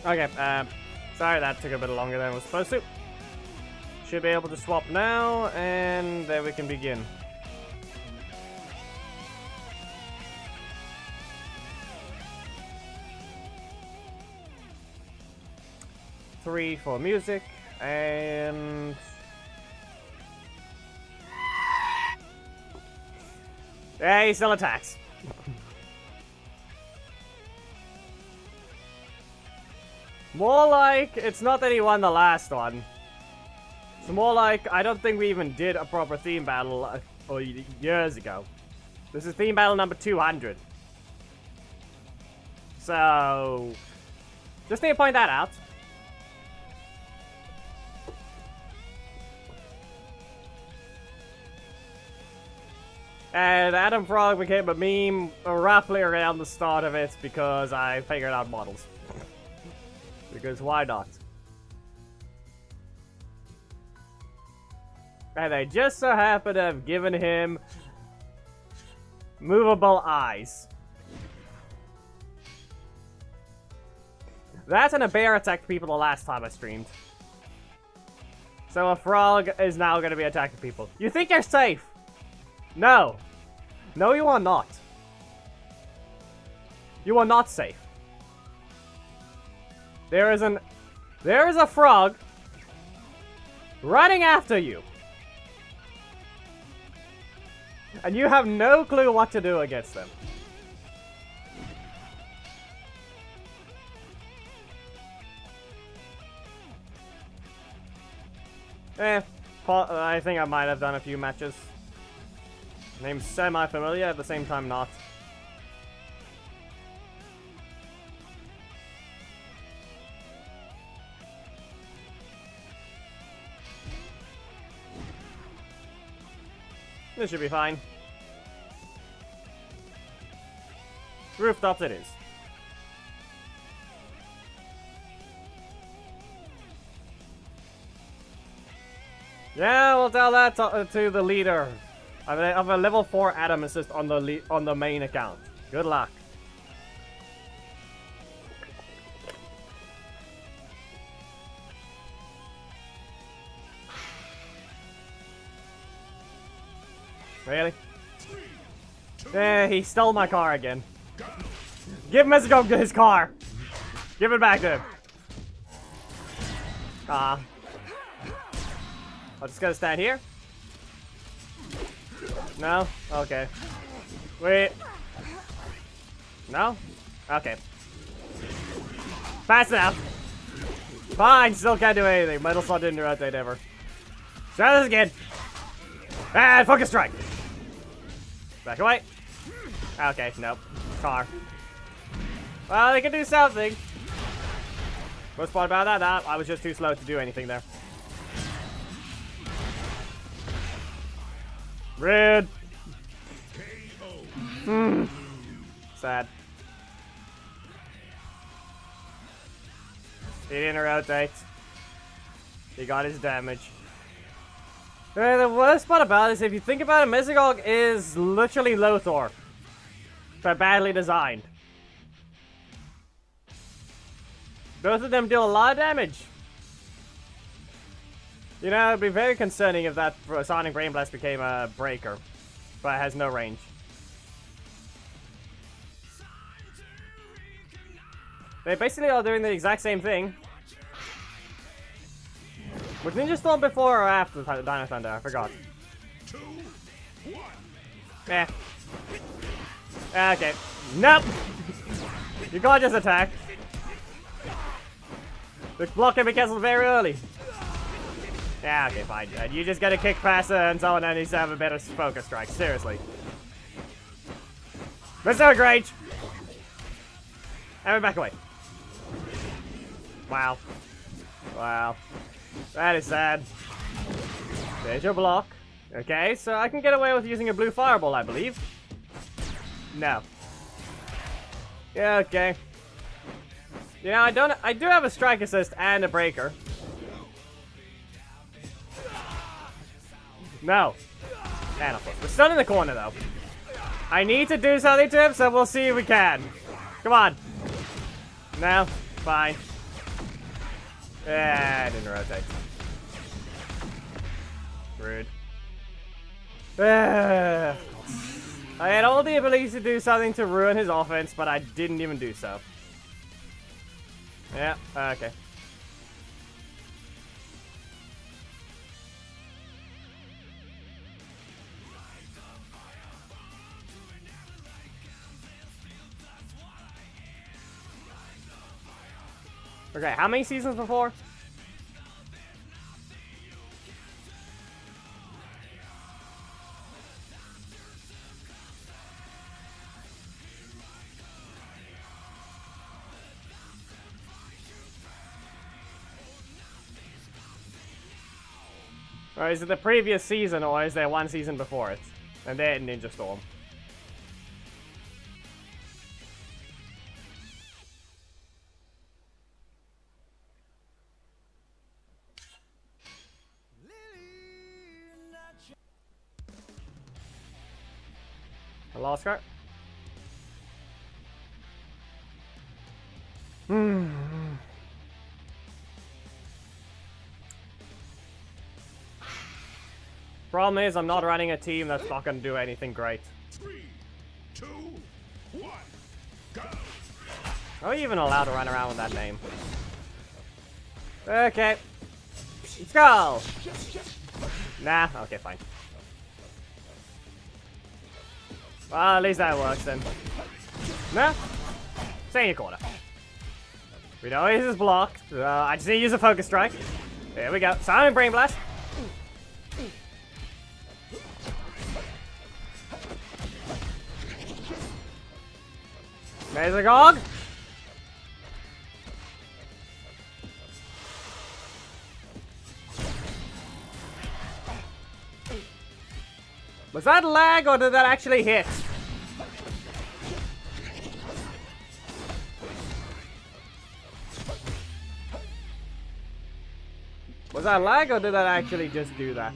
Okay, sorry that took a bit longer than it was supposed to. Should be able to swap now, and there we can begin. Three for music, and... yeah, he still attacks. More like, it's not that he won the last one. It's more like, I don't think we even did a proper theme battle years ago. This is theme battle number 200. So, just need to point that out. And Adam Frog became a meme roughly around the start of it because I figured out models. Because why not? And they just so happen to have given him movable eyes. That and a bear attacked people the last time I streamed. So a frog is now going to be attacking people. You think you're safe? No. No, you are not. You are not safe. There is a frog running after you. And you have no clue what to do against them. I think I might have done a few matches. Name's semi-familiar, at the same time not. This should be fine. Rooftops it is. Yeah, we'll tell that to the leader of a level 4 Adam assist on the main account. Good luck. Really? Yeah, he stole my car again. Give Mesogog his car! Give it back to him. I'm just gonna stand here. No? Okay. Wait. No? Okay. Fast enough. Fine, still can't do anything. Metal Slot didn't rotate ever. Try this again. Ah, focus strike. Back away. Okay, nope. Car. Well, they can do something. What's part about that? Nah, I was just too slow to do anything there. Red. Sad. He didn't rotate. He got his damage. The worst part about it is, if you think about it, Mesogog is literally Lothar, but badly designed. Both of them do a lot of damage. You know, it'd be very concerning if that Sonic Brain Blast became a breaker, but it has no range. They basically are doing the exact same thing. Was Ninja Storm before or after Dino Thunder? I forgot. 2, 1. Eh. Okay. Nope! You can't just attack. The block can be cancelled very early. Yeah, okay, fine. You just gotta kick faster and someone needs to have a better focus strike. Seriously. Mr. Rage! And we're back away. Wow. Wow. That is sad. There's your block. Okay, so I can get away with using a blue fireball, I believe. No. Yeah, okay. Yeah, I do have a strike assist and a breaker. No. And of course, we're still in the corner though. I need to do something to him, so we'll see if we can. Come on. No, fine. Didn't rotate. Rude. I had all the abilities to do something to ruin his offense, but I didn't even do so. Yeah, okay. Okay, how many seasons before? Or is it the previous season, or is there one season before it? And then Ninja Storm. Hello, Oscar. Problem is, I'm not running a team that's not going to do anything great. 3, 2, 1, go! Are you even allowed to run around with that name? Okay. Let's go! Nah, okay, fine. Well, at least that works then. Nah. Stay in your corner. We know this is blocked. I just need to use a focus strike. There we go. Simon Brain Blast. There's a Gog. Was that lag or did that actually hit? Was that lag or did that actually just do that?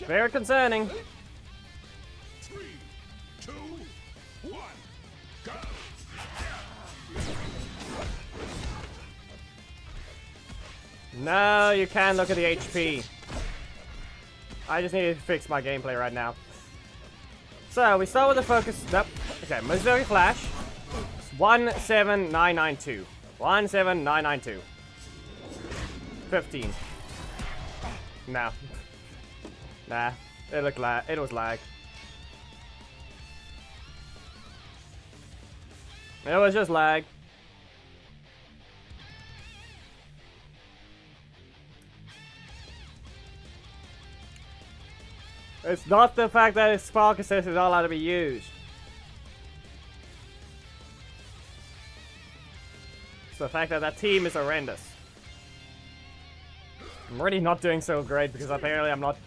Very concerning. 3, 2, 1, go! No, you can't look at the HP. I just need to fix my gameplay right now. So, we start with the focus. Nope. Okay, Missouri Flash. 17992. 17992. 15. No. Nah. It looked lag. It was lag. It was just lag. It's not the fact that his spark assist is not allowed to be used. It's the fact that that team is horrendous. I'm already not doing so great because apparently I'm not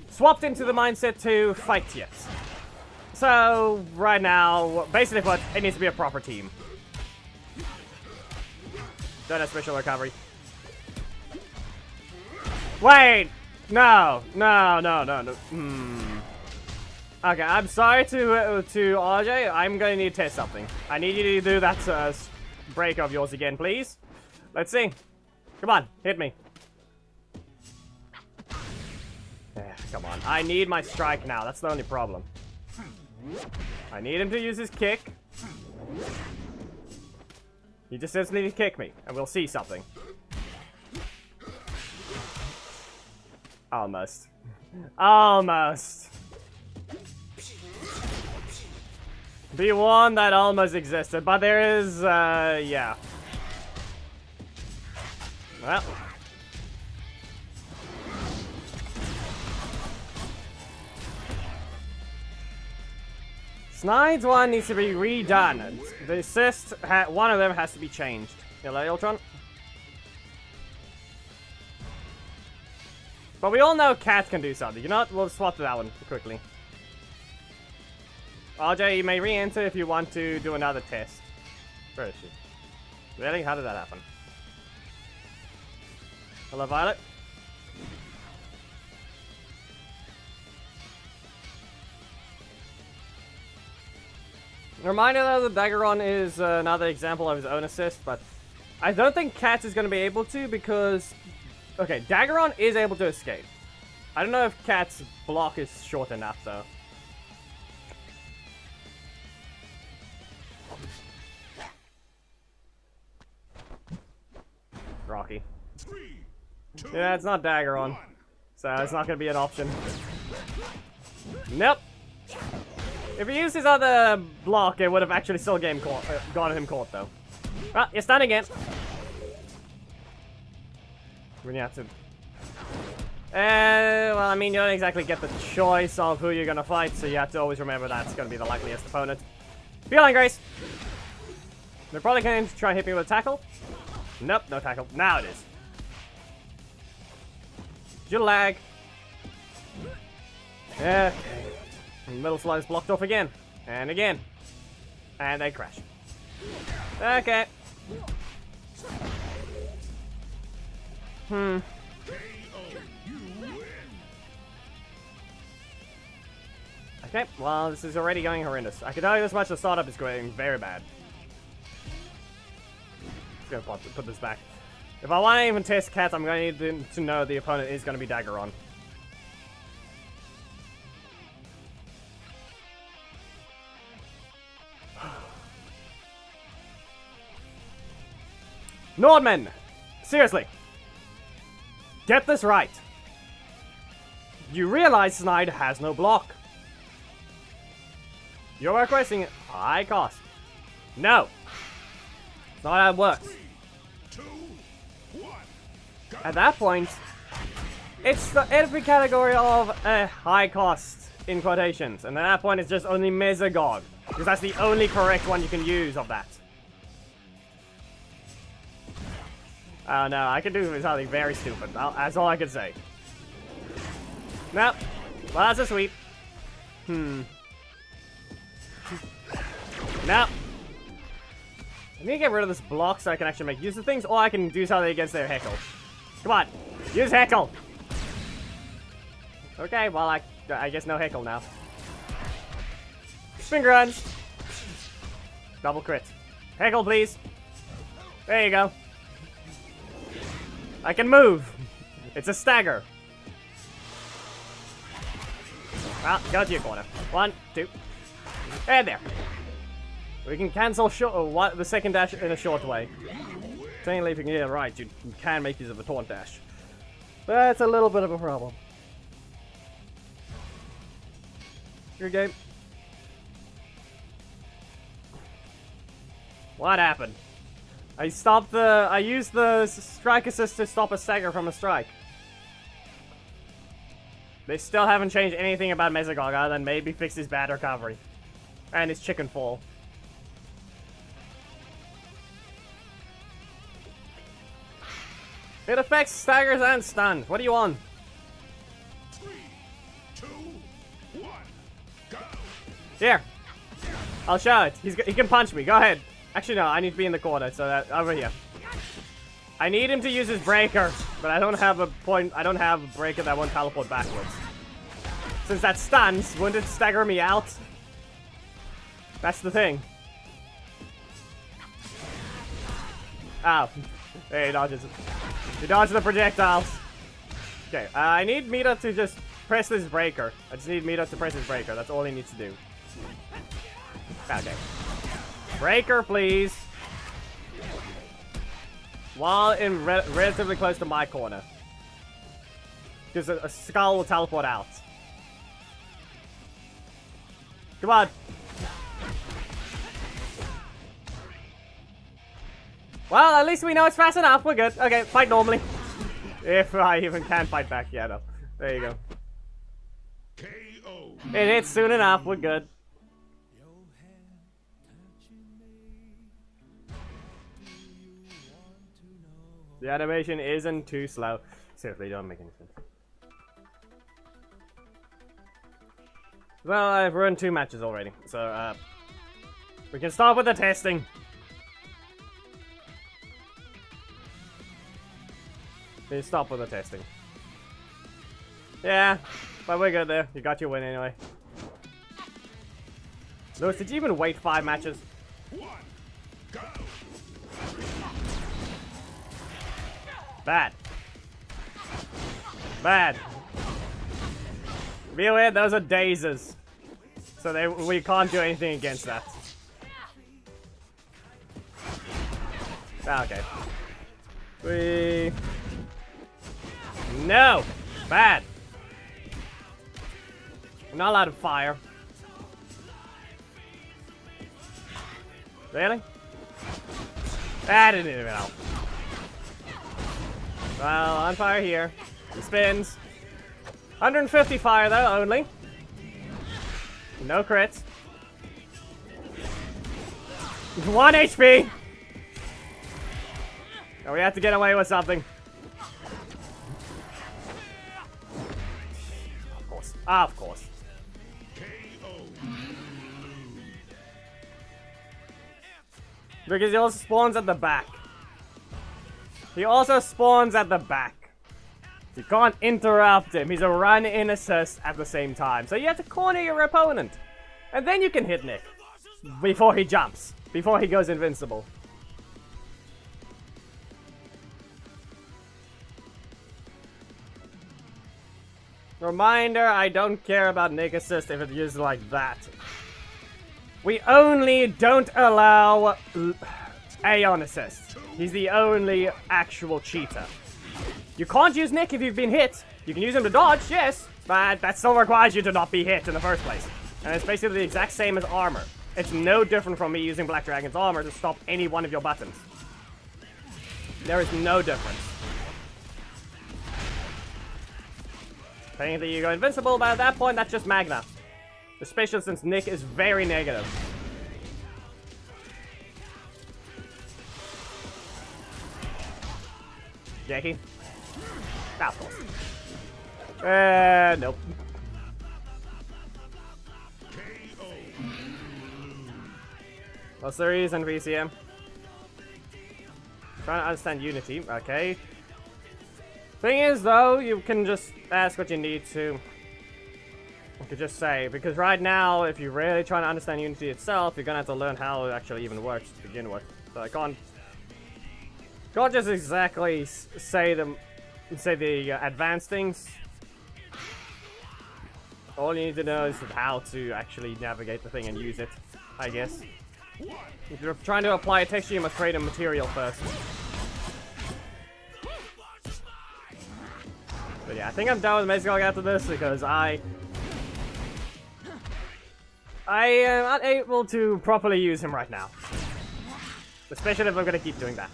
swapped into the mindset to fight yet. So, right now, basically what it needs to be a proper team. Don't have special recovery. Wait! No, no, no, no, no. Okay, I'm sorry to RJ. I'm gonna need to test something. I need you to do that break of yours again, please. Let's see. Come on, hit me. Yeah, come on. I need my strike now. That's the only problem. I need him to use his kick. He just says need to kick me, and we'll see something. Almost. Almost. Be one that almost existed, but there is, yeah. Well. Snide's one needs to be redone. The assist, one of them has to be changed. Hello, Ultron. But we all know Cat can do something. You know what? We'll swap to that one quickly. RJ, you may re-enter if you want to do another test. Where is she? Really? How did that happen? Hello, Violet. Reminder though, the Daggeron is another example of his own assist, but I don't think Cats is going to be able to because... Okay, Daggeron is able to escape. I don't know if Cat's block is short enough though. Rocky. 3, 2, Yeah, it's not Daggeron, 1. so it's not going to be an option. Nope. If he used his other block, it would have actually still gotten him caught, though. Ah, you're stunned again. When you have to... well, I mean, you don't exactly get the choice of who you're going to fight, so you have to always remember that's going to be the likeliest opponent. Feeling Grace! They're probably going to try and hit me with a tackle. Nope, no tackle. Now it is. Did you lag? Okay. Middle slice blocked off again. And again. And they crash. Okay. Okay, well, this is already going horrendous. I can tell you this much, the startup is going very bad. Just gonna put this back. If I want to even test Cats, I'm going to need to know the opponent is going to be Daggeron. Nordman! Seriously! Get this right! You realize Snide has no block. You're requesting high cost. No! It's not how it works. 3, 2, 1. Go. At that point, it's the every category of high cost in quotations. And at that point, it's just only Mesogog. Because that's the only correct one you can use of that. Oh no, I can do something very stupid. That's all I can say. Nope. Well, that's a sweep. Nope. I need to get rid of this block so I can actually make use of things, or I can do something against their Heckle. Come on, use Heckle! Okay, well, I guess no Heckle now. Spin runs! Double crit. Heckle, please! There you go. I can move! It's a stagger. Well, go to your corner. 1, 2. And there. We can cancel the second dash in a short way. Technically, if you can get it right, you can make use of a taunt dash. That's a little bit of a problem. Good game. What happened? I used the strike assist to stop a stagger from a strike. They still haven't changed anything about Mesogog other than maybe fix his bad recovery. And his chicken fall. It affects staggers and stuns. What do you want? 3, 2, 1. Go. Here. I'll show it. He can punch me. Go ahead. Actually, no. I need to be in the corner. So that over here. I need him to use his breaker, but I don't have a point. I don't have a breaker that won't teleport backwards. Since that stuns, wouldn't it stagger me out? That's the thing. Ow. Hey, he dodges it. He dodges the projectiles. Okay, I need Mita to just press this breaker. I just need Mita to press his breaker. That's all he needs to do. Okay. Breaker, please. While in relatively close to my corner. Because a skull will teleport out. Come on. Well, at least we know it's fast enough. We're good. Okay, fight normally. If I even can fight back. Yeah, no. There you go. KO. It hits soon enough. We're good. The animation isn't too slow. Seriously, don't make any sense. Well, I've run 2 matches already, so we can start with the testing. Please stop with the testing. Yeah, but we're good there. You got your win anyway. Lewis, did you even wait 5 matches? One, go. Bad. Bad. Be aware, those are dazes. So we can't do anything against that. Okay. No! Bad. I'm not allowed to fire. Really? That didn't even help. Well, on fire here. He spins. 150 fire though, only. No crits. 1 HP! Oh, we have to get away with something. Of course. Of course. Because he also spawns at the back. He also spawns at the back. You can't interrupt him. He's a run-in assist at the same time. So you have to corner your opponent. And then you can hit Nick. Before he jumps. Before he goes invincible. Reminder, I don't care about Nick assist if it's used like that. We only don't allow Aeon assist. He's the only actual cheater. You can't use Nick if you've been hit. You can use him to dodge, yes, but that still requires you to not be hit in the first place. And it's basically the exact same as armor. It's no different from me using Black Dragon's armor to stop any one of your buttons. There is no difference. Technically you go invincible, but at that point that's just Magna. Especially since Nick is very negative. Jackie? Ah, of course. Nope. Well, series and VCM. Trying to understand Unity. Okay. Thing is, though, you can just ask what you need to. You could just say, because right now, if you're really trying to understand Unity itself, you're gonna have to learn how it actually even works to begin with. So I can't just exactly say the advanced things. All you need to know is how to actually navigate the thing and use it, I guess. If you're trying to apply a texture, you must create a material first. But yeah, I think I'm done with Mezcog after this because I am unable to properly use him right now. Especially if I'm gonna keep doing that.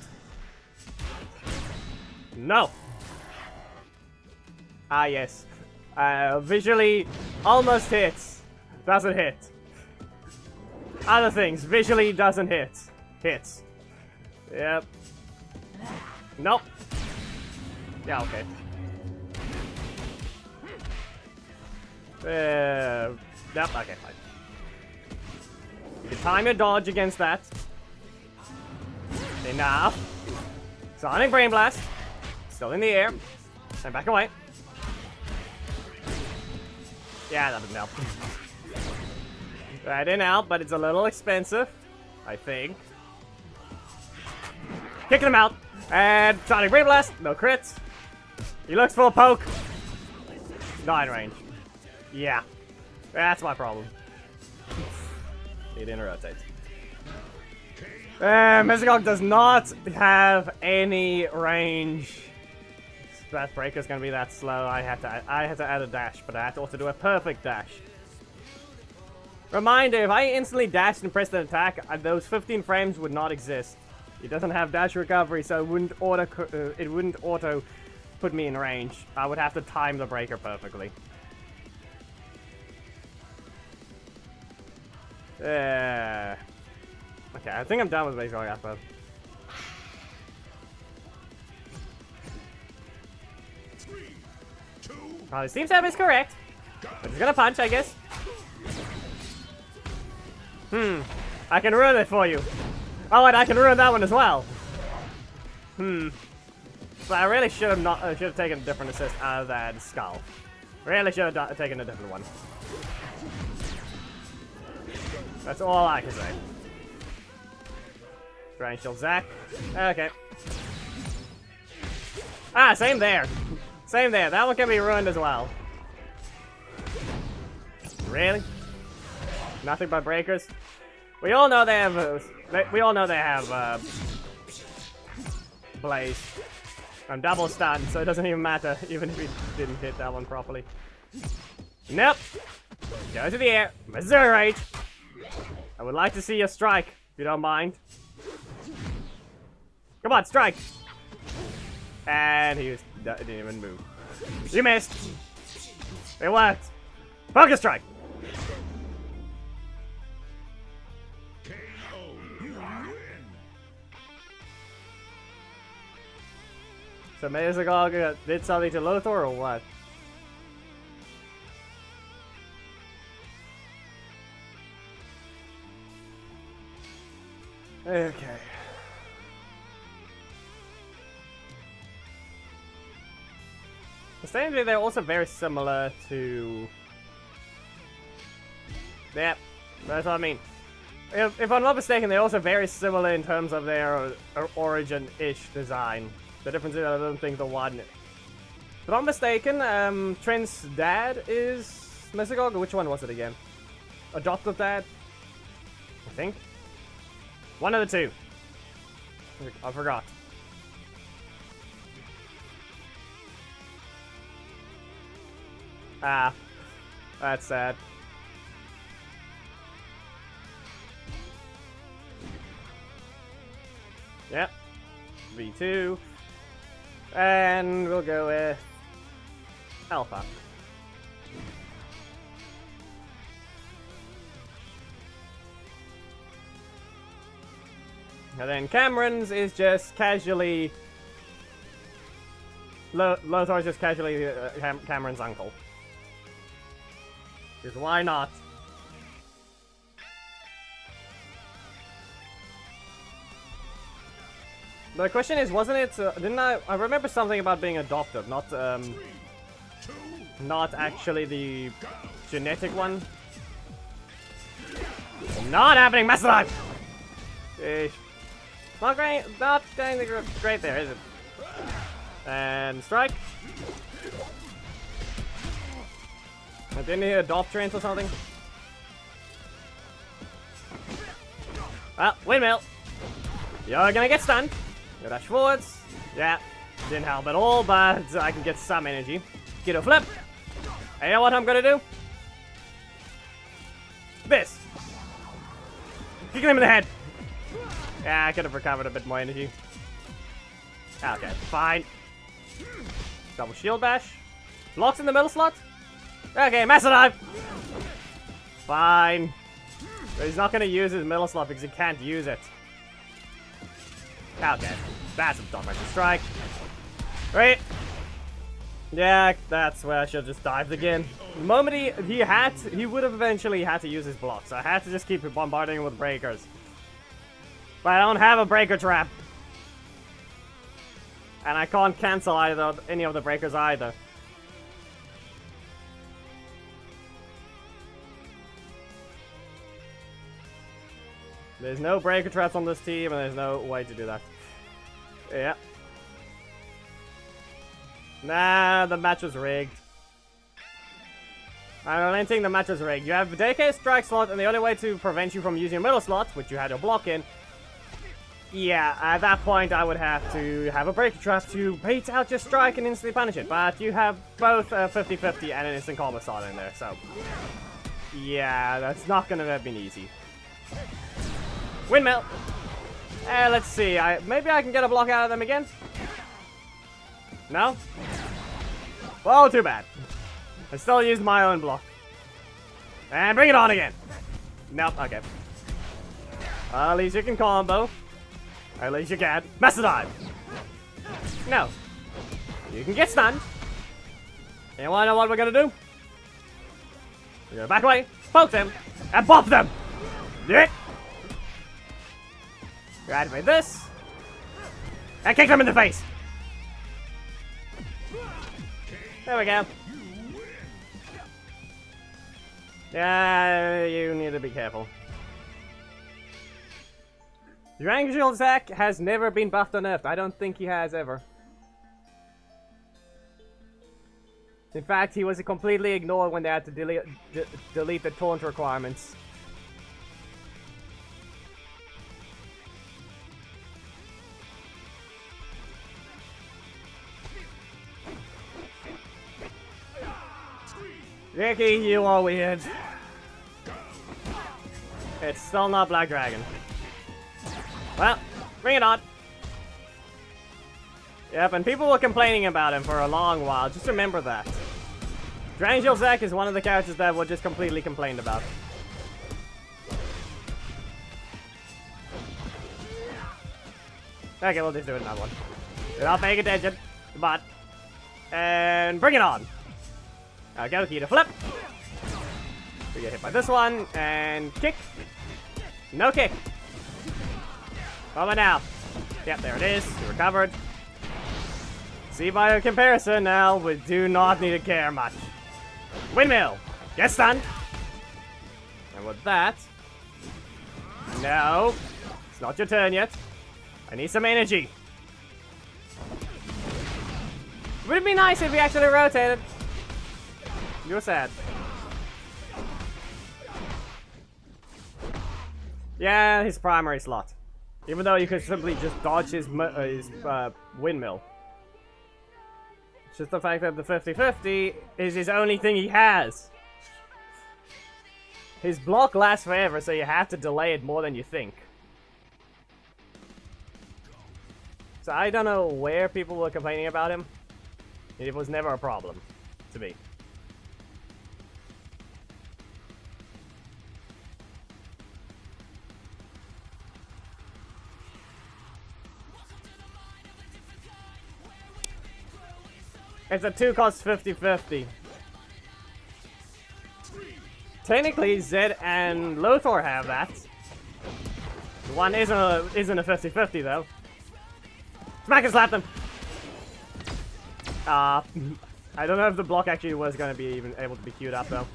No! Ah, yes. Visually, almost hits. Doesn't hit. Other things, visually doesn't hit. Hits. Yep. Nope. Yeah, okay. Yep, okay, fine. You can time your dodge against that. Enough. Sonic Brain Blast. Still in the air. And back away. Yeah, that didn't help. That didn't help, but it's a little expensive. I think. Kicking him out. And Sonic Brain Blast. No crits. He looks for a poke. Not in range. Yeah. That's my problem. He didn't rotate. Mezcog does not have any range. That breaker's gonna be that slow. I had to add a dash, but I had to also do a perfect dash. Reminder, if I instantly dashed and pressed an attack, those 15 frames would not exist. It doesn't have dash recovery, so it wouldn't auto put me in range. I would have to time the breaker perfectly. Okay, I think I'm done with Mezcog after. Probably Steam Stab is correct. But he's gonna punch, I guess. I can ruin it for you. Oh, and I can ruin that one as well. But I really should have taken a different assist other than Skull. Really should have taken a different one. That's all I can say. Try and shield Zack. Okay. Ah, same there. Same there. That one can be ruined as well. Really? Nothing but breakers? We all know they have. We all know they have Blaze. I'm double stunned, so it doesn't even matter, even if he didn't hit that one properly. Nope. Go to the air. Missouri Rage. I would like to see you strike, if you don't mind. Come on, strike. And he didn't even move. You missed. It worked. Focus strike. So Mazagog did something to Lothar or what? Okay. Strangely, they're also very similar to... Yep, that's what I mean. If I'm not mistaken, they're also very similar in terms of their origin-ish design. The difference is I don't think the one... If I'm not mistaken, Trent's dad is Mesagog, or which one was it again? Adoptive dad? I think. One of the two. I forgot. Ah, that's sad. Yep. V2. And we'll go with Alpha. And then Cameron's is just casually... Lothar's just casually Cameron's uncle. Because why not? The question is, wasn't it? Didn't I remember something about being adopted, not actually the genetic one. Not happening, Master Life. Not going great there, is it? And strike. Didn't he adopt Trent or something? Well, windmill. You're gonna get stunned. Go dash forwards. Yeah, didn't help at all, but I can get some energy. Get a flip. And you know what I'm gonna do? This. Kick him in the head. Yeah, I could have recovered a bit more energy. Okay, fine. Double shield bash. Blocks in the middle slot. Okay, massive dive. Fine. But he's not gonna use his middle slot because he can't use it. Okay, that's a direction strike. Right. Yeah, that's where I should have just dived again. The moment he would have eventually had to use his blocks. So I had to just keep bombarding him with breakers. But I don't have a breaker trap. And I can't cancel any of the breakers either. There's no breaker traps on this team, and there's no way to do that. Yeah. Nah, the match was rigged. I don't think the match was rigged. You have a DK strike slot, and the only way to prevent you from using your middle slot, which you had your block in, yeah, at that point I would have to have a breaker trap to bait out your strike and instantly punish it. But you have both 50-50 and an instant combo slot in there, so... Yeah, that's not gonna have been easy. Windmill! Let's see, maybe I can get a block out of them again? No? Well, too bad. I still used my own block. And bring it on again! Nope, okay. At least you can combo. At least you can. Master dive! No. You can get stunned. And you wanna know what we're gonna do? We're gonna back away, poke them, and bop them! Yeah. Activate this. And kick them in the face! There we go. Yeah, you need to be careful. Dragon Zack has never been buffed or nerfed. I don't think he has ever. In fact, he was completely ignored when they had to delete the taunt requirements. Ricky, you are weird. It's still not Black Dragon. Well, bring it on. Yep, and people were complaining about him for a long while. Just remember that. Dragon Zack is one of the characters that were just completely complained about. Okay, we'll just do another one. Without paying attention. But. And bring it on. Go key to flip. We get hit by this one. And kick. No kick. Over now. Yep, there it is. You recovered. See, by comparison now, we do not need to care much. Windmill. Get stunned. And with that. No. It's not your turn yet. I need some energy. Would it be nice if we actually rotated? You're sad. Yeah, his primary slot. Even though you could simply just dodge his windmill. It's just the fact that the 50-50 is his only thing he has. His block lasts forever, so you have to delay it more than you think. So I don't know where people were complaining about him. It was never a problem to me. It's a 2-cost 50-50. Technically, Zed and Lothar have that. The one isn't a 50-50 though. Smack and slap them! I don't know if the block actually was going to be even able to be queued up though.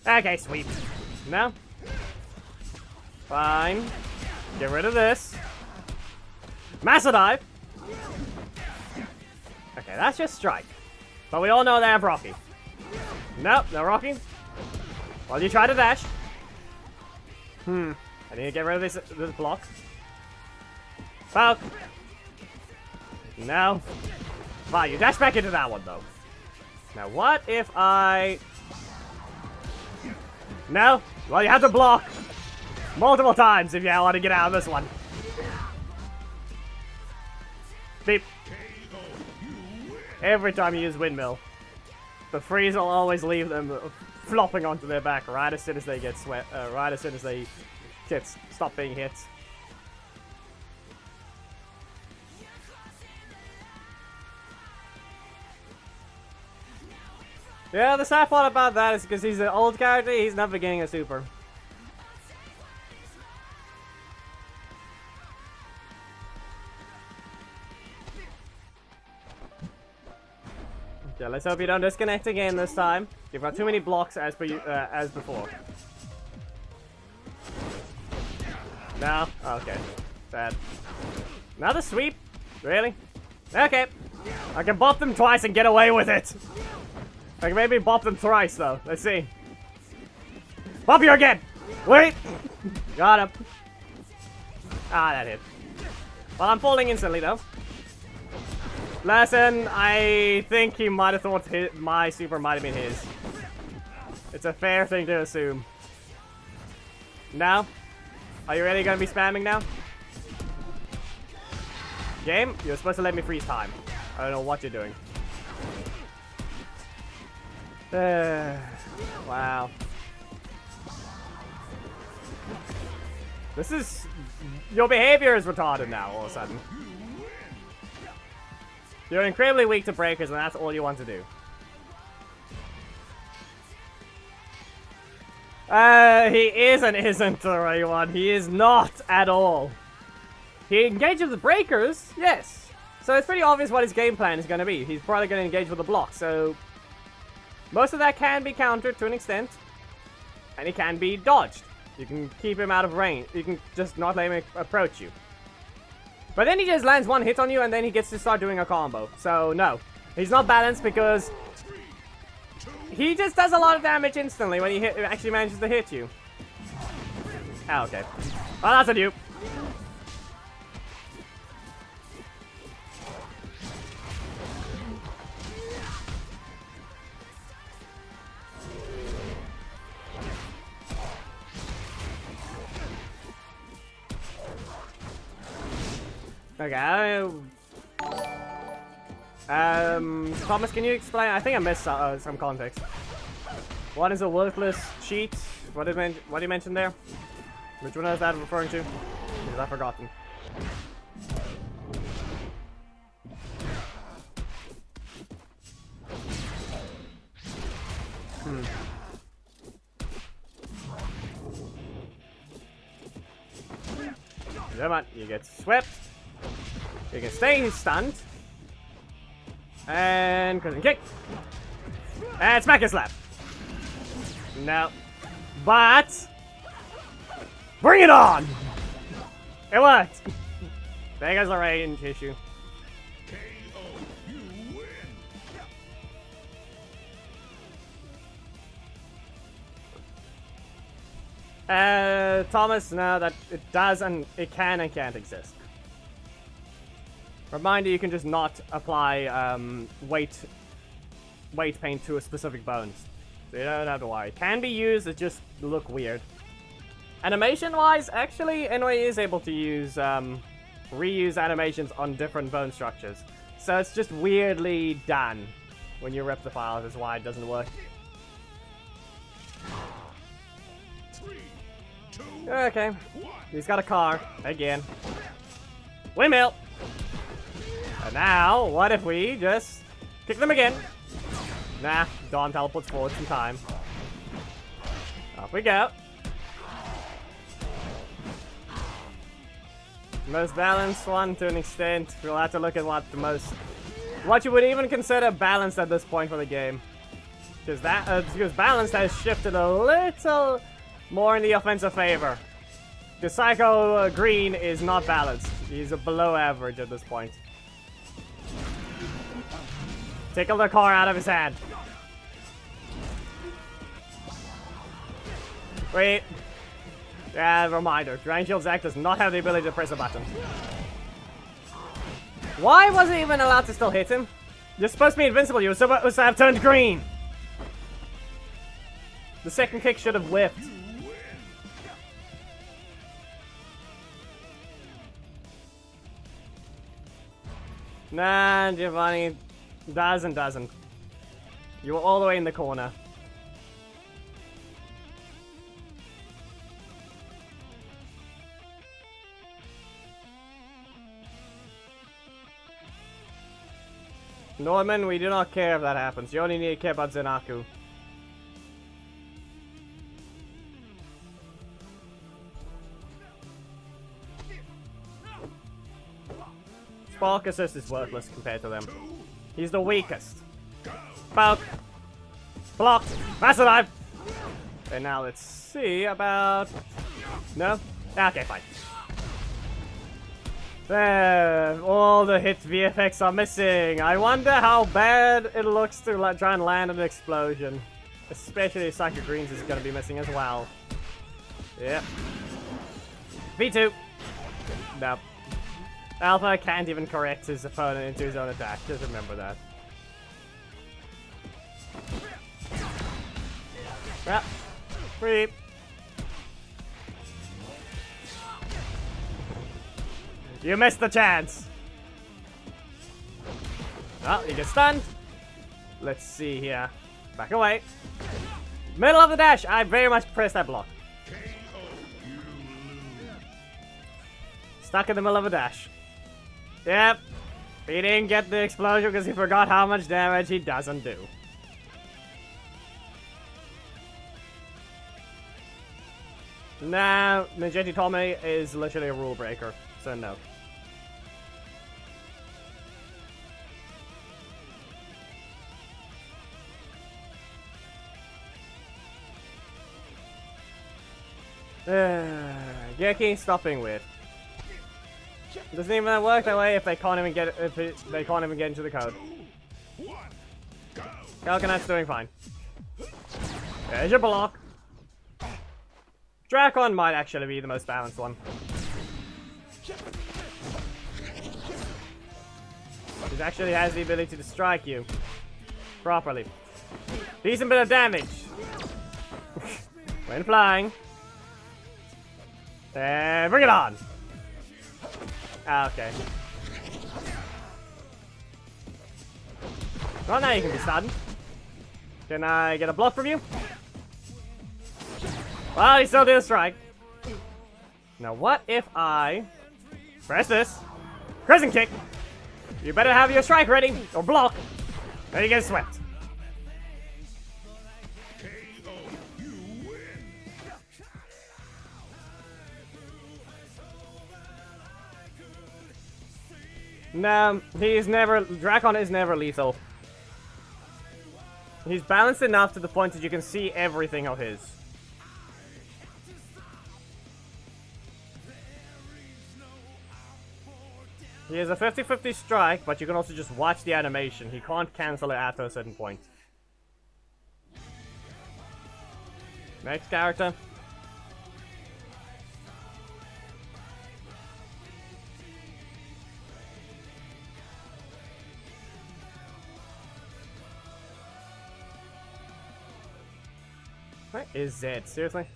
Okay, sweet. No? Fine. Get rid of this. Master dive! Okay, that's just strike. But we all know they have Rocky. Nope, no Rocky. Well, you try to dash. I need to get rid of this block. Poke. No. Wow, you dash back into that one, though. Now, what if I... No? Well, you have to block multiple times if you want to get out of this one. Beep. Every time you use windmill, the freeze will always leave them flopping onto their back right as soon as they get right as soon as they stop being hit. Yeah, the sad part about that is because he's an old character, he's never getting a super. Yeah, let's hope you don't disconnect again this time. You've got too many blocks as before. No? Okay. Bad. Another sweep? Really? Okay. I can bop them twice and get away with it. I can maybe bop them thrice though. Let's see. Bop you again! Wait! Got him. Ah, that hit. Well, I'm falling instantly though. Lesson, I think he might have thought my super might have been his. It's a fair thing to assume. Now? Are you really going to be spamming now? Game, you're supposed to let me freeze time. I don't know what you're doing. Wow. This is... Your behavior is retarded now, all of a sudden. You're incredibly weak to breakers, and that's all you want to do. He isn't the right one. He is not at all. He engages the breakers, yes. So it's pretty obvious what his game plan is going to be. He's probably going to engage with a block, so most of that can be countered to an extent, and it can be dodged. You can keep him out of range. You can just not let him approach you. But then he just lands one hit on you, and then he gets to start doing a combo. So no, he's not balanced because he just does a lot of damage instantly when he actually manages to hit you. Oh, okay. Well, that's a dupe. Okay. Thomas, can you explain? I think I missed some context. What is a worthless cheat? What did you mention there? Which one is that referring to? Because I've forgotten. Come on, you get swept. You can stay stunned. And cruising kick. And smack and slap. No. But bring it on! It worked! There goes the range issue. KO, you win. Thomas, no, that it does and it can and can't exist. Reminder, you can just not apply weight paint to a specific bones. So you don't have to worry. It can be used, it just look weird. Animation-wise, actually, NOA is able to use reuse animations on different bone structures. So it's just weirdly done when you rip the files, is why it doesn't work. 3, 2, Okay, 1. he's got a car, again. Windmill! And now, what if we just kick them again? Nah, Dawn teleports forward some time. Off we go. Most balanced one to an extent. We'll have to look at what you would even consider balanced at this point for the game. Because balanced has shifted a little more in the offensive favor. Because Psycho Green is not balanced. He's below average at this point. Tickle the car out of his hand. Wait. Yeah, reminder. Dragon Shield Zack does not have the ability to press a button. Why was it even allowed to still hit him? You're supposed to be invincible. You were supposed to have turned green. The second kick should have whiffed. Nah, Giovanni. Doesn't. You were all the way in the corner. Norman, we do not care if that happens. You only need to care about Zenaku. Spark Assist is worthless compared to them. He's the weakest. Poke. Block. Master Dive. And now let's see about... No? Okay, fine. There, all the hit VFX are missing. I wonder how bad it looks to try and land an explosion. Especially Psychic Greens is going to be missing as well. Yep. V2. Nope. Alpha can't even correct his opponent into his own attack. Just remember that. Yep. Creep. You missed the chance. Oh, you get stunned. Let's see here. Back away. Middle of the dash. I very much pressed that block. Stuck in the middle of a dash. Yep. He didn't get the explosion because he forgot how much damage he doesn't do. Nah, Ninjetti Tommy is literally a rule breaker, so no. Geki, stop being weird. It doesn't even work that way if they can't even get they can't even get into the code. Calcanat's doing fine. There's your block. Dracon might actually be the most balanced one. It actually has the ability to strike you properly. Decent bit of damage when flying. And bring it on. Okay. Well, now you can be stunned. Can I get a block from you? Well, he still did a strike. Now, what if I press this? Crescent kick. You better have your strike ready, or block. Then you get swept. No, Dracon is never lethal. He's balanced enough to the point that you can see everything of his. He has a 50-50 strike, but you can also just watch the animation. He can't cancel it after a certain point. Next character. What is Zed? Seriously?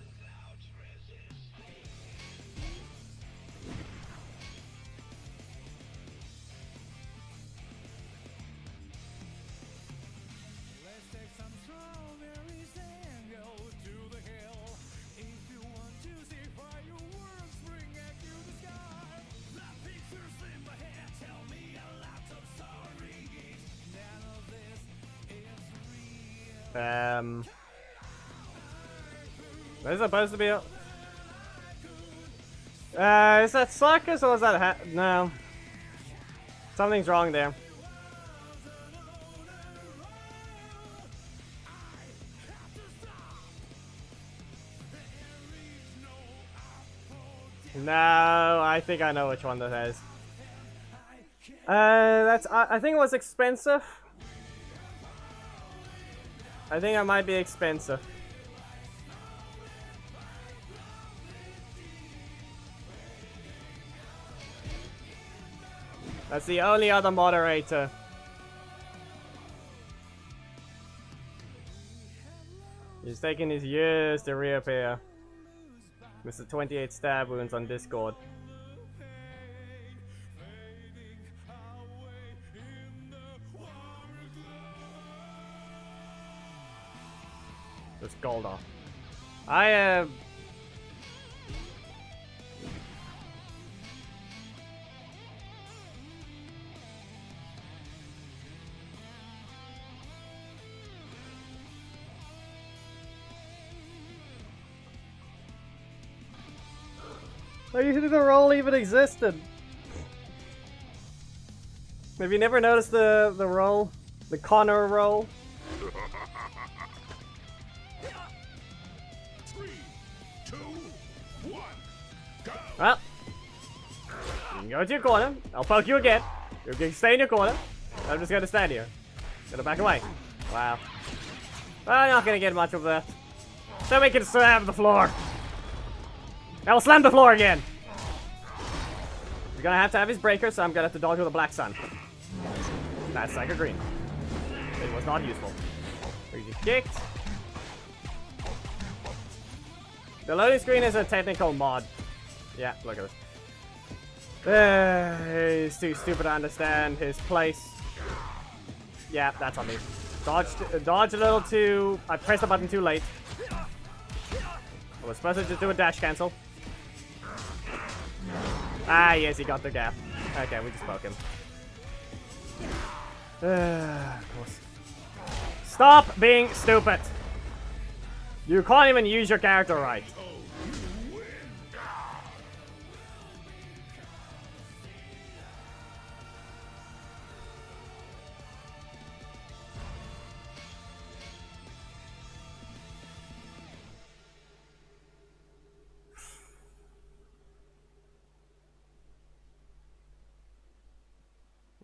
Is it supposed to be a... is that Circus or is that no. Something's wrong there. No, I think I know which one that is. I think it was expensive. I think it might be expensive. That's the only other moderator. He's taking his years to reappear. Mr. 28 stab wounds on Discord. Just gold off. I you think the roll even existed? Have you never noticed the roll? The Connor roll? 3, 2, 1, go! Well, you can go to your corner. I'll poke you again. You can stay in your corner. I'm just gonna stand here. Gonna back away. Wow. Well, I'm not gonna get much of that. So we can slam the floor. I'll slam the floor again. You're gonna have to have his breaker, so I'm gonna have to dodge with a black sun. That's like a green. It was not useful. We get kicked. The loading screen is a technical mod. Yeah, look at this. He's too stupid to understand his place. Yeah, that's on me. Dodge a little too... I pressed the button too late. I was supposed to just do a dash cancel. Ah, yes, he got the gap. Okay, we just poke him. Of course. Stop being stupid! You can't even use your character right.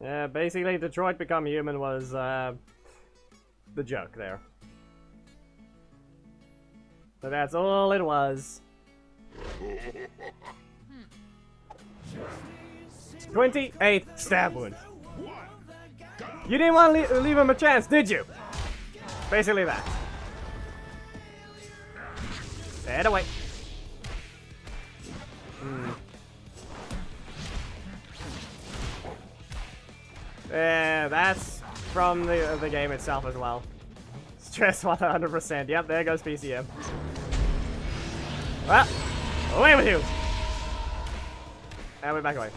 Yeah, basically Detroit Become Human was the joke there. But that's all it was. 28th stab wound. You didn't want to leave him a chance, did you? Basically that. Head away. Yeah, that's from the game itself as well. Stress 100%. Yep, there goes PCM. Well, away with you. And we're back away.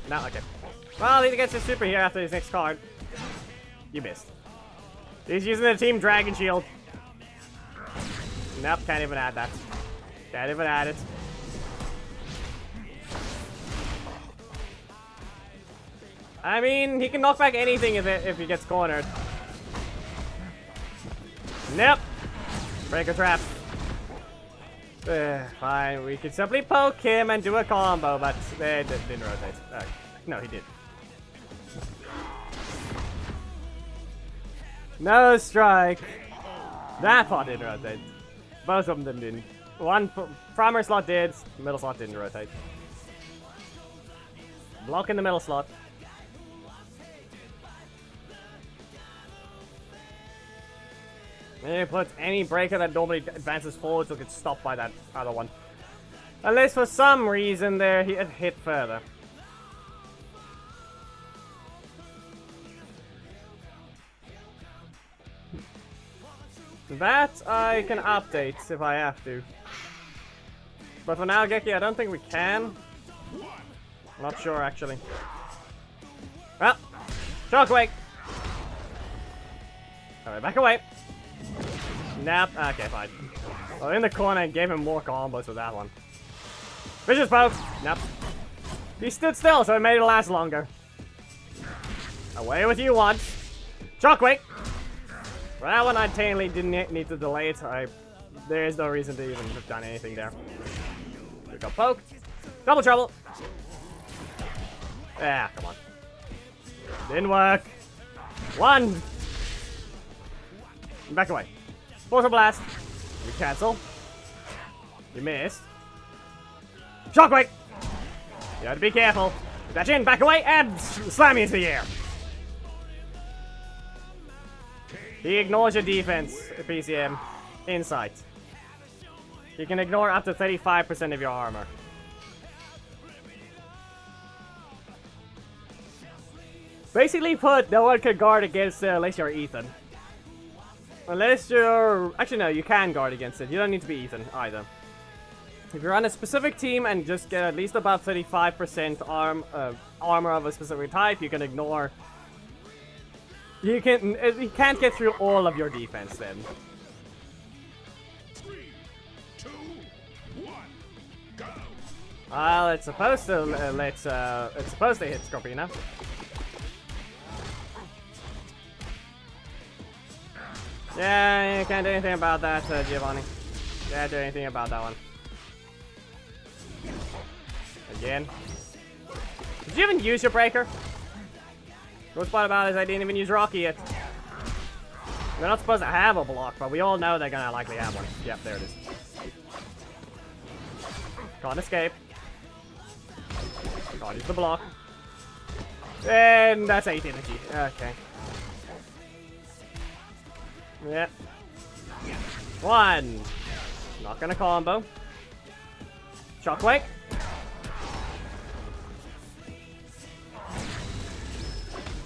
No, okay. Well, he gets his super here after his next card. You missed. He's using the Team Dragon Shield. Nope, can't even add that. Can't even add it. I mean, he can knock back anything if he gets cornered. Nope. Breaker trap. Fine, we could simply poke him and do a combo, but they didn't rotate. No, he did. No strike. That part didn't rotate. Both of them didn't. One primary slot did, middle slot didn't rotate. Block in the middle slot. And it puts any breaker that normally advances forward so it gets stopped by that other one. Unless for some reason there he hit further. That I can update if I have to. But for now, Geki, I don't think we can. Not sure actually. Well, shockwave. Alright, back away. Nope. Okay, fine. Well, in the corner, I gave him more combos with that one. Vicious poke. Nope. He stood still, so it made it last longer. Away with you once. Shockwave. For that one, I technically didn't need to delay it. There is no reason to even have done anything there. Pick up poke. Double trouble. Yeah, come on. Didn't work. One. Back away. Portal blast. You cancel. You missed. Shockwave. You have to be careful. Dash in, back away, and slam you into the air. He ignores your defense, PCM. Insight. You can ignore up to 35% of your armor. Basically put, no one can guard against it unless you're Ethan. Unless you're... Actually, no, you can guard against it. You don't need to be Ethan, either. If you're on a specific team and just get at least about 35% armor of a specific type, you can ignore... You can't get through all of your defense, then. 3, 2, 1, go! Well, it's supposed to it's supposed to hit Scorpina. Yeah, you can't do anything about that, Giovanni. Can't do anything about that one. Again. Did you even use your breaker? The worst part about it is I didn't even use Rocky yet. They're not supposed to have a block, but we all know they're gonna likely have one. Yep, there it is. Can't escape. Can't use the block. And that's 8 energy. Okay. Yep. 1. Not gonna combo. Shockwave.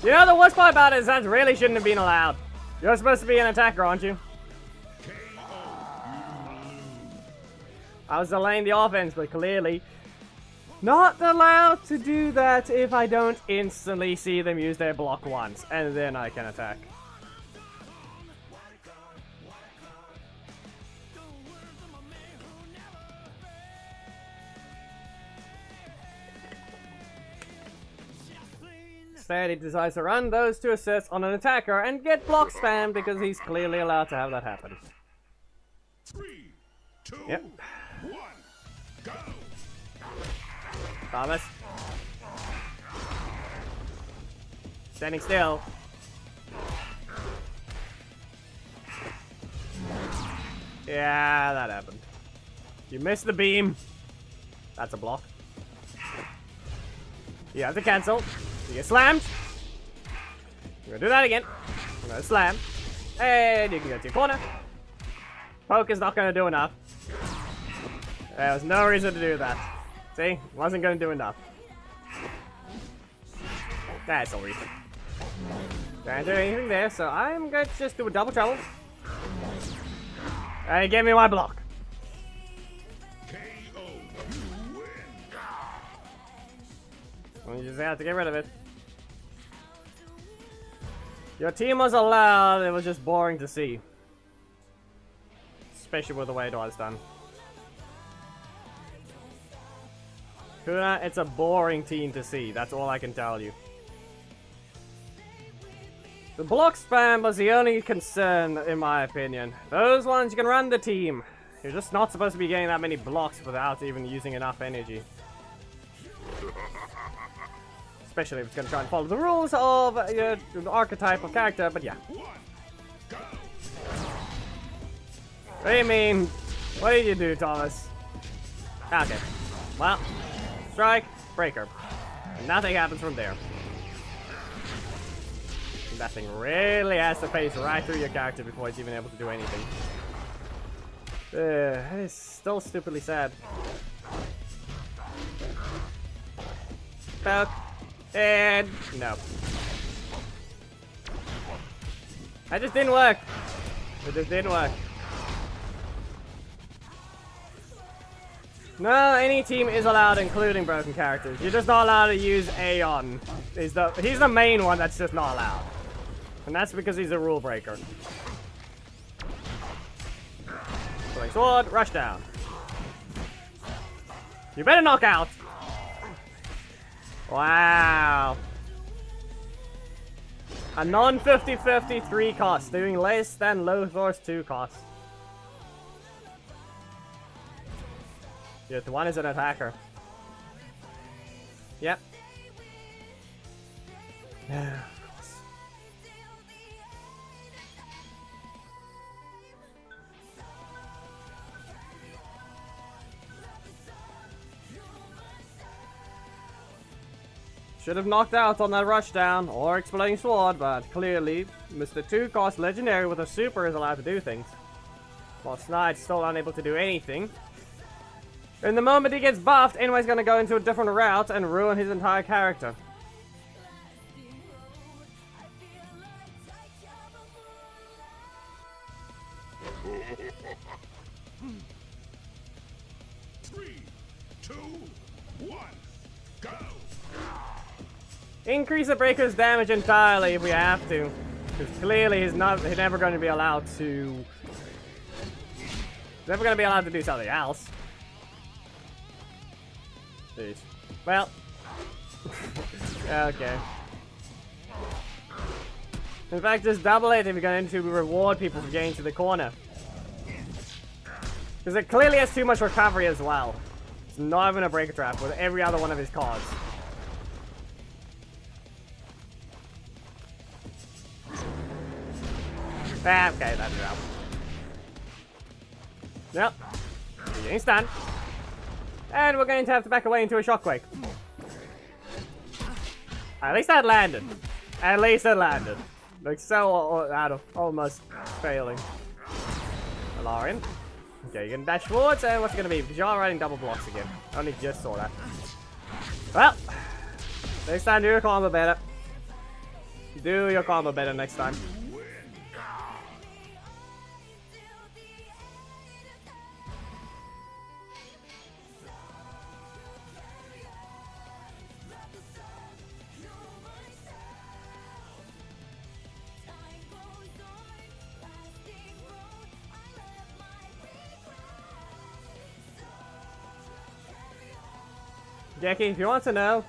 You know, the worst part about it is that really shouldn't have been allowed. You're supposed to be an attacker, aren't you? I was delaying the offense, but clearly not allowed to do that if I don't instantly see them use their block once, and then I can attack. Instead, he decides to run those 2 assists on an attacker and get block spam because he's clearly allowed to have that happen. 3, 2, Yep. 1, go! Thomas. Standing still. Yeah, that happened. You missed the beam. That's a block. You have to cancel. You get slammed. You're gonna do that again. I'm gonna slam. And you can go to your corner. Poke is not gonna do enough. There was no reason to do that. See? Wasn't gonna do enough. That's all reason. Can't do anything there, so I'm going to just do a double trouble. And give me my block. KO. You win. You just have to get rid of it. Your team was allowed, it was just boring to see. Especially with the way it was done. Kuna, it's a boring team to see, that's all I can tell you. The block spam was the only concern, in my opinion. Those ones, you can run the team. You're just not supposed to be getting that many blocks without even using enough energy. Especially if it's going to try and follow the rules of the archetype of character, but yeah. What do you mean? What did you do, Thomas? Okay. Well, strike, breaker. And nothing happens from there. That thing really has to phase right through your character before it's even able to do anything. That is still stupidly sad. Poke. And no. That just didn't work. It just didn't work. No, any team is allowed, including broken characters. You're just not allowed to use Aeon. He's the main one that's just not allowed. And that's because he's a rule breaker. Pulling sword, rush down. You better knock out. Wow. A non-50-50 3 cost, doing less than Lothor's 2 cost. Yeah, the one is an attacker. Yep. Should have knocked out on that rush down or exploding sword, but clearly Mr. 2-cost legendary with a super is allowed to do things. While Snide's still unable to do anything. In the moment he gets buffed, anyway's gonna go into a different route and ruin his entire character. Three, two, one, go. Increase the breaker's damage entirely if we have to. Because clearly he's never going to be allowed to... He's never going to be allowed to do something else. Jeez. Well. Okay. In fact, just double it if you're going to reward people for getting to the corner. Because it clearly has too much recovery as well. It's not even a breaker trap with every other one of his cards. Ah, okay, that's it out. Yep. You're getting stunned. And we're going to have to back away into a shockwave. At least that landed. At least it landed. Like so out of almost failing. Alarian. Okay, you can dash forwards, and what's it gonna be? Because you're riding double blocks again. I only just saw that. Well, next time do your combo better. Do your combo better next time. Jackie, if you want to know,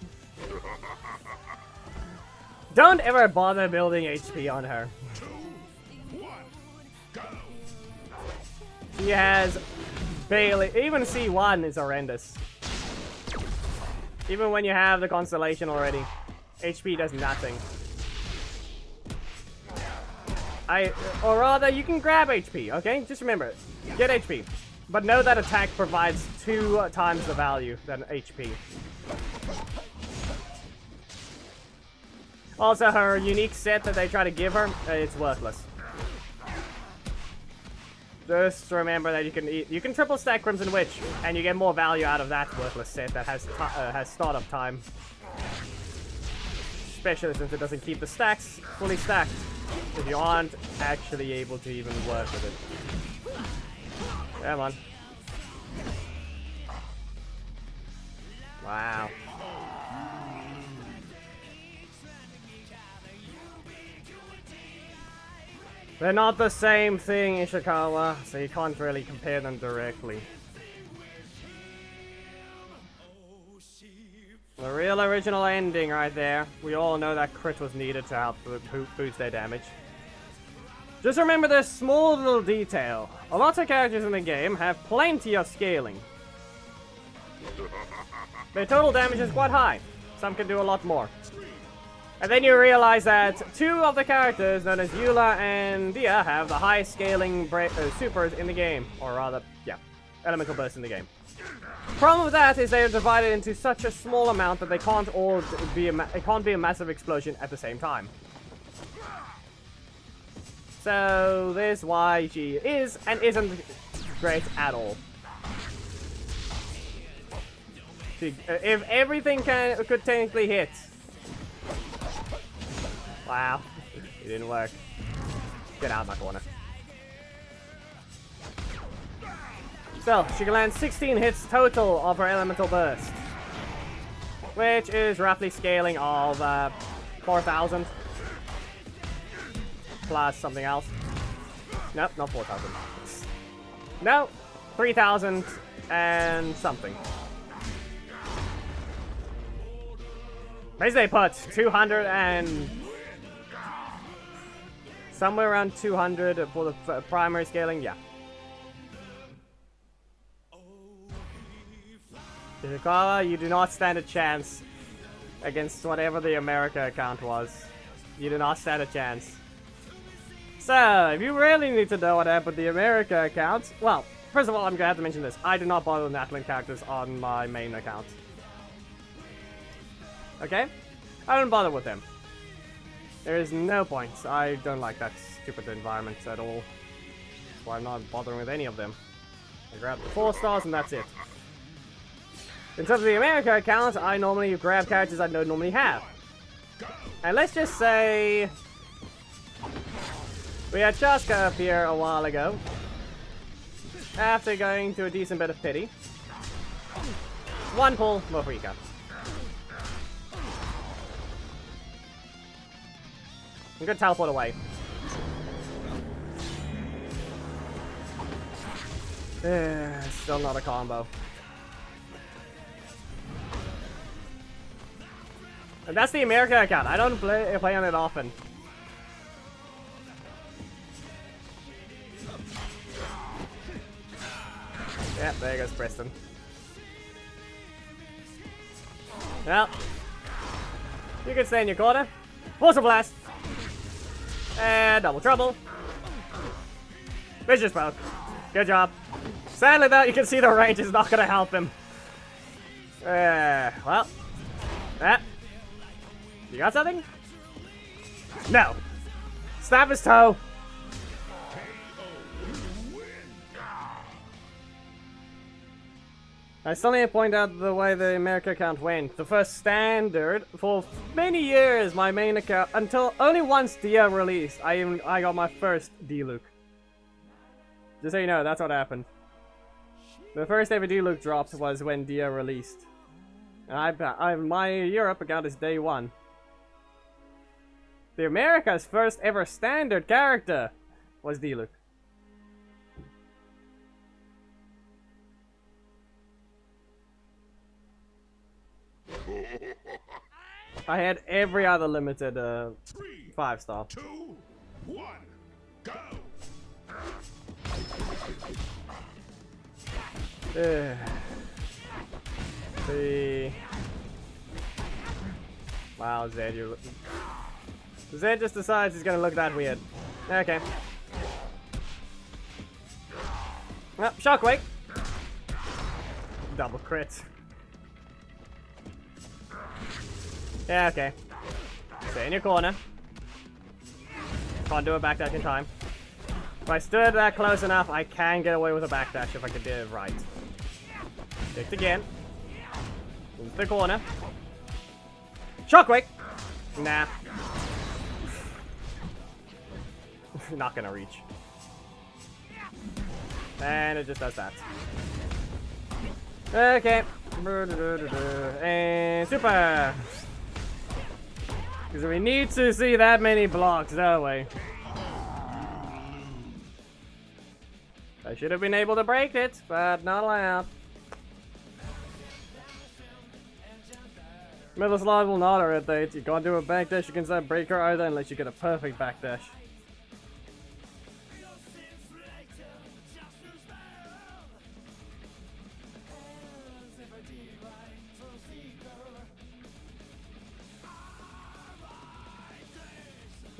don't ever bother building HP on her. She has barely, even C1 is horrendous. Even when you have the constellation already, HP does nothing. Or rather, you can grab HP, okay? Just remember, get HP. But know that attack provides 2 times the value than HP. Also, her unique set that they try to give her, it's worthless. Just remember that you can triple stack Crimson Witch, and you get more value out of that worthless set that has startup time. Especially since it doesn't keep the stacks fully stacked, if you aren't actually able to even work with it. Come on. Wow. They're not the same thing, Ishikawa, so you can't really compare them directly. The real original ending right there. We all know that crit was needed to help boost their damage. Just remember this small little detail. A lot of characters in the game have plenty of scaling. Their total damage is quite high. Some can do a lot more. And then you realize that 2 of the characters, known as Eula and Dia, have the highest scaling supers in the game. Or rather, yeah, elemental bursts in the game. Problem with that is they are divided into such a small amount that they can't all be a massive explosion at the same time. So this is why she is and isn't great at all. If everything could technically hit. Wow, it didn't work. Get out of my corner. So, she can land 16 hits total of her elemental burst, which is roughly scaling of 4,000 plus something else. Nope, not 4,000. No, 3,000 and something. Basically put 200 and somewhere around 200 for the primary scaling, yeah. Ishikawa, you do not stand a chance against whatever the America account was. You do not stand a chance. So, if you really need to know what happened to the America account, well, first of all, I'm gonna have to mention this. I do not bother with Natlan characters on my main account. Okay? I don't bother with them. There is no point. I don't like that stupid environment at all. That's why I'm not bothering with any of them. I grab the 4 stars and that's it. In terms of the America account, I normally grab characters I don't normally have. And let's just say we had Chaska up here a while ago. After going to a decent bit of pity. 1 pull, Mofrika. I'm gonna teleport away. Still not a combo. And that's the America account. I don't play on it often. Yeah, there goes Preston. Well, you can stay in your corner. Force Blast. And double trouble. Vicious Poke. Good job. Sadly though, you can see the range is not gonna help him. Well. You got something? No. Snap his toe. I still need to point out the way the America account went. The first standard for many years, my main account, until only once Dia released, I got my first D-Luke. Just so you know, that's what happened. The first ever D-Luke dropped was when Dia released. And my Europe account is day 1. The America's first ever standard character was D-Luke. I had every other limited 5-star. 2, 1, go! Wow, Zed, Zed just decides he's gonna look that weird. Okay. Oh, shockwave. Double crit. Yeah, okay. Stay in your corner. Can't do a backdash in time. If I stood that close enough, I can get away with a backdash if I could do it right. Kicked again. Into the corner. Shockwave! Nah. Not gonna reach. And it just does that. Okay. And super! Because we need to see that many blocks, don't we? I should have been able to break it, but not allowed. Middle slot will not rotate. You can't do a backdash against that breaker either unless you get a perfect backdash.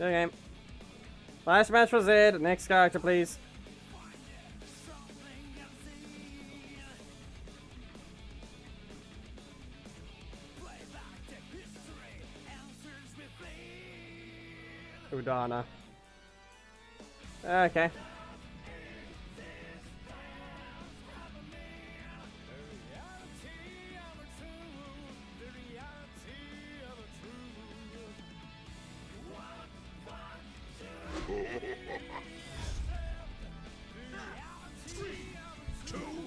Okay. Last match was it. Next character, please. Udana. Okay.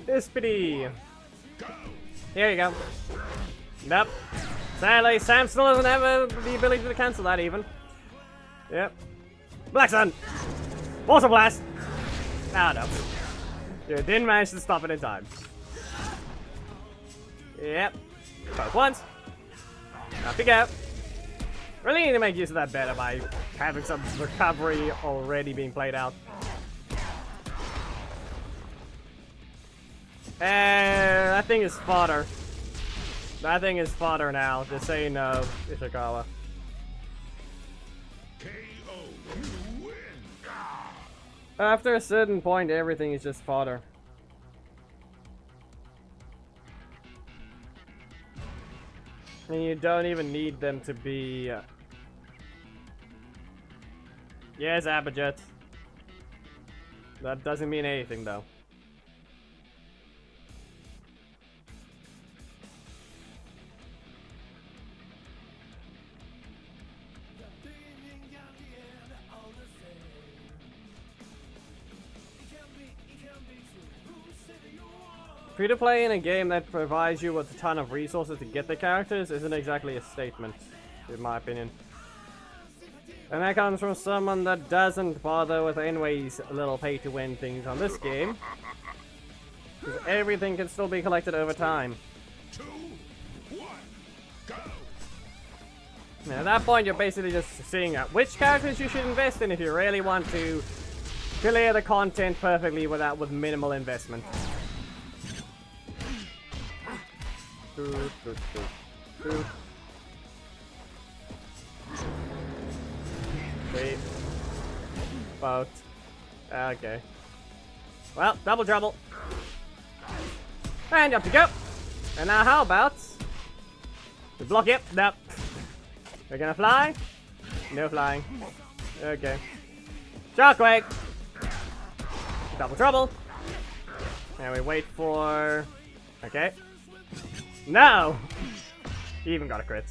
Ispity. Here you go. Yep. Sadly, Sam still doesn't have the ability to cancel that even. Yep. Black Sun! Water Blast! Ah, no. You didn't manage to stop it in time. Yep. Both once. Off you go. Really need to make use of that better by having some recovery already being played out. And that thing is fodder. That thing is fodder now. Just say no, Ishikawa. After a certain point, everything is just fodder. And you don't even need them to be... Yes, Abadjet. That doesn't mean anything, though. Free to play in a game that provides you with a ton of resources to get the characters isn't exactly a statement, in my opinion. And that comes from someone that doesn't bother with anyways little pay-to-win things on this game. Because everything can still be collected over time. 2, 1, go! And at that point, you're basically just seeing which characters you should invest in if you really want to clear the content perfectly with minimal investment. Three. Both. Okay. Well, double trouble. And up you go. And now how about... We block it? Nope. We're gonna fly? No flying. Okay. Shockwave! Double trouble. And we wait for... Okay. No! He even got a crit.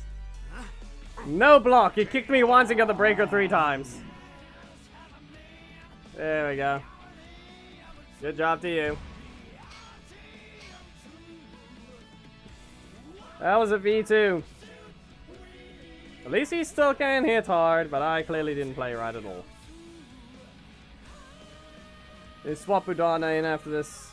No block! He kicked me once and got the breaker 3 times. There we go. Good job to you. That was a V2. At least he still can hit hard, but I clearly didn't play right at all. Let's swap Udana in after this.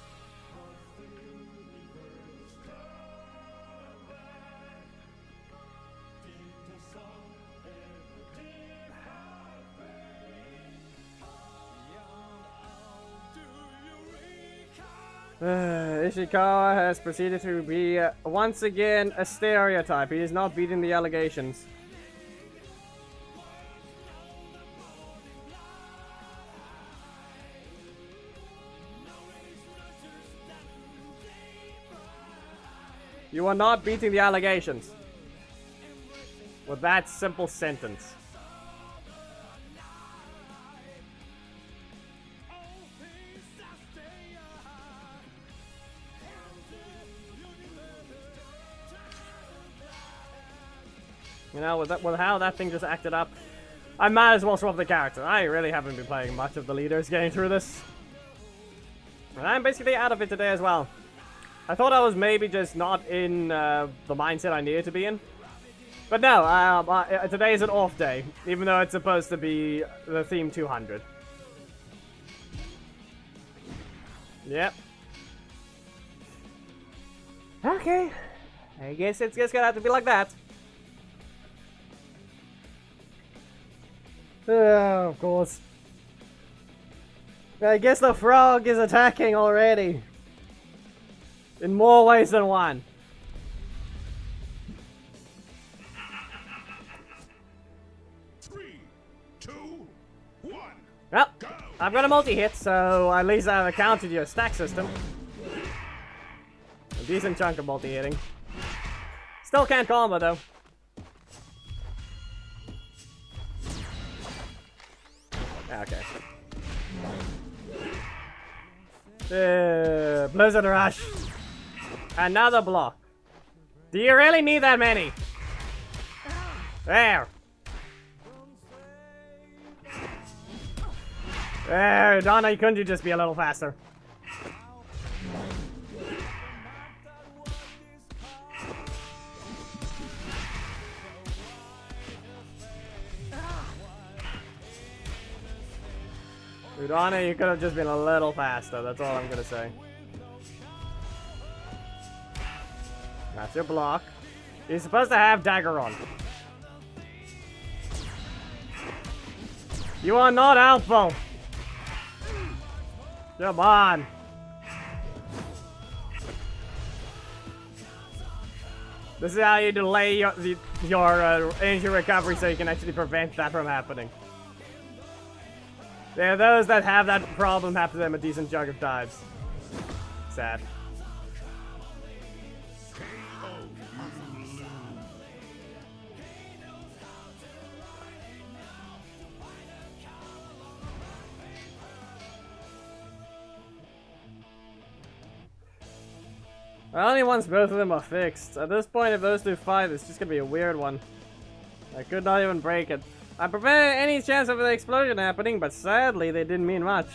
Ishikawa has proceeded to be once again a stereotype. He is not beating the allegations. You are not beating the allegations. With that simple sentence. You know, with how that thing just acted up, I might as well swap the character. I really haven't been playing much of the leaders getting through this. And I'm basically out of it today as well. I thought I was maybe just not in the mindset I needed to be in. But no, today is an off day, even though it's supposed to be the theme 200. Yep. Okay. I guess it's just gonna have to be like that. Of course. I guess the frog is attacking already. In more ways than one. Three, two, one. Well, Go. I've got a multi-hit, so at least I've accounted your stack system. A decent chunk of multi-hitting. Still can't combo though. Okay. Blizzard Rush. Another block. Do you really need that many? There. There, Donna, couldn't you just be a little faster? Udana, you could have just been a little faster, that's all I'm gonna say. That's your block. You're supposed to have dagger on. You are not helpful! Come on! This is how you delay your injury recovery so you can actually prevent that from happening. There are those that have that problem happen to them a decent chunk of times. Sad. Only once both of them are fixed. At this point, if those two fight, it's just gonna be a weird one. I could not even break it. I prevented any chance of the explosion happening, but sadly, they didn't mean much.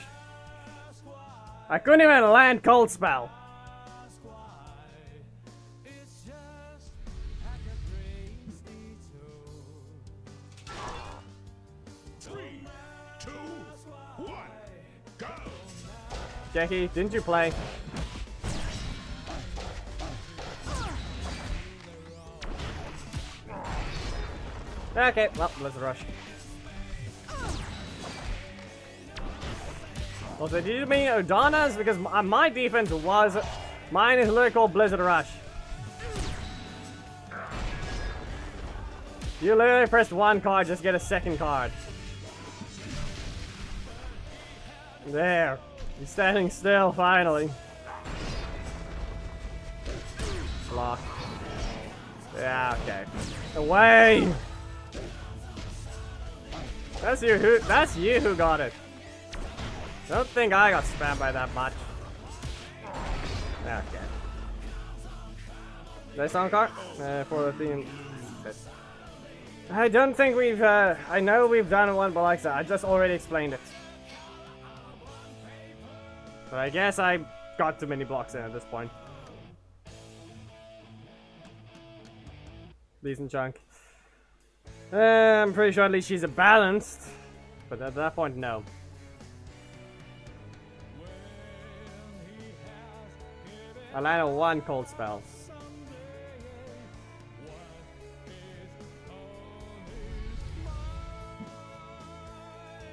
I couldn't even land Cold Spell. Three, two, one, go. Jackie, didn't you play? Okay, well, let's rush. Also, did you mean Odana's? Because my defense was... Mine is literally called Blizzard Rush. You literally pressed one card, just get a second card. There. You're standing still, finally. Block. Yeah, okay. Away! That's you who got it. Don't think I got spammed by that much. Okay. Nice sound card for the theme. I don't think we've. I know we've done one, but like I said, I just already explained it. But I guess I got too many blocks in at this point. Decent chunk. I'm pretty sure at least she's a balanced, but at that point, no. I landed one cold spell.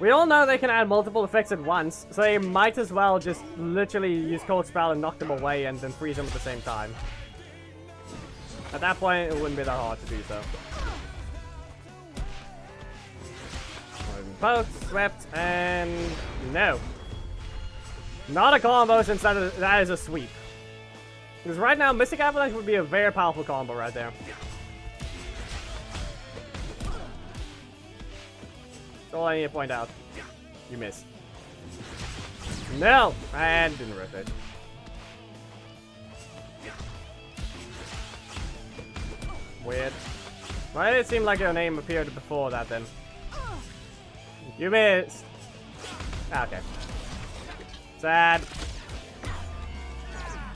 We all know they can add multiple effects at once, so you might as well just literally use cold spell and knock them away and then freeze them at the same time. At that point, it wouldn't be that hard to do so. Both swept and no. Not a combo since that is a sweep. Because right now, Mystic Avalanche would be a very powerful combo right there. That's all I need to point out. You missed. No! And didn't rotate. Weird. Why did it seem like your name appeared before that then? You missed! Ah, okay. Sad.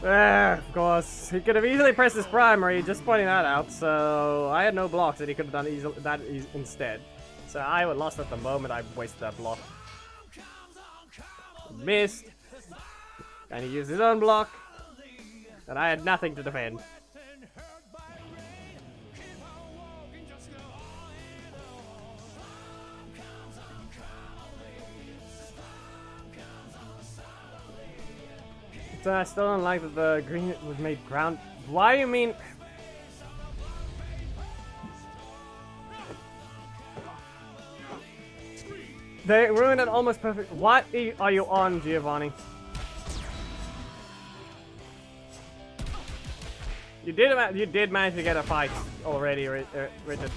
Of course. He could have easily pressed his primary, just pointing that out, so I had no blocks that he could have done that instead. So I would lost at the moment I wasted that block. Missed. And he used his own block. And I had nothing to defend. So I still don't like that the green was made ground. Why do you mean? They ruined it almost perfect. What are you on, Giovanni? You did manage to get a fight already, Richard.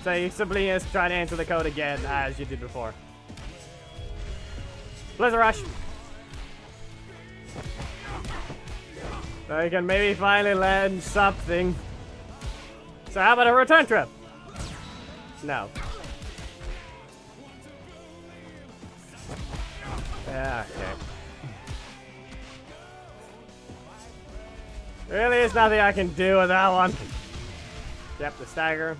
So you simply just try to answer the code again as you did before. Blizzard Rush. So you can maybe finally land something. So how about a return trip? No. Yeah, okay. Really, there's nothing I can do with that one. Yep, the stagger.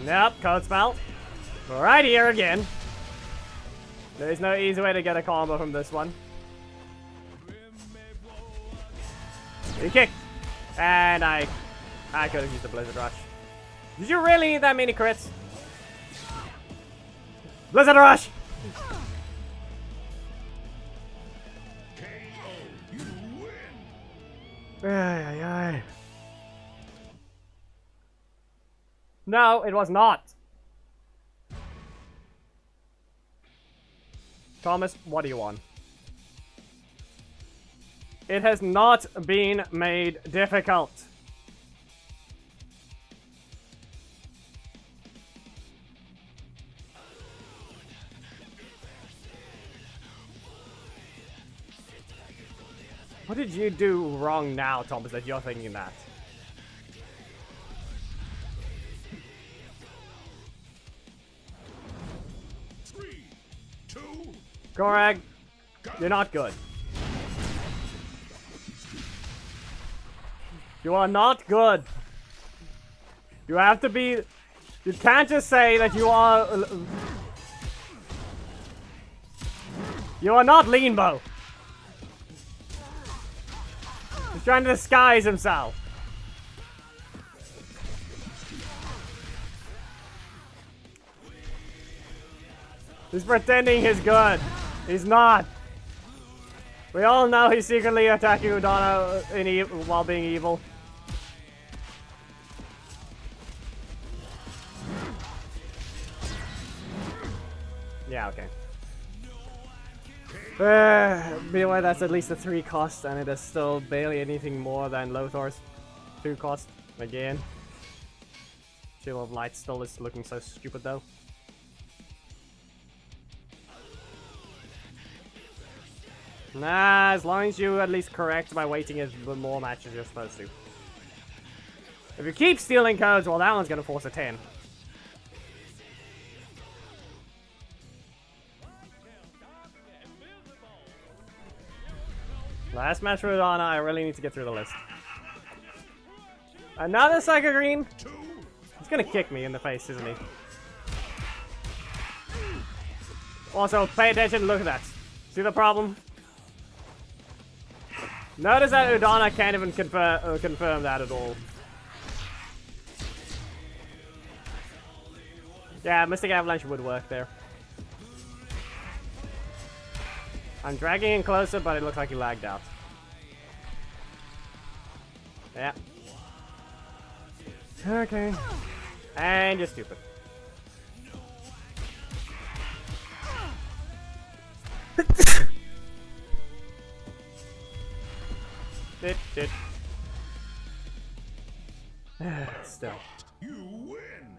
Nope, code spell. Right here again. There's no easy way to get a combo from this one. He kicked. And I could have used the Blizzard Rush. Did you really need that many crits? Blizzard Rush! Ay. No, it was not. Thomas, what do you want? It has not been made difficult. What did you do wrong now, Thomas, that you're thinking that? Three, two, Gorag, you're not good. You are not good. You have to be... You can't just say that you are... You are not Leanbow. He's trying to disguise himself. He's pretending he's good. He's not. We all know he's secretly attacking Udana while being evil. Yeah, okay. Meanwhile, that's at least a 3 cost, and it is still barely anything more than Lothar's 2 cost. Again. Shield of Light still is looking so stupid though. Nah, as long as you at least correct by waiting as the more matches you're supposed to. If you keep stealing codes, well, that one's gonna force a 10. Last match for Udana, I really need to get through the list. Another Psycho Green? He's gonna kick me in the face, isn't he? Also, pay attention, look at that. See the problem? Notice that Udana can't even confirm that at all. Yeah, Mystic Avalanche would work there. I'm dragging in closer, but it looks like he lagged out. Yeah. Okay. And you're stupid. Dit. Still. You win.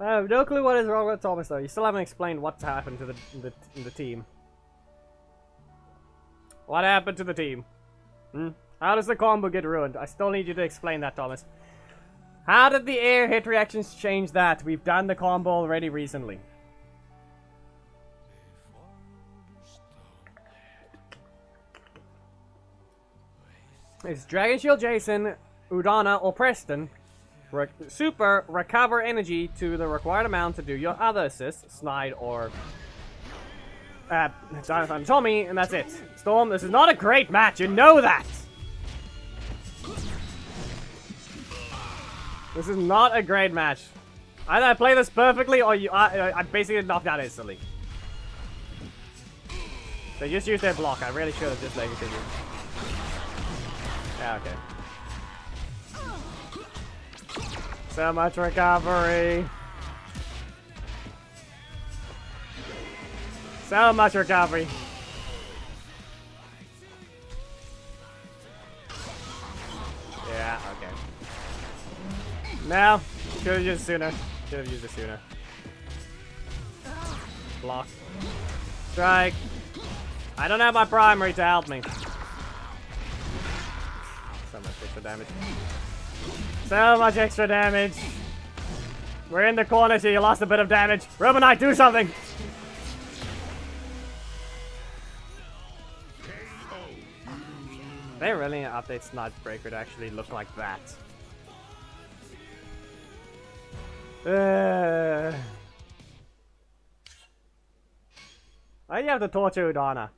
I have no clue what is wrong with Thomas though. You still haven't explained what's happened to the team. What happened to the team? How does the combo get ruined? I still need you to explain that, Thomas. How did the air hit reactions change that? We've done the combo already recently. It's Dragon Shield Jason, Udana, or Preston. Super recover energy to the required amount to do your other assists, Snide or Tommy, and that's it. Storm, this is not a great match, you know that! This is not a great match. Either I play this perfectly or I basically knocked out instantly. They just used their block, I really should have just let it continue. Yeah, okay. So much recovery. So much recovery. Yeah, okay. No, should have used it sooner. Should have used it sooner. Block. Strike. I don't have my primary to help me. So much extra damage. So much extra damage. We're in the corner, so you lost a bit of damage. Robonite, do something! They really update Snide Breaker to actually look like that. Why do you have to torture Udana?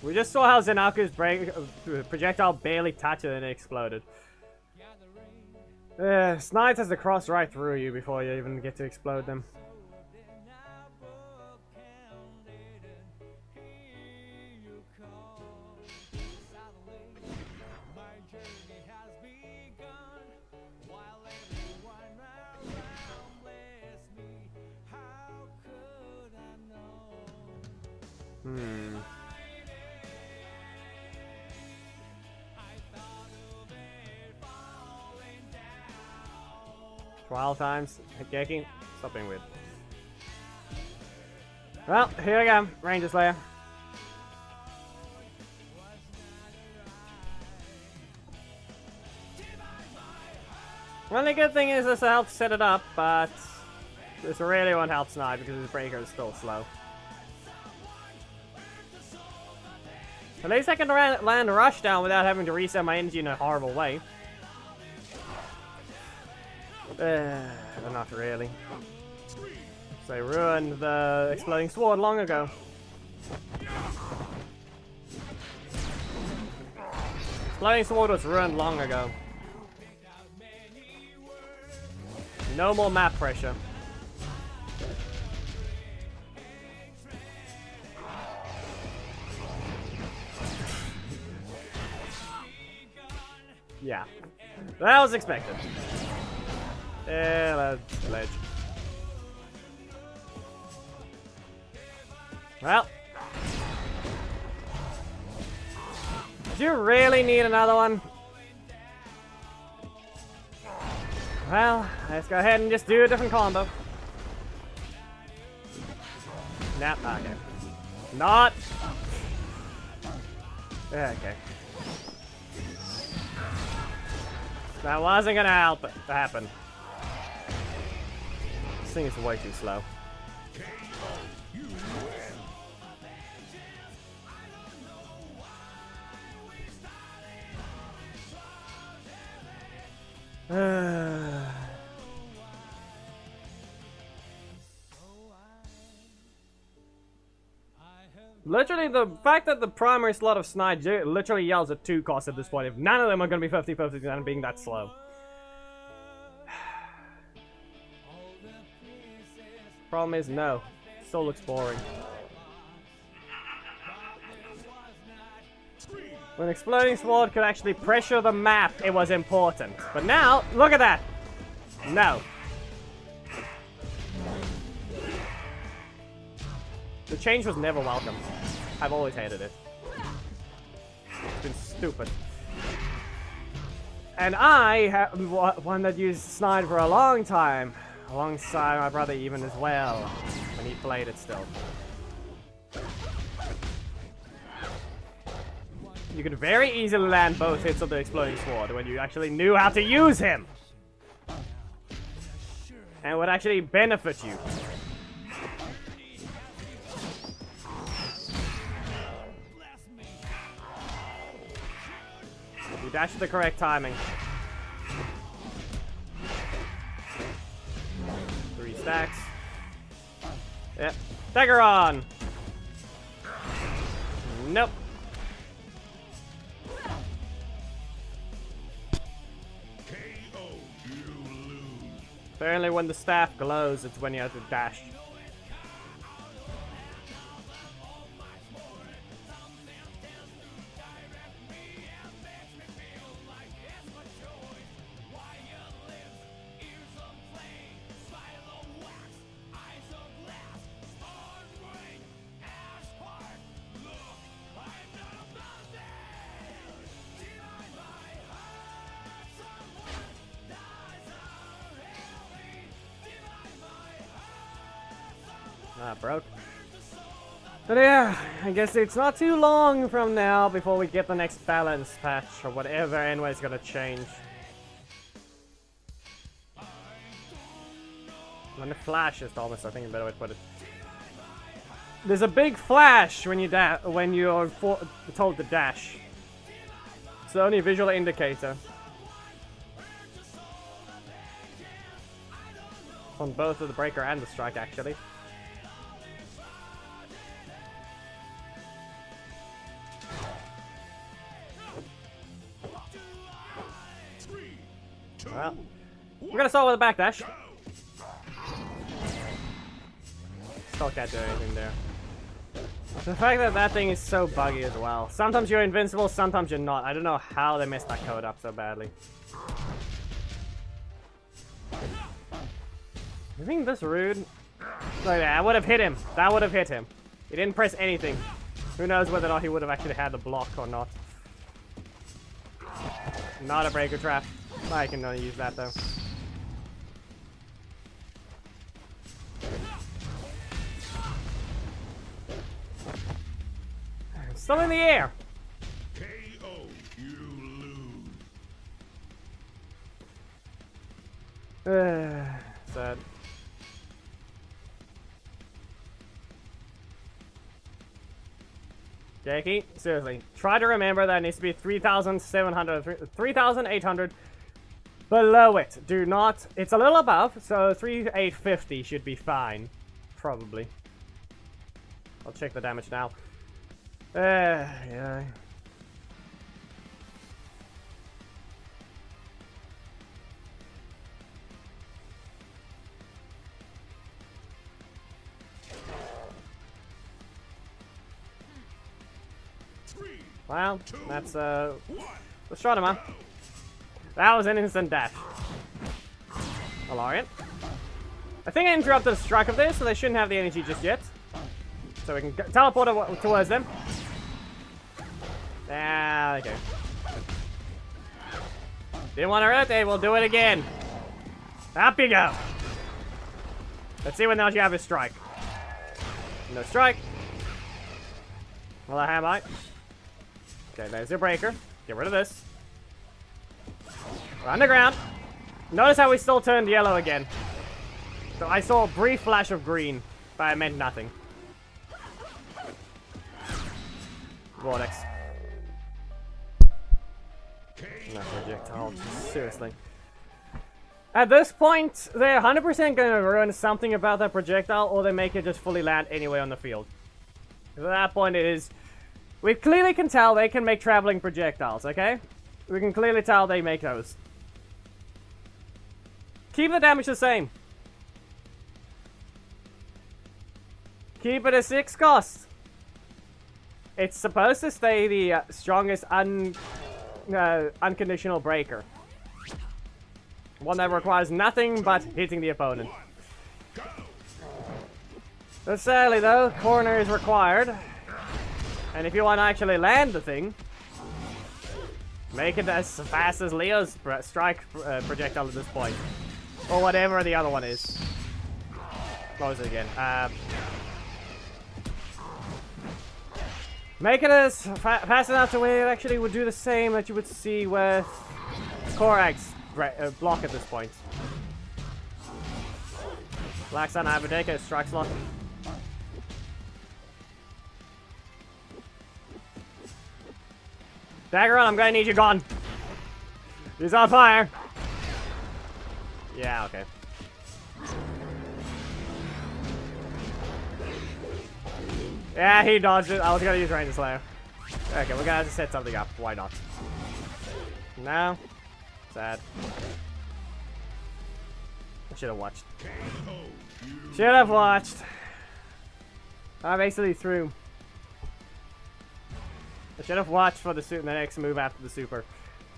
We just saw how Zenaku's projectile barely touched it and it exploded. Snide has to cross right through you before you even get to explode them. Hmm. 12 times. Higeki. Stop being weird. Well, here we go. Ranger Slayer. Only good thing is this helps set it up, but this really won't help Snide because his breaker is still slow. At least I can land a rush down without having to reset my energy in a horrible way. Not really. So they ruined the exploding sword long ago. Exploding sword was ruined long ago. No more map pressure. Yeah, that was expected. Yeah, that's ledge. Well, do you really need another one? Well, let's go ahead and just do a different combo. Nah, okay. Not. Okay. That wasn't gonna happen. This thing is way too slow. Literally, the fact that the primary slot of Snide literally yells at 2 costs at this point, if none of them are going to be 50-50 and being that slow. Problem is, no. Still looks boring. When Exploding Sword could actually pressure the map, it was important. But now, look at that! No. The change was never welcome. I've always hated it. It's been stupid. And I have one that used Snide for a long time. Alongside my brother even as well. When he played it still. You could very easily land both hits of the Exploding Sword when you actually knew how to use him. And it would actually benefit you. You dash at the correct timing. 3 stacks. Yep. Dagger on! Nope. Apparently when the staff glows, it's when you have to dash. Ah, broke. But yeah, I guess it's not too long from now before we get the next balance patch or whatever anyway is gonna change. When the flash is almost, I think a better way to put it. There's a big flash when you're told to dash. It's the only visual indicator. On both of the breaker and the strike, actually. Well, we're gonna start with a backdash. Still can't do anything there. The fact that that thing is so buggy as well. Sometimes you're invincible, sometimes you're not. I don't know how they messed that code up so badly. You think this rude? Like that, I would have hit him. That would have hit him. He didn't press anything. Who knows whether or not he would have actually had the block or not. Not a breaker trap. I can use that though. Still in the air. KO, you lose. Sad. Jackie, seriously, try to remember that it needs to be 3,700, 3,800 below it. Do not, it's a little above, so 3,850 should be fine. Probably. I'll check the damage now. Yeah. Well, that's, let's try them, huh? That was an instant dash. Alarian. I think I interrupted the strike of this, so they shouldn't have the energy just yet. So we can teleport towards them. Ah, okay. Didn't want to rotate, we'll do it again. Up you go. Let's see what else you have is strike. No strike. Well, I have I. Okay, there's your breaker. Get rid of this. We're underground. Notice how we still turned yellow again. So I saw a brief flash of green, but I meant nothing. Vortex. Not projectile, seriously. At this point, they're 100% going to ruin something about that projectile, or they make it just fully land anyway on the field. At that point it is... We clearly can tell they can make traveling projectiles, okay? We can clearly tell they make those. Keep the damage the same. Keep it a 6 cost. It's supposed to stay the strongest unconditional breaker. One that requires nothing but hitting the opponent. But sadly though, corner is required. And if you want to actually land the thing, make it as fast as Leo's strike projectile at this point. Or whatever the other one is. What was it again? Make it as fast enough to where it actually would do the same that you would see with Korag's block at this point. Black Sun Aberdeka strike slot. Daggeron, I'm gonna need you gone. He's on fire. Yeah, okay. Yeah, he dodged it. I was gonna use Ranger Slayer. Okay, we're gonna have to set something up. Why not? No. Sad. I should have watched. Should have watched. I basically threw. I should have watched for the next move after the super.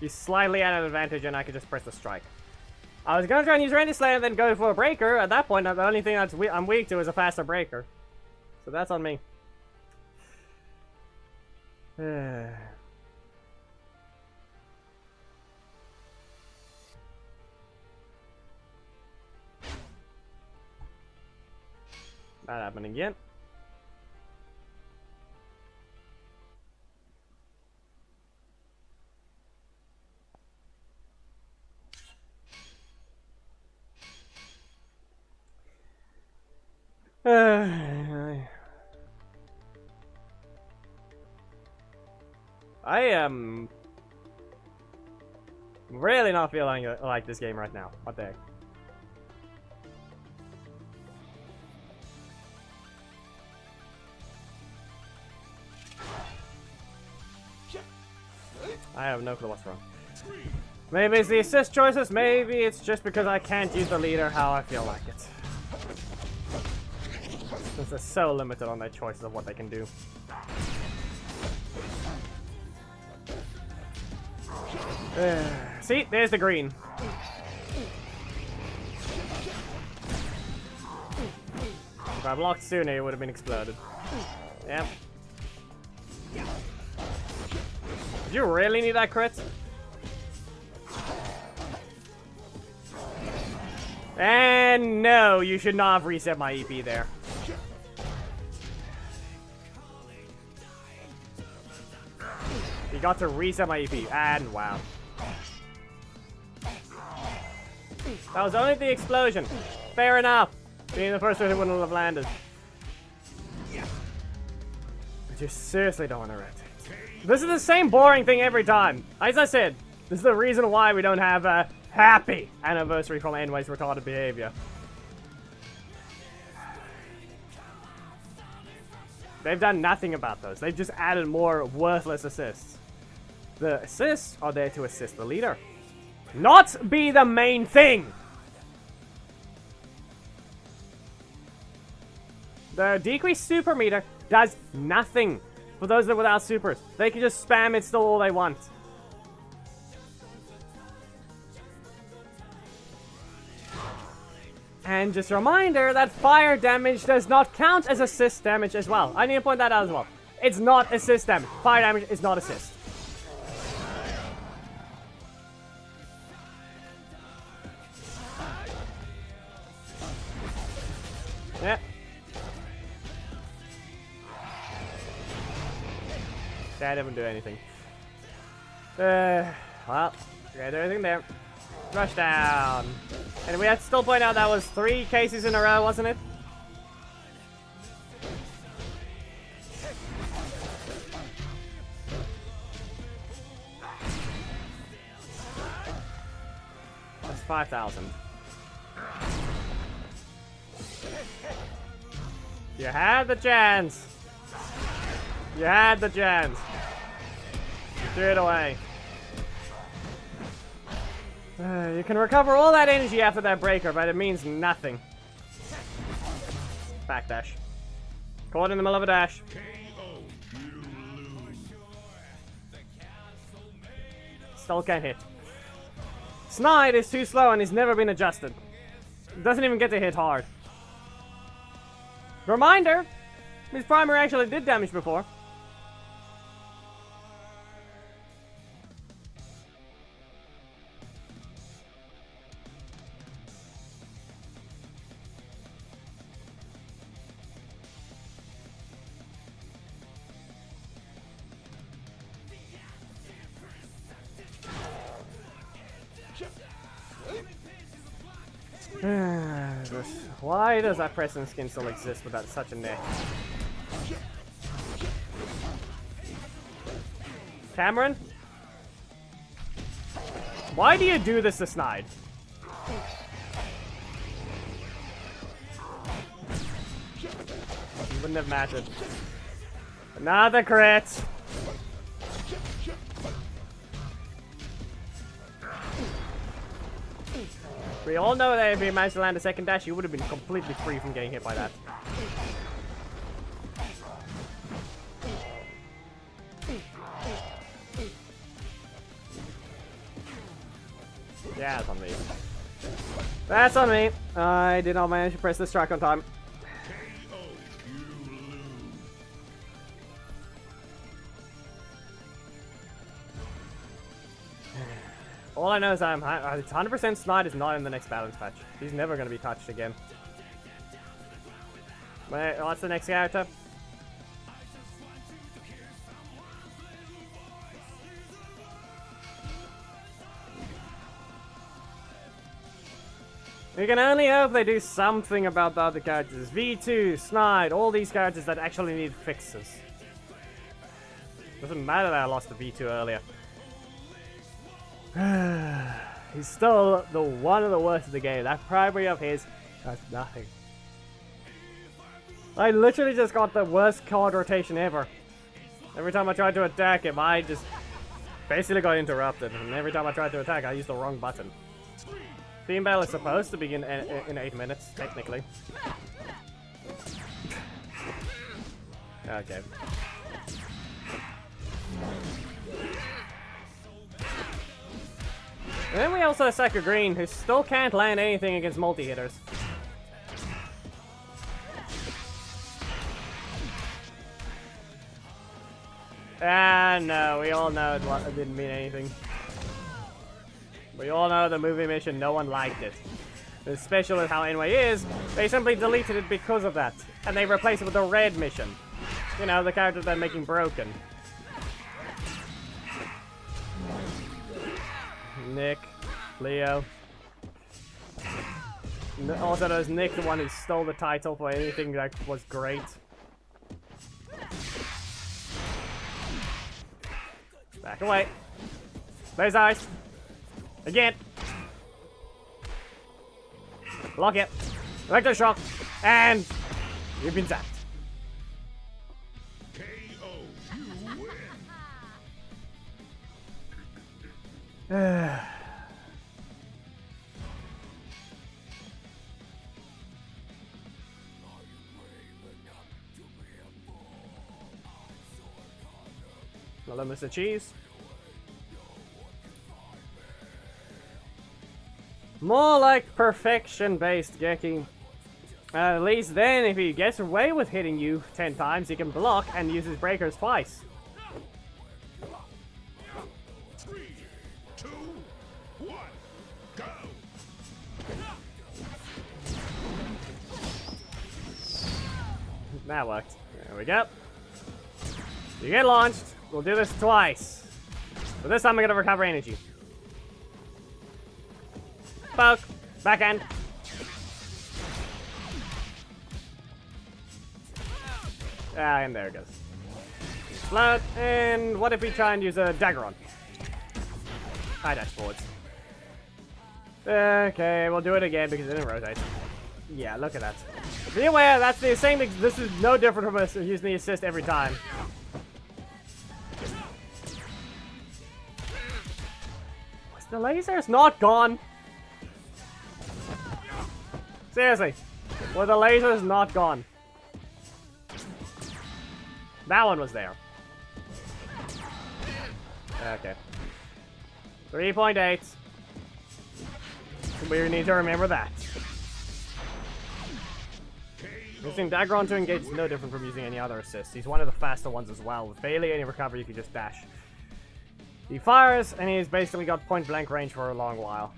He's slightly at an advantage and I could just press the strike. I was gonna try and use Ranger Slayer and then go for a breaker. At that point, the only thing that's I'm weak to is a faster breaker. So that's on me. That happened again. I am really not feeling like this game right now. What the heck? I have no clue what's wrong. Maybe it's the assist choices, maybe it's just because I can't use the leader how I feel like it. Since they're so limited on their choices of what they can do. See, there's the green. If I blocked sooner, it would have been exploded. Yep. Did you really need that crit? And no, you should not have reset my EP there. You got to reset my EP, and wow. That was only the explosion. Fair enough. Being the first one who wouldn't have landed. I just seriously don't want to rotate. This is the same boring thing every time. As I said, this is the reason why we don't have a happy anniversary from Enway's retarded behavior. They've done nothing about those. They've just added more worthless assists. The assists are there to assist the leader, not be the main thing. The decreased super meter does nothing for those that are without supers. They can just spam it still all they want. And just a reminder that fire damage does not count as assist damage as well. I need to point that out as well. It's not assist damage. Fire damage is not assist. Yeah. That didn't do anything. Well, we got everything there. Rush down. And we have to still point out that was 3 cases in a row, wasn't it? That's 5,000. You had the chance. You had the chance. You threw it away. You can recover all that energy after that breaker, but it means nothing. Backdash. Caught in the middle of a dash. Still can't hit. Snide is too slow and he's never been adjusted. Doesn't even get to hit hard. Reminder, his primary actually did damage before. Why does that Preston skin still exist without such a neck? Cameron? Why do you do this to Snide? You wouldn't have mattered. Another crit! We all know that if he managed to land a second dash, he would have been completely free from getting hit by that. Yeah, that's on me. That's on me. I did not manage to press the strike on time. All I know is I'm 100% Snide is not in the next balance patch. He's never going to be touched again. Wait, what's the next character? We can only hope they do something about the other characters. V2, Snide, all these characters that actually need fixes. Doesn't matter that I lost to V2 earlier. He's still the one of the worst of the game. That primary of his does nothing. I literally just got the worst card rotation ever. Every time I tried to attack him, I just basically got interrupted. And every time I tried to attack, I used the wrong button. Team Battle is supposed to begin in 8 minutes, technically. Okay. And then we also have Saka Green, who still can't land anything against multi-hitters. No, we all know it didn't mean anything. We all know the movie mission, no one liked it. Especially with how Enway is, they simply deleted it because of that. And they replaced it with a red mission. You know, the character they're making broken. Nick, Leo. Also, there's Nick, the one who stole the title for anything that was great. Back away. Blaze eyes. Again. Lock it. Electroshock. And you've been zapped. Hello, Mr. Cheese. More like perfection-based Geki. At least then, if he gets away with hitting you 10 times, he can block and use his breakers twice. 3, 2, 1, go! That worked. There we go. You get launched. We'll do this twice. But this time I'm gonna recover energy. Poke. Backhand. And there it goes. Float. And what if we try and use a dagger on? I dash forwards. Okay, we'll do it again because it didn't rotate. Yeah, look at that. Be aware, that's the same. This is no different from us using the assist every time. Was the lasers not gone? Seriously, were the lasers not gone? That one was there. Okay. 3.8. We need to remember that. Using dagger on to engage is no different from using any other assist. He's one of the faster ones as well. With barely any recovery, you can just dash. He fires, and he's basically got point blank range for a long while.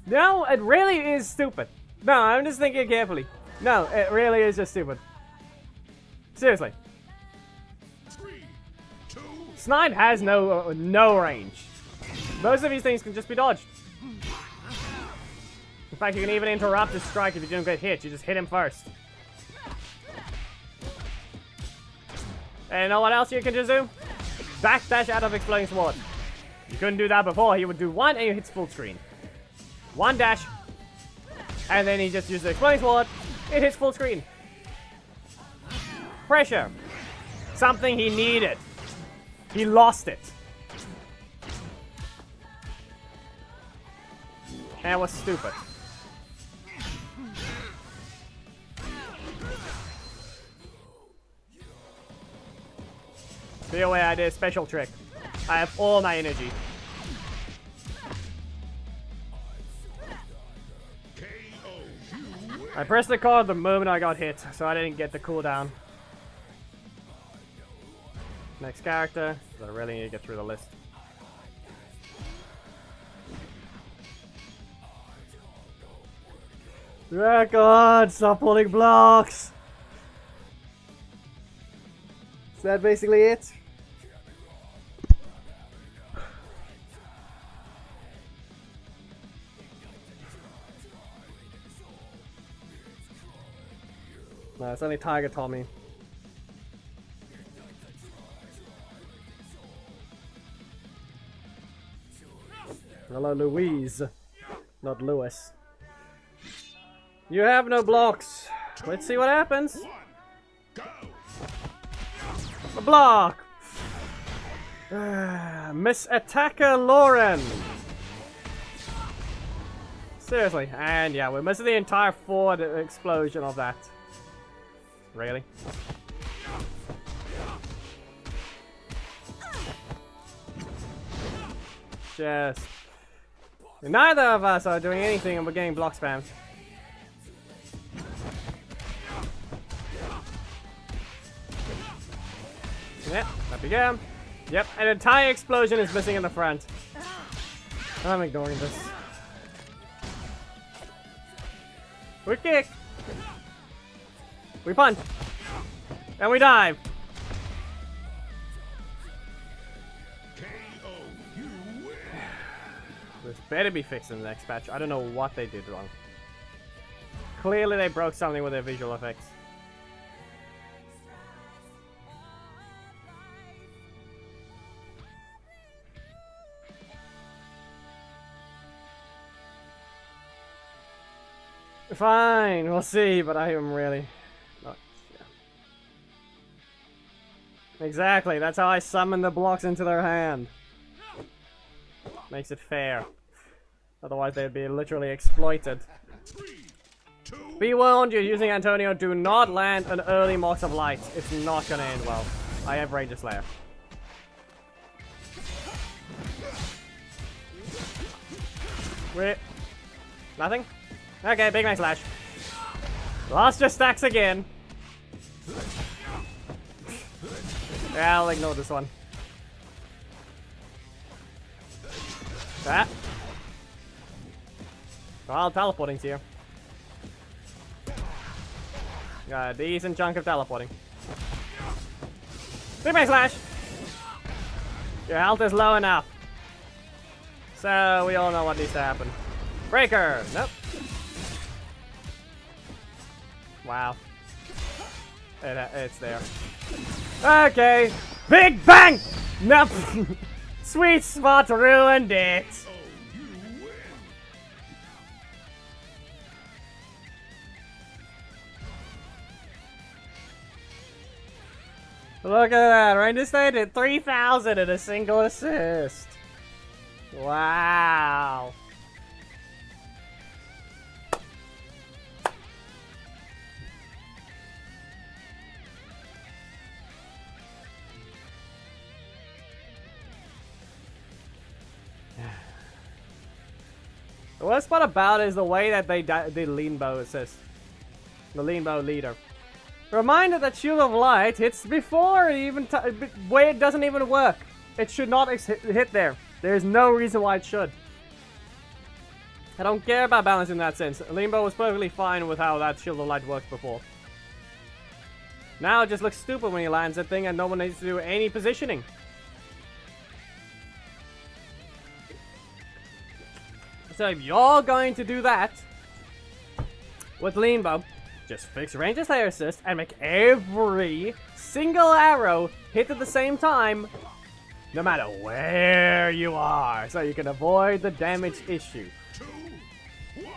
No, it really is stupid. No, I'm just thinking carefully. No, it really is just stupid. Seriously. 3, 2, Snide has no range. Most of these things can just be dodged. In fact, you can even interrupt his strike if you don't get hit. You just hit him first. And you know what else you can just do? Backdash out of Exploding Sword. You couldn't do that before. He would do one and he hits full screen. One dash. And then he just uses the Exploding Sword. It hits full screen. Pressure. Something he needed. He lost it. And it was stupid. Be aware, I did a special trick. I have all my energy. I pressed the card the moment I got hit, so I didn't get the cooldown. Next character, because I really need to get through the list. Oh god, stop pulling blocks! Is that basically it? No, it's only Tiger Tommy. Hello, Louise. Not Lewis. You have no blocks. Let's see what happens. A block! Miss Attacker Lauren. Seriously. And yeah, we're missing the entire forward explosion of that. Really? Just... Neither of us are doing anything and we're getting block spammed. Yep, up you go. Yep, an entire explosion is missing in the front. I'm ignoring this. We kick. We punch. And we dive. This better be fixed in the next patch. I don't know what they did wrong. Clearly they broke something with their visual effects. Fine, we'll see, but I am really not. Yeah. Exactly, that's how I summon the blocks into their hand. Makes it fair. Otherwise they'd be literally exploited. 3, 2, Be warned, you're using Antonio, do not land an early Marks of Light. It's not gonna end well. I have Ranger Slayer. Wait. Nothing? Okay, Big Mac Slash. Lost your stacks again. Yeah, I'll ignore this one. That. Well, teleporting's here. Got a decent chunk of teleporting. Big Mac Slash! Your health is low enough. So, we all know what needs to happen. Breaker! Nope. Wow. It's there. Okay. Big Bang! Nope. Sweet Spot ruined it. Look at that. Ranger Slayer did 3,000 in a single assist. Wow. The worst part about it is the way that they lean bow assist. The lean bow leader. Reminder that Shield of Light hits before it even where it doesn't even work. It should not hit there. There is no reason why it should. I don't care about balance in that sense. Lean bow was perfectly fine with how that Shield of Light worked before. Now it just looks stupid when he lands that thing and no one needs to do any positioning. So if you're going to do that with lean bow, just fix range and slayer assist and make every single arrow hit at the same time, no matter where you are, so you can avoid the damage issue. 2, 1,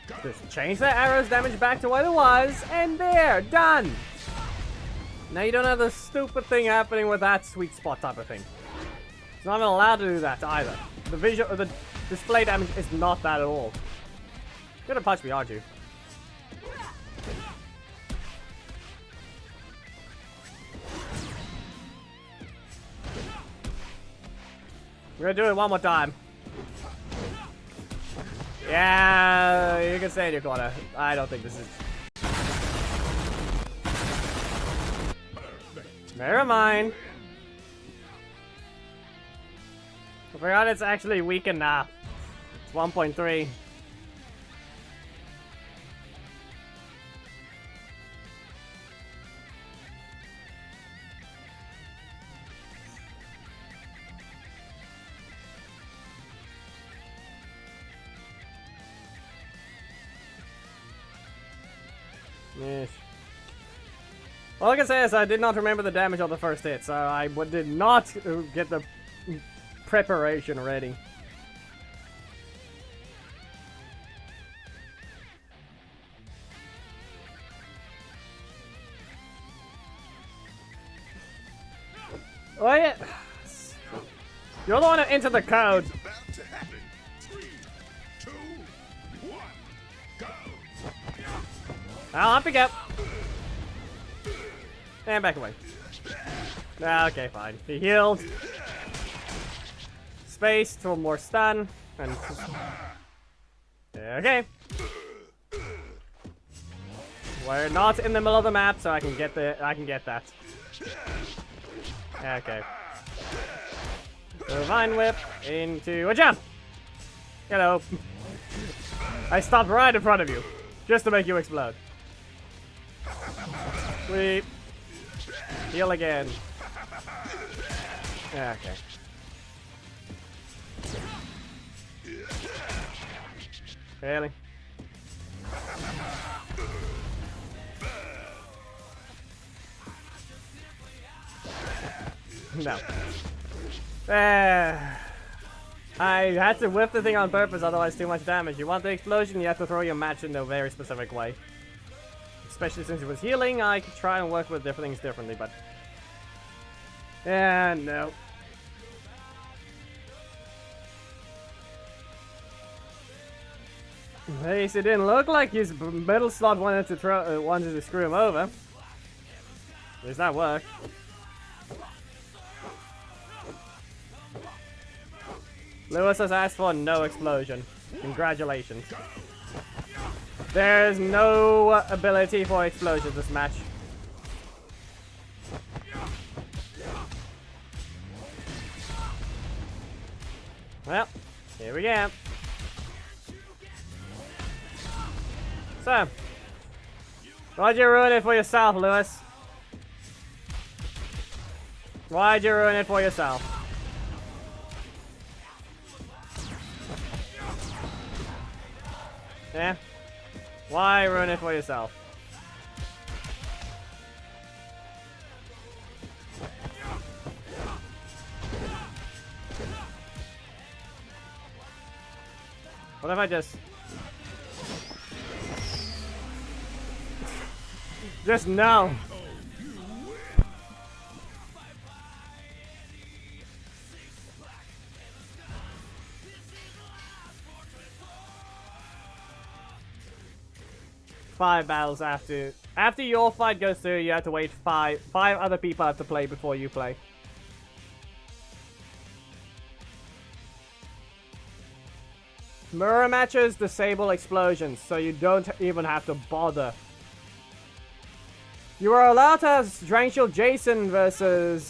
go. Just change the arrow's damage back to what it was, and there, done! Now you don't have the stupid thing happening with that sweet spot type of thing. It's not even allowed to do that either. The display damage is not that at all. You're gonna punch me, aren't you? We're gonna do it one more time. Yeah, you can stay in your corner. I don't think this is... Never mind. I forgot it's actually weakened now. It's 1.3. Yes. All I can say is I did not remember the damage on the first hit, so I did not get the preparation ready. Oh yeah. You're the one who entered the code. It's about to happen. 3, 2, 1, go. I'll pick up. And back away. Okay, fine. He healed. Space to more stun. And okay. We're not in the middle of the map, so I can get that. Okay. So Vine Whip into a jump. Hello. I stopped right in front of you, just to make you explode. Sweep. Heal again. Okay. Really? No. I had to whip the thing on purpose, otherwise too much damage. You want the explosion, you have to throw your match in a very specific way. Especially since it was healing, I could try and work with different things differently, but... yeah, no. At least it didn't look like his middle slot wanted to screw him over. At least that worked. Lewis has asked for no explosion. Congratulations. There's no ability for explosions this match. Well, here we go. So, why'd you ruin it for yourself, Lewis? Why'd you ruin it for yourself? Yeah? Why ruin it for yourself? What if I just... just no! Five battles after your fight goes through, you have to wait five other people have to play before you play. Mirror matches disable explosions, so you don't even have to bother. You are allowed to have Strength Shield Jason versus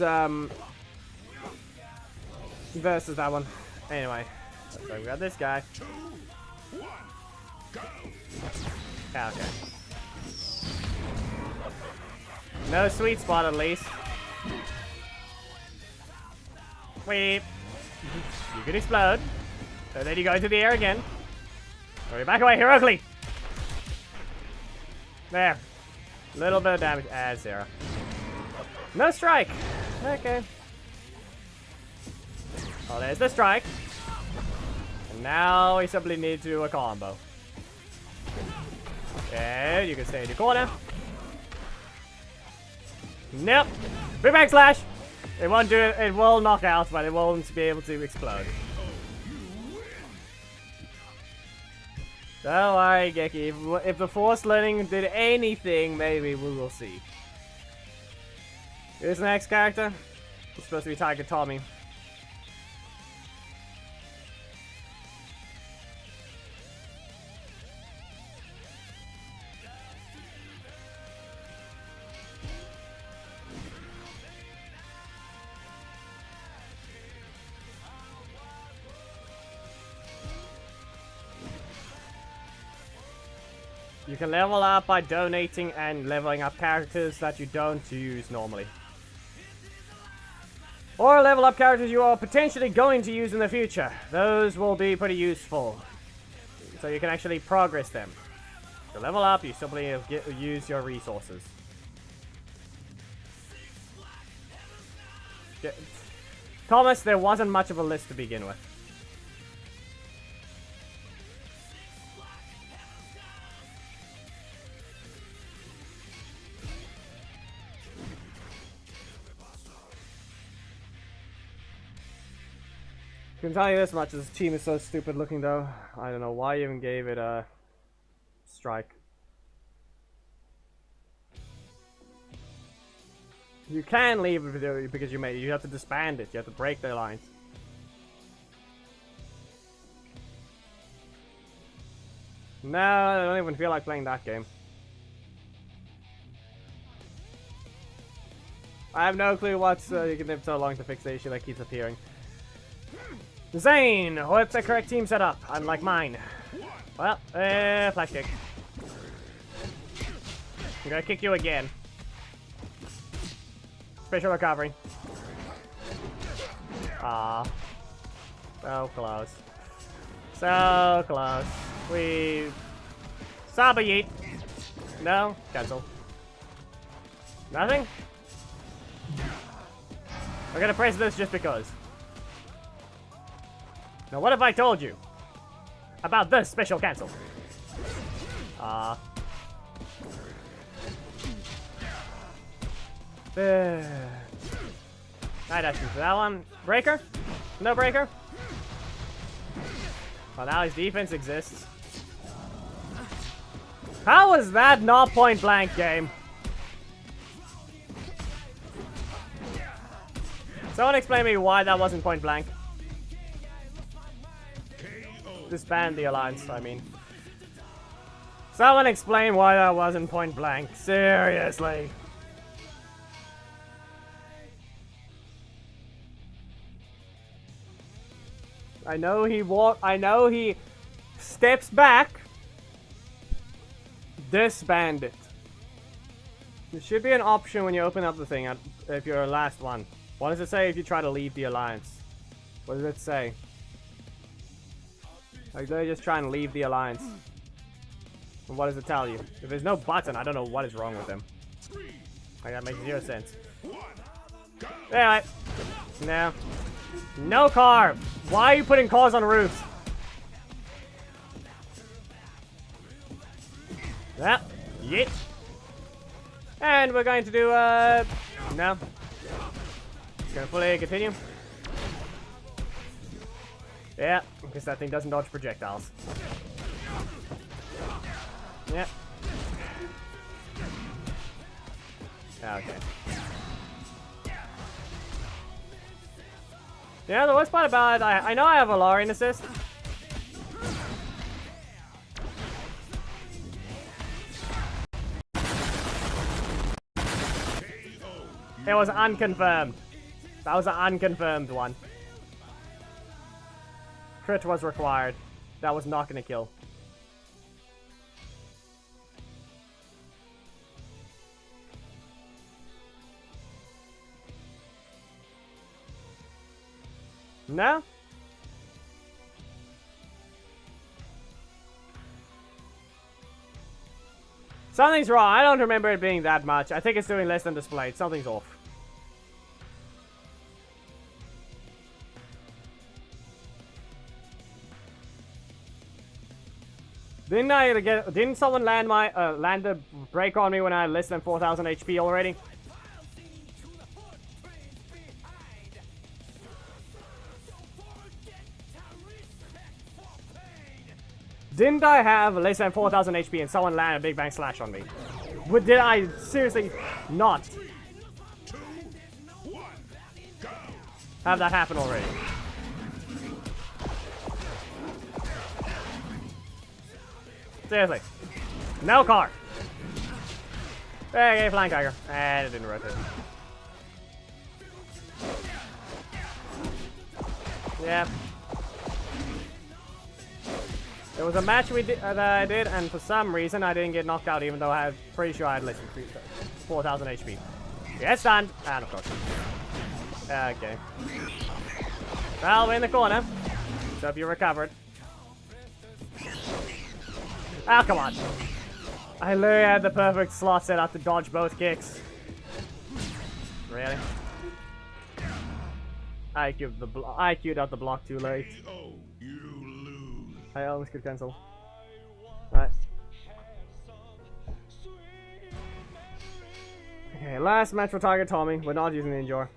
versus that one. Anyway, so we got this guy. 2, 1, go. Yeah, okay. No sweet spot at least. Wait. You can explode. So then you go into the air again. Or you back away heroically. There. Little bit of damage. Ah, 0. No strike. Okay. Oh, there's the strike. And now we simply need to do a combo. Okay, you can stay in your corner. Nope. Big bang slash. It won't do it. It will knock out, but it won't be able to explode. Don't worry, Geki. If the Force Learning did anything, maybe we will see. Here's the next character. It's supposed to be Tiger Tommy. You can level up by donating and leveling up characters that you don't use normally. Or level up characters you are potentially going to use in the future. Those will be pretty useful. So you can actually progress them. To level up, you simply use your resources. Thomas, there wasn't much of a list to begin with. I can tell you this much, this team is so stupid looking though. I don't know why you even gave it a strike. You can leave it because you have to disband it, you have to break their lines. No, I don't even feel like playing that game. I have no clue what's you can live so long to fix the issue that keeps appearing. Zane! What's the correct team setup? Unlike mine. Well, flash kick. I'm gonna kick you again. Special recovery. Ah. So close. So close. We... Saba yeet. No? Cancel. Nothing? We're gonna press this just because. Now what if I told you about this special cancel? I dashed into that one. Breaker? No breaker? Well, now his defense exists. How is that not point blank, game? Someone explain me why that wasn't point blank. Disband the alliance, I mean. Someone explain why that wasn't point blank. Seriously. I know he steps back. Disband it. There should be an option when you open up the thing if you're the last one. What does it say if you try to leave the alliance? What does it say? Like, they're just trying to leave the alliance. And what does it tell you? If there's no button, I don't know what is wrong with him. Like, that makes 0 sense. Anyway. No. No car! Why are you putting cars on roofs? Yeah. Yeet. And we're going to do, no. Gonna fully continue. Yeah, because that thing doesn't dodge projectiles. Yeah. Okay. Yeah, the worst part about it, I know I have a Larian assist. It was unconfirmed. That was an unconfirmed one. Crit was required. That was not gonna kill. No? Something's wrong. I don't remember it being that much. I think it's doing less than displayed. Something's off. Didn't someone land the break on me when I had less than 4,000 HP already? Didn't I have less than 4,000 HP and someone land a Big Bang Slash on me? But did I seriously not have that happen already? Seriously. No car. Okay, Flying Tiger. And it didn't rotate. Yep. There was a match that I did, and for some reason I didn't get knocked out, even though I had pretty sure I had less than 4,000 HP. Get stunned, and of course. Okay. Well, we're in the corner. So hope you recovered. Oh, come on. I literally had the perfect slot set up to dodge both kicks. Really? I queued out the block too late. I almost could cancel. Right. Okay, last match for Tiger Tommy. We're not using the Endure.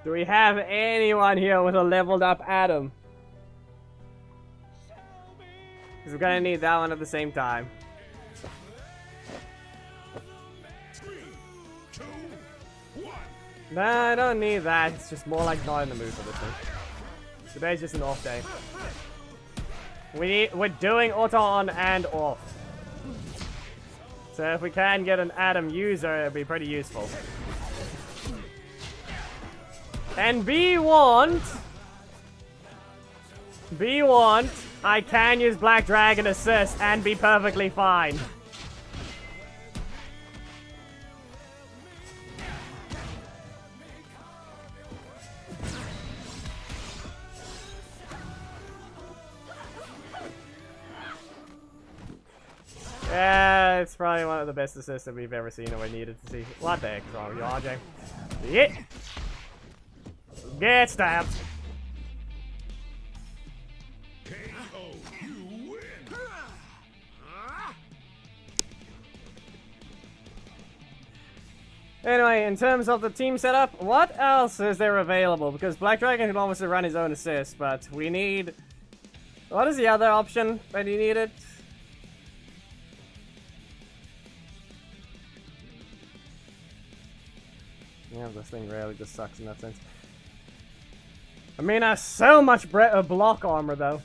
Do we have anyone here with a leveled up Adam? Because we're gonna need that one at the same time. 3, 2, 1. No, I don't need that. It's just more like not in the mood for this thing. Today's just an off day. We're doing auto on and off. So if we can get an Adam user, it'd be pretty useful. And be warned, I can use Black Dragon Assist and be perfectly fine. Yeah, it's probably one of the best assists that we've ever seen, and we needed to see. What the heck is wrong with you, RJ? Yeah. Get stabbed. KO, you win. Anyway, in terms of the team setup, what else is there available? Because Black Dragon can obviously run his own assist, but we need... What is the other option that he needed? Yeah, this thing really just sucks in that sense. I mean, I have so much block armor, though.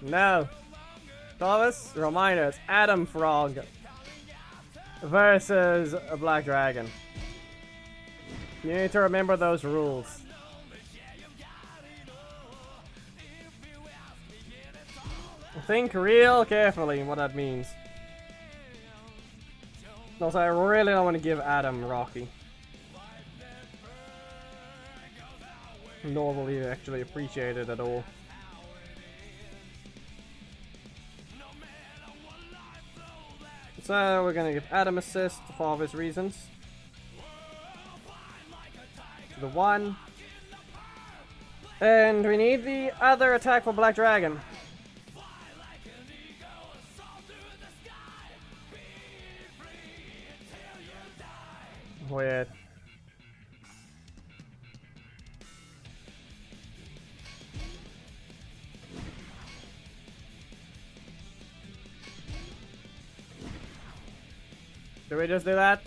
No. Thomas, reminder, it's Adam Frog versus a Black Dragon. You need to remember those rules. Think real carefully what that means. Also, I really don't want to give Adam Rocky. Nor will he actually appreciate it at all. So we're gonna give Adam assist for obvious reasons. The one. And we need the other attack for Black Dragon. Weird. Did we just do that?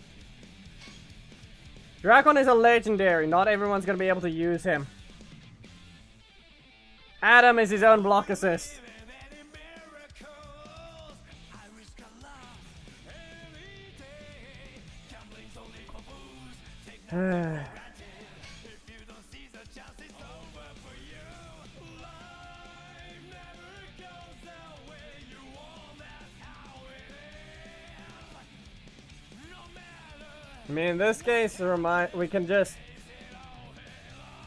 Drakon is a legendary. Not everyone's gonna be able to use him. Adam is his own block assist. I mean, in this case, we can just...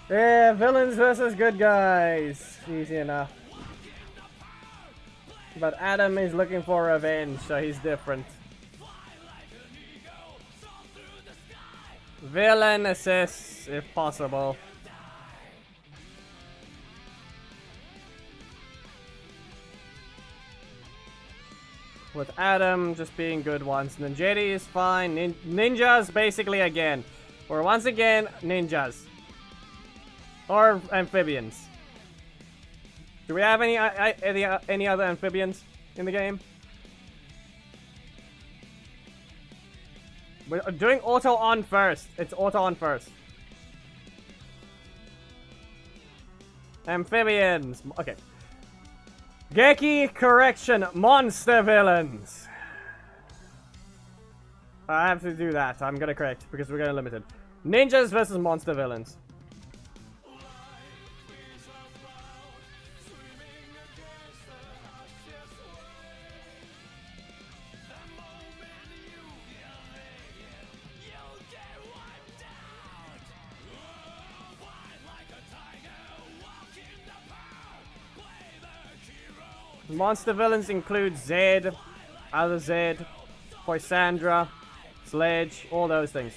Yeah, villains versus good guys. Easy enough. But Adam is looking for revenge, so he's different. Villain assists, if possible. With Adam just being good ones. Ninjetti is fine. Ninjas, basically, again. Or once again, ninjas. Or amphibians. Do we have any other amphibians in the game? We're doing auto on first. It's auto on first. Amphibians. Okay. Geki, correction, monster villains. I have to do that. I'm gonna correct because we're gonna limit it. Ninjas versus monster villains. Monster villains include Zed, other Zed, Poisandra, Sledge, all those things.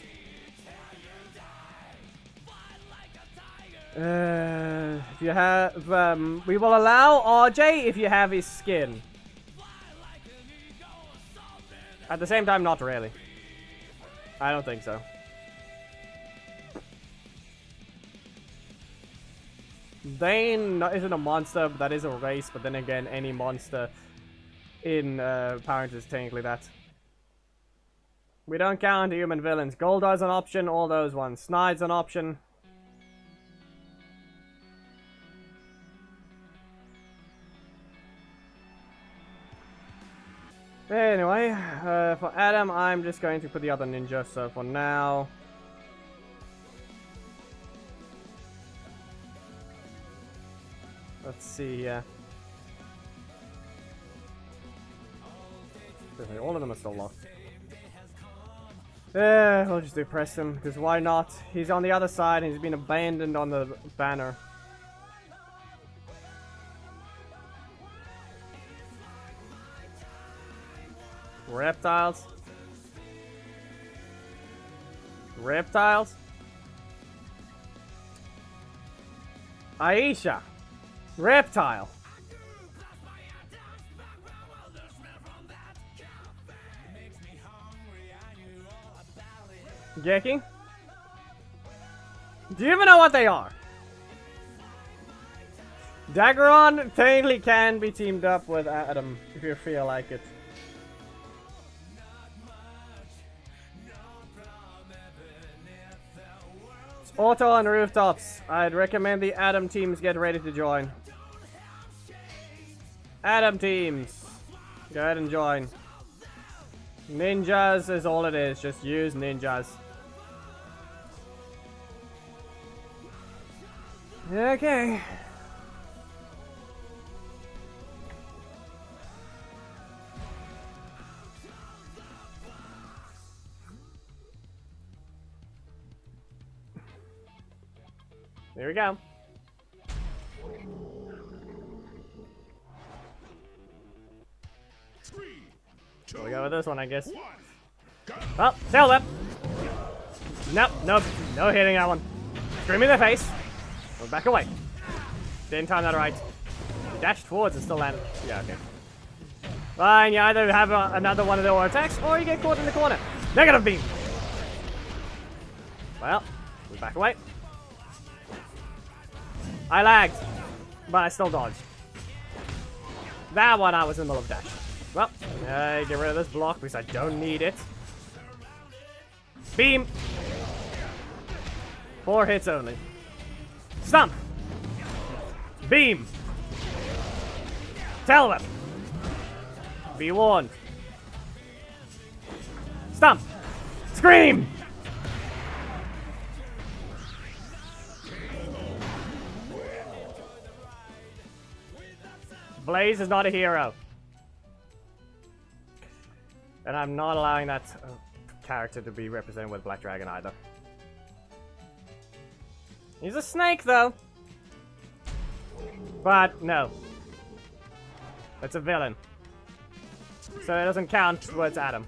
If you have, we will allow RJ if you have his skin. At the same time, not really. I don't think so. Dane isn't a monster, but that is a race. But then again, any monster in Power Rangers is technically that. We don't count human villains. Goldar's an option, all those ones. Snide's an option. Anyway, for Adam, I'm just going to put the other ninja, so for now... Let's see here. All of them are still locked. We'll just do press him, because why not? He's on the other side and he's been abandoned on the banner. Reptiles. Reptiles. Aisha. Reptile. Geki? Do you even know what they are? Daggeron technically can be teamed up with Adam if you feel like it. It's auto on rooftops. I'd recommend the Adam teams get ready to join. Adam teams, go ahead and join. Ninjas is all it is, just use ninjas. Okay. Here we go. We'll go with this one, I guess. Oh, tail whip. Nope, nope, no hitting that one. Scream in their face. Go back away. Didn't time that right. Dashed forwards and still landed. Yeah, okay. Fine, you either have another one of their attacks or you get caught in the corner. Negative beam. Well, we back away. I lagged, but I still dodged. That one I was in the middle of dash. Well, get rid of this block because I don't need it. Beam! 4 hits only. Stomp! Beam! Tell them! Be warned. Stomp! Scream! Blaze is not a hero. And I'm not allowing that character to be represented with Black Dragon either. He's a snake, though. But, no. It's a villain. So it doesn't count towards Adam.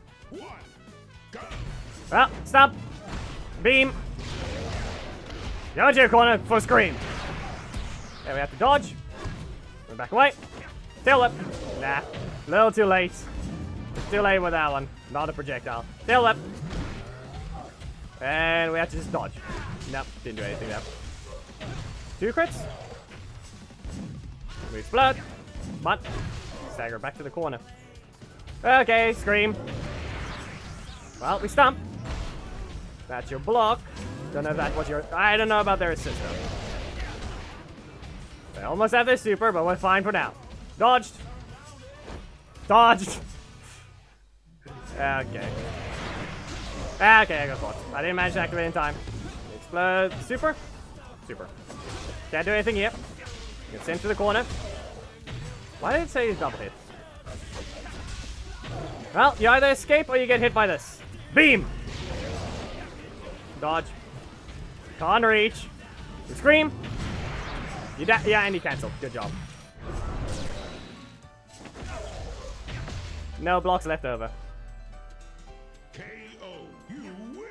Well, stop. Beam. Go into your corner for scream. There we have to dodge. We're back away. Tail whip. Nah. A little too late. Too late with that one. Not a projectile. Tail whip. And we have to just dodge. Nope. Didn't do anything there. 2 crits. We explode. But stagger back to the corner. Okay, scream. Well, we stomp. That's your block. Don't know if that was your... I don't know about their assist, though. They almost have their super, but we're fine for now. Dodged. Dodged. Okay. Okay, I got caught. I didn't manage to activate in time. Explode. Super. Super. Can't do anything here. Get sent to the corner. Why did it say he's double hit? Well, you either escape or you get hit by this. Beam! Dodge. Can't reach. You scream. You yeah, and you cancel. Good job. No blocks left over. KO. You win.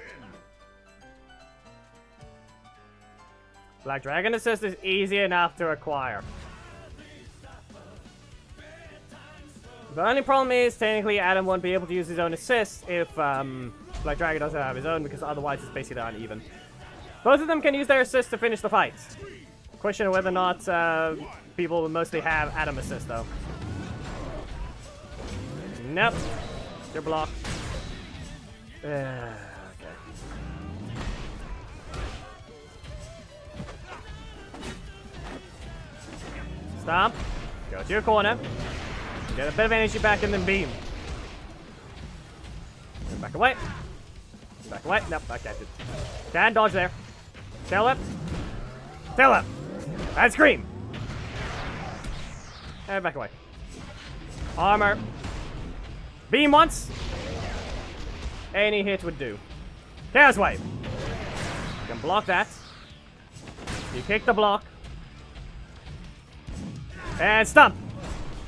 Black Dragon Assist is easy enough to acquire. The only problem is, technically, Adam won't be able to use his own assist if Black Dragon doesn't have his own, because otherwise it's basically uneven. Both of them can use their assist to finish the fight. Question of whether or not people will mostly have Adam assist, though. Nope. Your block. Okay. Stomp. Go to your corner. Get a bit of energy back and then beam. Back away. Back away. Nope, I can't. Can dodge there. Tail whip. Tail whip. And scream. And back away. Armor. Beam once. Any hit would do. Chaos Wave. You can block that. You kick the block. And stomp.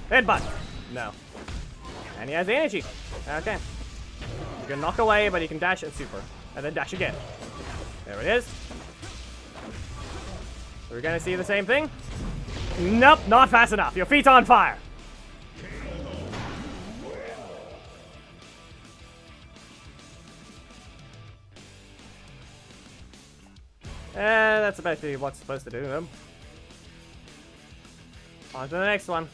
Headbutt. No. And he has the energy. Okay. You can knock away, but he can dash and super. And then dash again. There it is. We're gonna see the same thing. Nope, not fast enough. Your feet's on fire. That's basically what's supposed to do. On to the next one.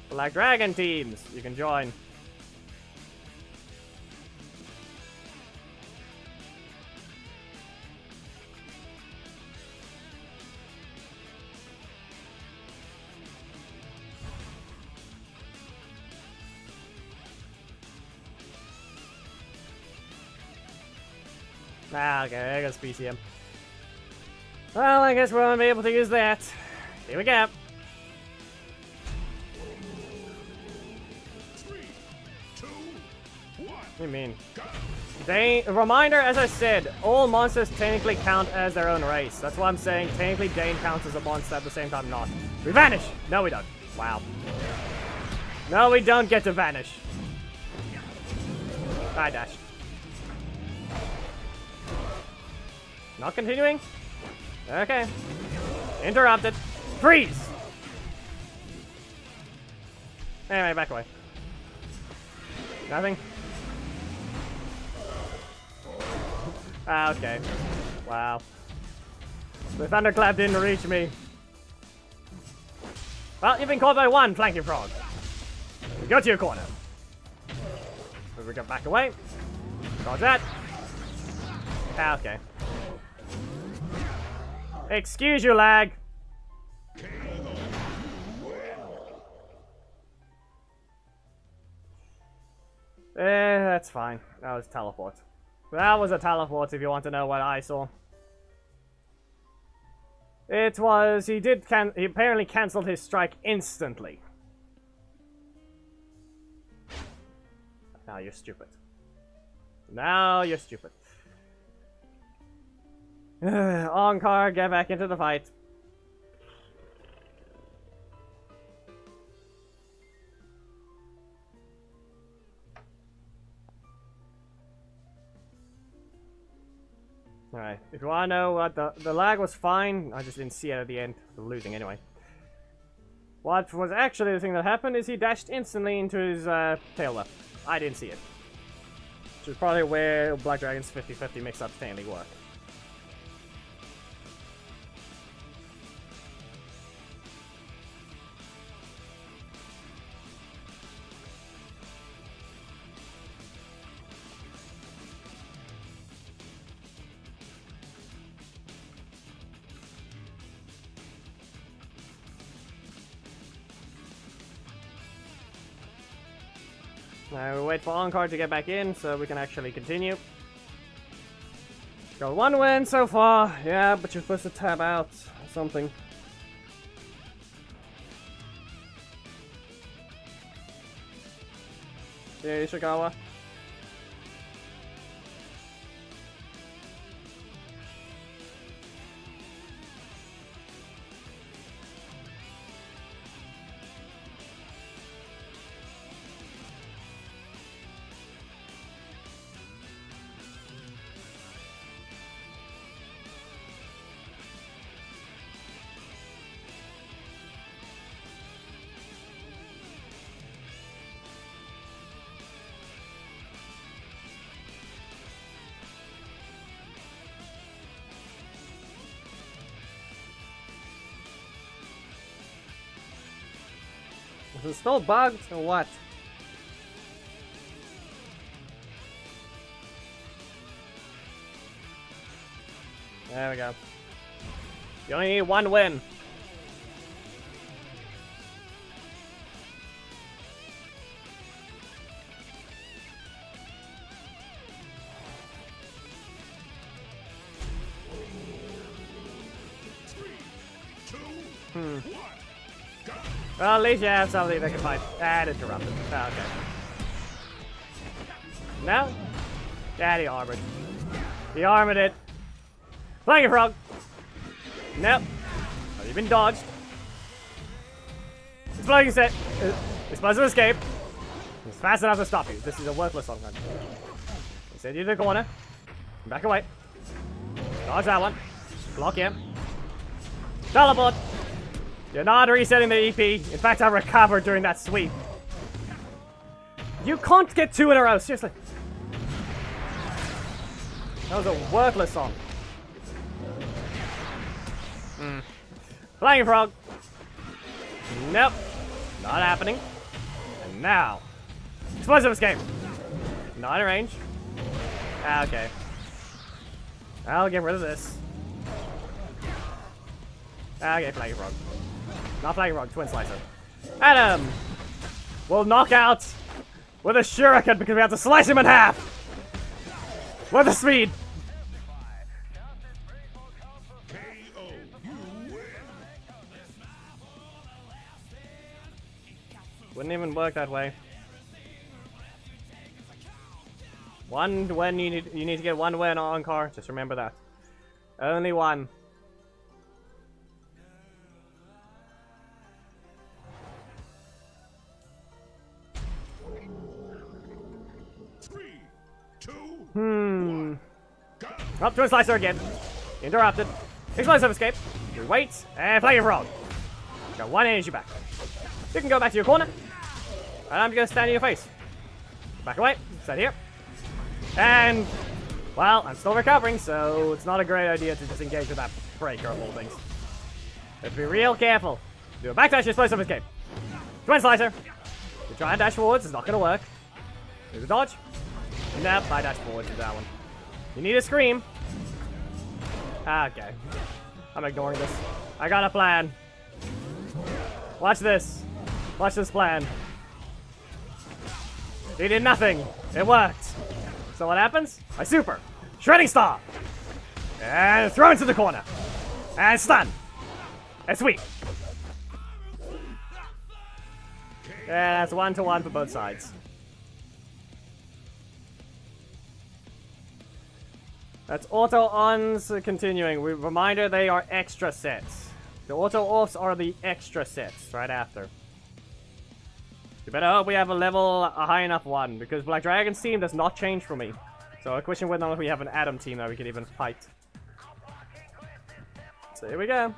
Black Dragon teams, you can join. Ah, okay, there goes PCM. Well, I guess we won't be able to use that. Here we go. 3, 2, 1. What do you mean? Reminder, as I said, all monsters technically count as their own race. That's why I'm saying technically Dane counts as a monster at the same time not. We vanish! No, we don't. Wow. No, we don't get to vanish. I dash. Not continuing? Okay. Interrupted. Freeze! Anyway, back away. Nothing? Ah, okay. Wow. The thunderclap didn't reach me. Well, you've been caught by one flanking frog. We go to your corner. We go back away. Dodge that. Ah, okay. Excuse you, lag. That's fine. That was teleport. That was a teleport if you want to know what I saw. It was, he apparently cancelled his strike instantly. Now you're stupid. Now you're stupid. Onkar, get back into the fight. Alright, if you want to know what the lag was fine, I just didn't see it at the end. We're losing anyway. What was actually the thing that happened is he dashed instantly into his tail left. I didn't see it. Which is probably where Black Dragon's 50-50 mix-ups technically work. Now we wait for Onkar to get back in so we can actually continue. Got one win so far, yeah, but you're supposed to tab out or something. Yeah, Ishikawa. Is it still bugged or what? There we go. You only need one win. Well, at least you have something that can fight. And interrupted. Oh, okay. No? Yeah, he armored. He armored it. Flying frog! Nope. Oh, you've been dodged. Exploding set. Explosive escape. It's fast enough to stop you. This is a worthless song gun. Send you to the corner. Back away. Dodge that one. Block him. Teleport! You're not resetting the EP. In fact, I recovered during that sweep. You can't get two in a row, seriously. That was a worthless song. Flying frog. Nope. Not happening. And now. Explosive escape. Not in range. Ah, okay. I'll get rid of this. Okay, flying frog. Not flying frog, twin slicer. Adam will knock out with a shuriken because we have to slice him in half with the speed. Wouldn't even work that way. One win, you need to get one win on car. Just remember that. Only one. Up to a slicer again. Interrupted. Explosive escape. We wait. And flying frog. Got one energy back. You can go back to your corner. And I'm going to stand in your face. Back away. Stand here. And, well, I'm still recovering, so it's not a great idea to just engage with that breaker of all things. Let's be real careful. Do a backdash explosive escape. Twin slicer. You try and dash forwards. It's not going to work. There's a dodge. Nope, I dash forwards with that one. You need a scream. Okay. I'm ignoring this. I got a plan. Watch this. Watch this plan. He did nothing. It worked. So what happens? I super. Shredding Star. And throw into the corner. And stun. And sweep. Yeah, that's 1-to-1 for both sides. That's auto-ons continuing. Reminder, they are extra sets. The auto-offs are the extra sets right after. You better hope we have a high enough one, because Black Dragon's team does not change for me. So I question whether or not we have an Adam team that we can even fight. So here we go.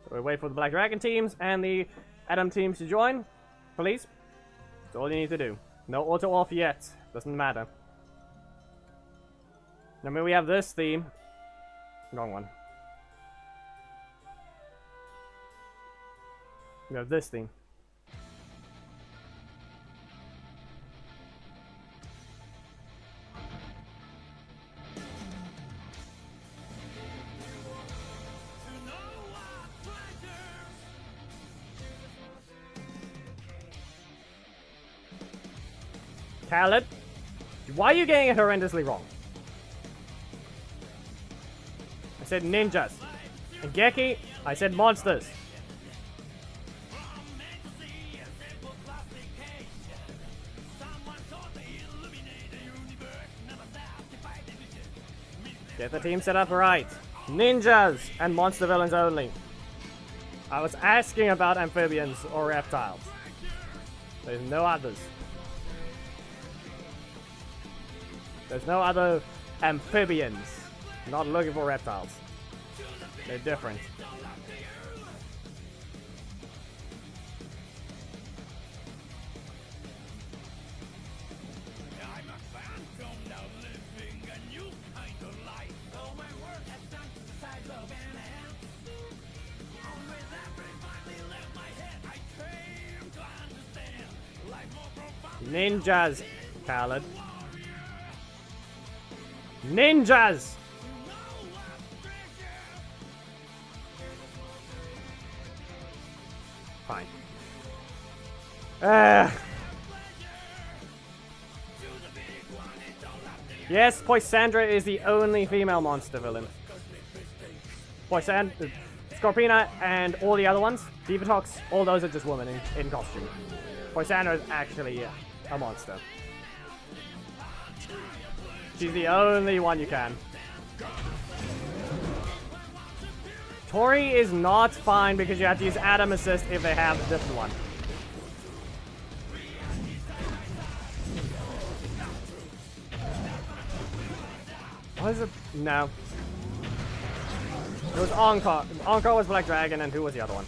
So we wait for the Black Dragon teams and the Adam teams to join. Please. That's all you need to do. No auto off yet. Doesn't matter. I mean, we have this theme. Wrong one. We have this theme. Khaled, why are you getting it horrendously wrong? I said ninjas. And Geki, I said monsters. Get the team set up right. Ninjas and monster villains only. I was asking about amphibians or reptiles. There's no others. There's no other amphibians. Not looking for reptiles. They're different. Ninjas, Khaled. Ninjas! Fine. Yes, Poisandra is the only female monster villain. Poisandra, Scorpina, and all the other ones, Divatox, all those are just women in costume. Poisandra is actually a monster. She's the only one you can. Tori is not fine because you have to use Adam Assist if they have a different one. What is it? No. It was Encore. Encore was Black Dragon, and who was the other one?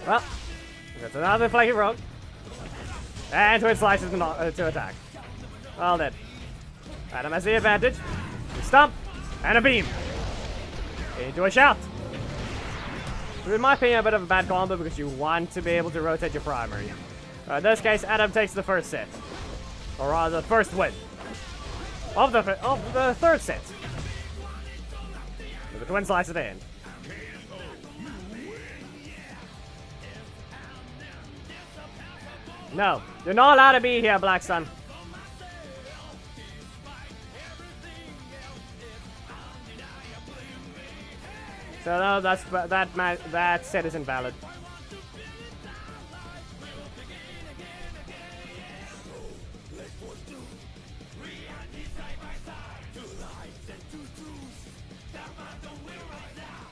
Well, that's another flaky rogue. And Twin Slices to attack. Well then. Adam has the advantage. A stomp, and a beam. Into a shout. In my opinion, a bit of a bad combo because you want to be able to rotate your primary. In this case, Adam takes the first set. Or rather, the first win. Of the third set. With the Twin Slice at the end. No, you're not allowed to be here, Black Sun. So no, that set is invalid.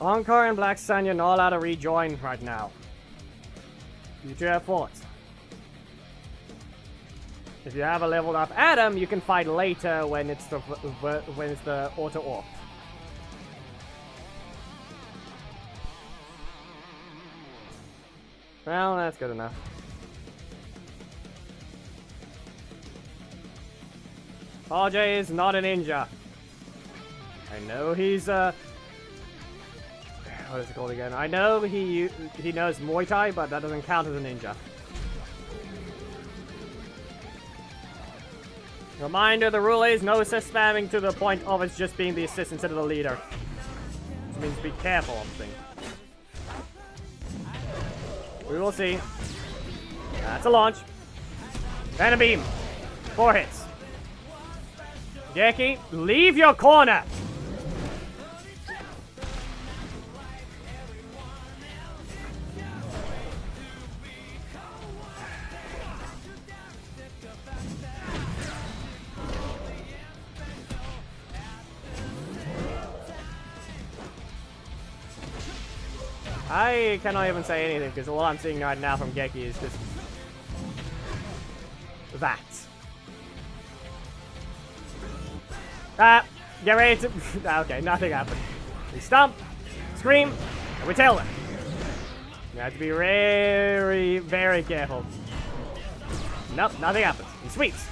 Encore and Black Sun, you're not allowed to rejoin right now. You two have fought. If you have a leveled up Adam, you can fight later when it's the auto off. Well, that's good enough. RJ is not a ninja. I know he's what is it called again? I know he knows Muay Thai, but that doesn't count as a ninja. Reminder, the rule is no assist spamming to the point of it's just being the assist instead of the leader. Which means be careful of the thing. We will see. That's a launch. And a beam. 4 hits. Geki, leave your corner! I cannot even say anything because all I'm seeing right now from Geki is just that. Get ready to. Okay, nothing happened. We stomp, scream, and we tail them. You have to be very, very careful. Nope, nothing happens. He sweeps.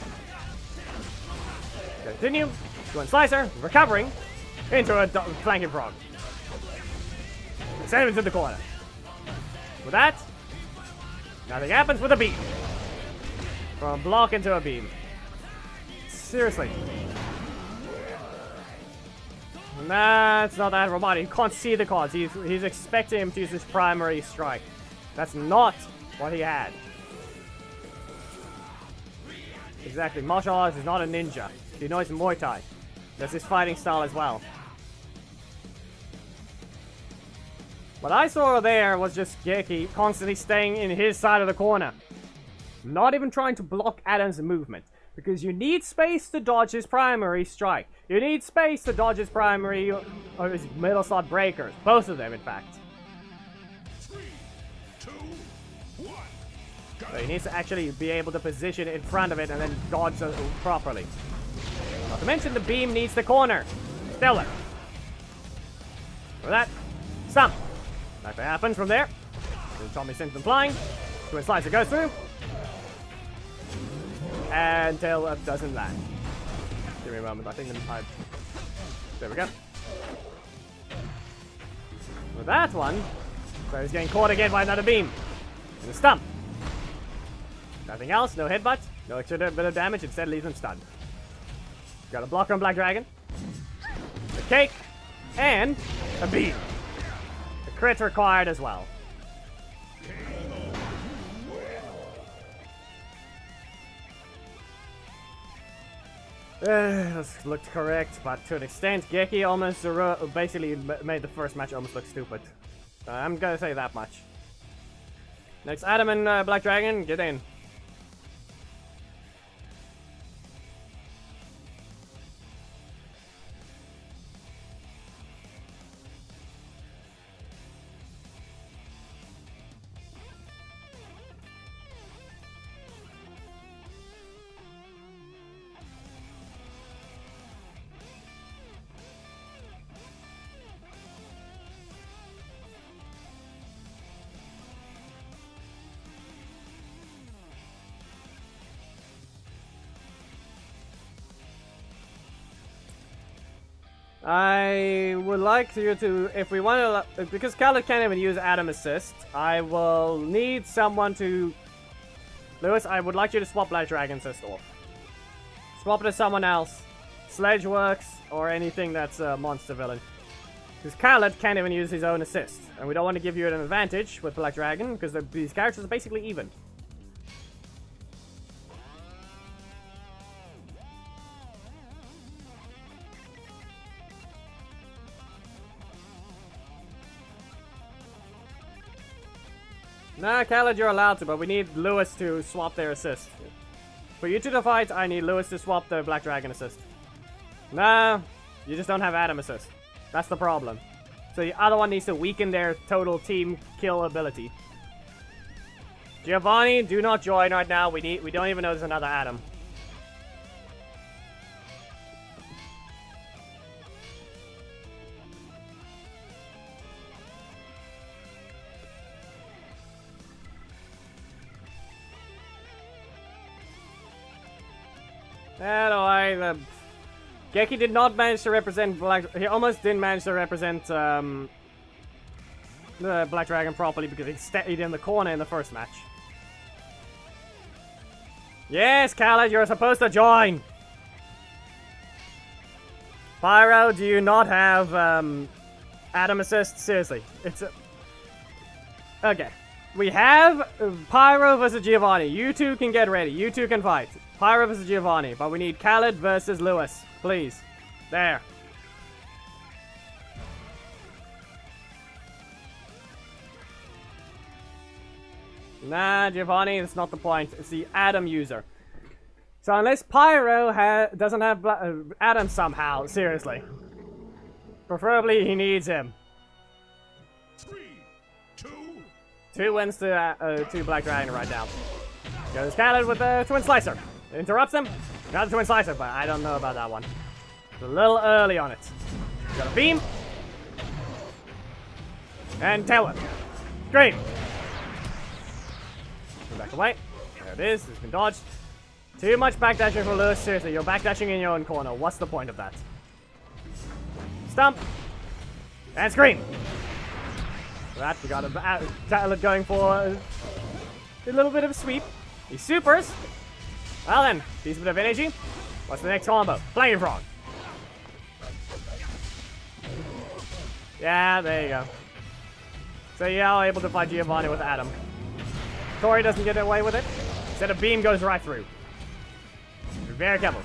Continue. Going slicer, recovering into a flanking frog. Send him into the corner. With that, nothing happens with a beam. From a block into a beam. Seriously. Nah, it's not that robotic. He can't see the cards. He's expecting him to use his primary strike. That's not what he had. Exactly. Martial arts is not a ninja. He knows Muay Thai. That's his fighting style as well. What I saw there was just Geki constantly staying in his side of the corner. Not even trying to block Adam's movement. Because you need space to dodge his primary strike. You need space to dodge his primary or his middle slot breakers. Both of them, in fact. 3, 2, 1. So he needs to actually be able to position in front of it and then dodge it properly. Not to mention the beam needs the corner. Stellar. For that, stomp. Nothing happens from there. Tommy sends them flying. Twin slicer goes through. And tail up doesn't land. Give me a moment. I think there we go. With that one, so he's getting caught again by another beam. And a stump. Nothing else. No headbutt. No extra bit of damage. Instead, leaves him stunned. Got a blocker on Black Dragon. A cake. And a beam. A crit required as well. This looked correct, but to an extent, Geki almost basically made the first match almost look stupid. I'm gonna say that much. Next, Adam and Black Dragon, get in. I would like you to, if we want to, because Khaled can't even use Adam Assist, I will need someone to, Lewis, I would like you to swap Black Dragon Assist off. Swap it to someone else. Sledge works, or anything that's a monster villain. Because Khaled can't even use his own assist, and we don't want to give you an advantage with Black Dragon, because these characters are basically even. Nah, Khaled, you're allowed to, but we need Lewis to swap their assist. For you two to fight, I need Lewis to swap the Black Dragon assist. Nah, you just don't have Adam assist. That's the problem. So the other one needs to weaken their total team kill ability. Giovanni, do not join right now. We don't even know there's another Adam. Don't worry, the Geki did not manage to represent Black... He almost didn't manage to represent the Black Dragon properly because he stayed in the corner in the first match. Yes, Khaled, you're supposed to join! Pyro, do you not have Adam assist? Seriously, it's a... Okay. We have Pyro versus Giovanni. You two can get ready. You two can fight. Pyro versus Giovanni. But we need Khaled versus Lewis. Please. There. Nah, Giovanni, that's not the point. It's the Adam user. So unless Pyro doesn't have Adam somehow, seriously. Preferably he needs him. 3, 2, 2 wins to Black Dragon right now. Goes Khaled with the Twin Slicer. Interrupts him. Got the Twin Slicer, but I don't know about that one. It's a little early on it. Got a beam. And tail whip. Great. Back away. There it is. It's been dodged. Too much backdashing for Lewis. Seriously, you're backdashing in your own corner. What's the point of that? Stump. And scream. For that, we got a going for a little bit of a sweep. He supers. Well then, decent bit of energy. What's the next combo? Flame Frog. Yeah, there you go. So you're able to fight Giovanni with Adam. Tori doesn't get away with it. Instead, a beam goes right through. Be very careful.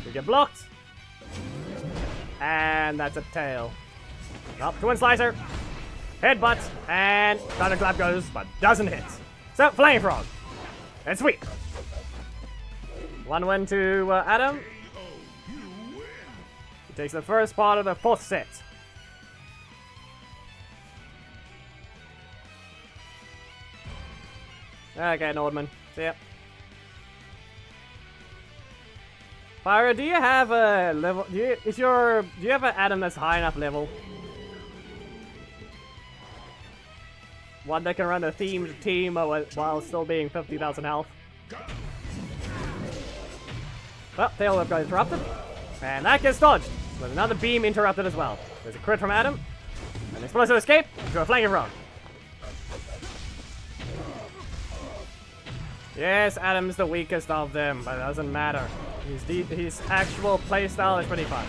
You get blocked. And that's a tail. Up, Twin Slicer. Headbutt. And Thunderclap goes, but doesn't hit. So, Flame Frog. And sweep. 1 win to Adam. He takes the first part of the 4th set. Okay, Nordman. See ya. Pyro, do you have a level? Do you have an Adam that's high enough level? One that can run a themed team while still being 50,000 health. Well, tail whip got interrupted, and that gets dodged with another beam interrupted as well. There's a crit from Adam, an explosive escape to a flanking frog. Yes, Adam's the weakest of them, but it doesn't matter. His actual playstyle is pretty fun.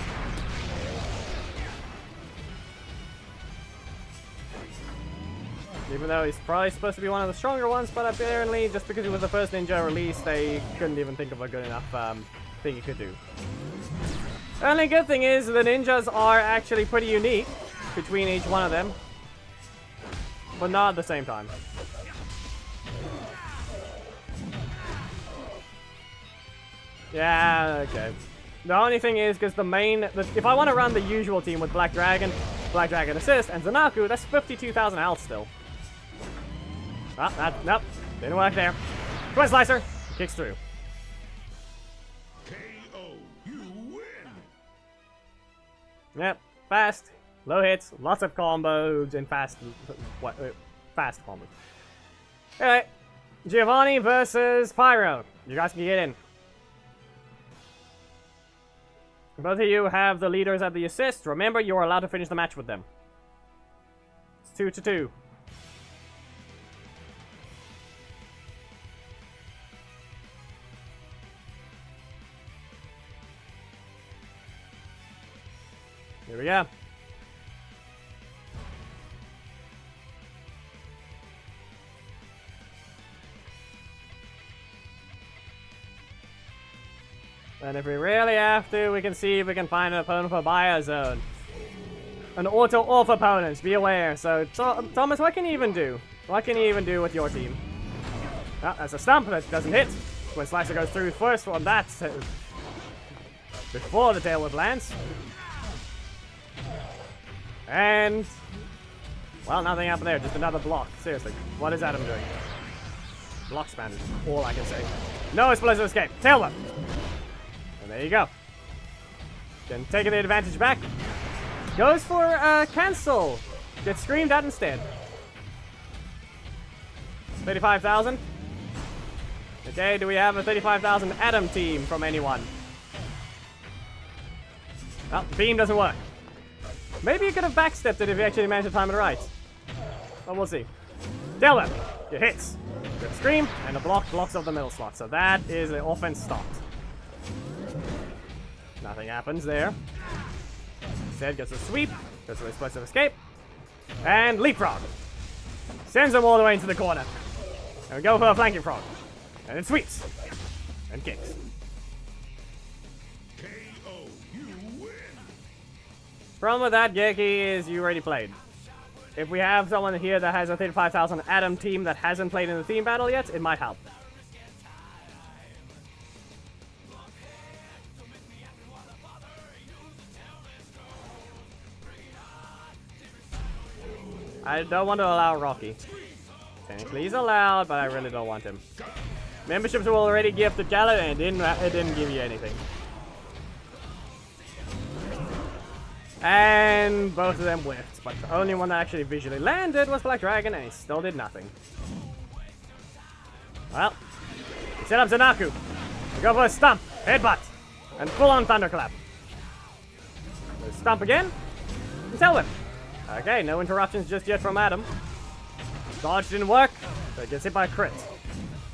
Even though he's probably supposed to be one of the stronger ones, but apparently just because he was the first ninja release, they couldn't even think of a good enough thing he could do. The only good thing is the ninjas are actually pretty unique between each one of them, but not at the same time. Yeah, okay. The only thing is, because if I want to run the usual team with Black Dragon Assist, and Zanaku, that's 52,000 health still. Nope, didn't work there. Twin Slicer, kicks through. KO. You win. Yep, fast, low hits, lots of combos, and fast combos. Alright, Giovanni versus Pyro. You guys can get in. Both of you have the leaders at the assist. Remember, you're allowed to finish the match with them. It's 2-2. Here we go. And if we really have to, we can see if we can find an opponent for Bio Zone. An auto-off opponent, be aware. So, Thomas, what can you even do? What can you even do with your team? Oh, that's a stump that doesn't hit. When Slicer goes through first on that, before the tail whip lands. And, well, nothing happened there, just another block. Seriously, what is Adam doing? Block spam is all I can say. No explosive escape, tail whip. And there you go. Then taking the advantage back. Goes for cancel. Gets screamed at instead. 35,000. Okay, do we have a 35,000 Adam team from anyone? Well, beam doesn't work. Maybe you could have backstepped it if you actually managed to time it right. But we'll see. Tailwhip. It hits. With a scream, and a block blocks off the middle slot. So that is an offense stopped. Nothing happens there. Instead gets a sweep. Goes to the explosive escape. And leapfrog. Sends them all the way into the corner. And we go for a flanking frog. And it sweeps. And kicks. KO, you win. Problem with that, Geki, is you already played. If we have someone here that has a 35,000 Adam team that hasn't played in the theme battle yet, it might help. I don't want to allow Rocky. Technically he's allowed, but I really don't want him. Memberships were already gifted Gallo, and it didn't give you anything. And both of them whiffed, but the only one that actually visually landed was Black Dragon, and he still did nothing. Well, he set up Zanaku. We go for a stump, headbutt, and full-on thunderclap. Stump again, and tell them. Okay, no interruptions just yet from Adam. Dodge didn't work, so he gets hit by a crit.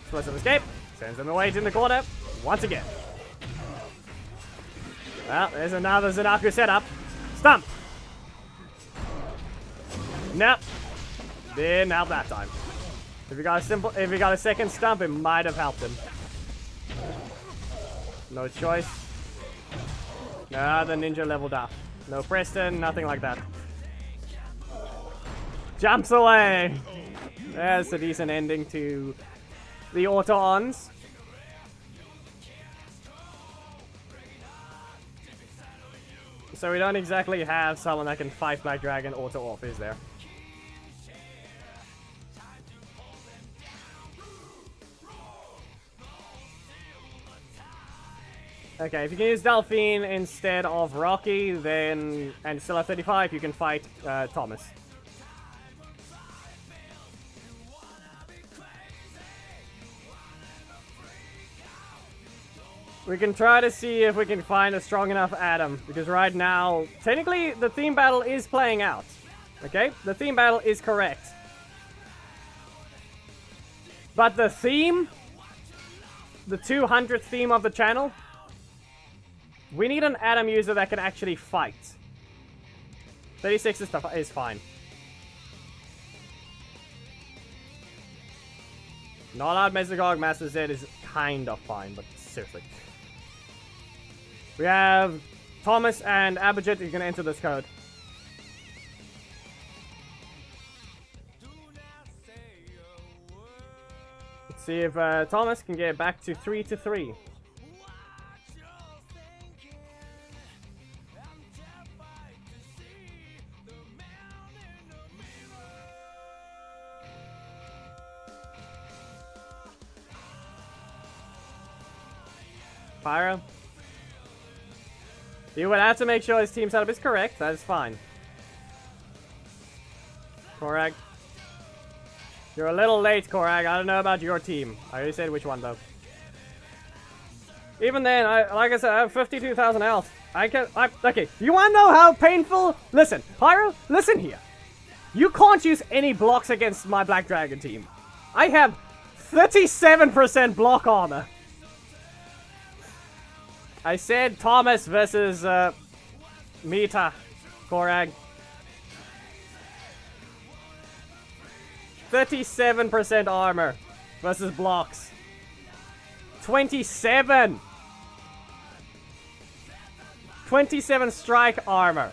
Explosive escape, sends him away in the corner once again. Well, there's another Zanaku setup. Stump! Nope. Didn't help that time. If you got a second stump, it might have helped him. No choice. No, the ninja leveled up. No Preston, nothing like that. Jumps away! That's a decent ending to the auto-ons. So we don't exactly have someone that can fight Black Dragon auto-off, is there? Okay, if you can use Delphine instead of Rocky, then, and still have 35, you can fight Thomas. We can try to see if we can find a strong enough Adam, because right now, technically, the theme battle is playing out. Okay? The theme battle is correct. But the theme, the 200th theme of the channel, we need an Adam user that can actually fight. 36 is fine. Not allowed Mesogog, Master Z is kind of fine, but seriously. We have Thomas and Abhijit who can enter this code. Let's see if Thomas can get back to 3-3. Pyro. You would have to make sure his team setup is correct. That is fine. Korag. You're a little late, Korag. I don't know about your team. I already said which one, though. Even then, like I said, I have 52,000 health. Okay, you want to know how painful? Listen, Pyro, listen here. You can't use any blocks against my Black Dragon team. I have 37% block armor. I said Thomas versus Mita, Korag. 37% armor versus blocks. 27 strike armor.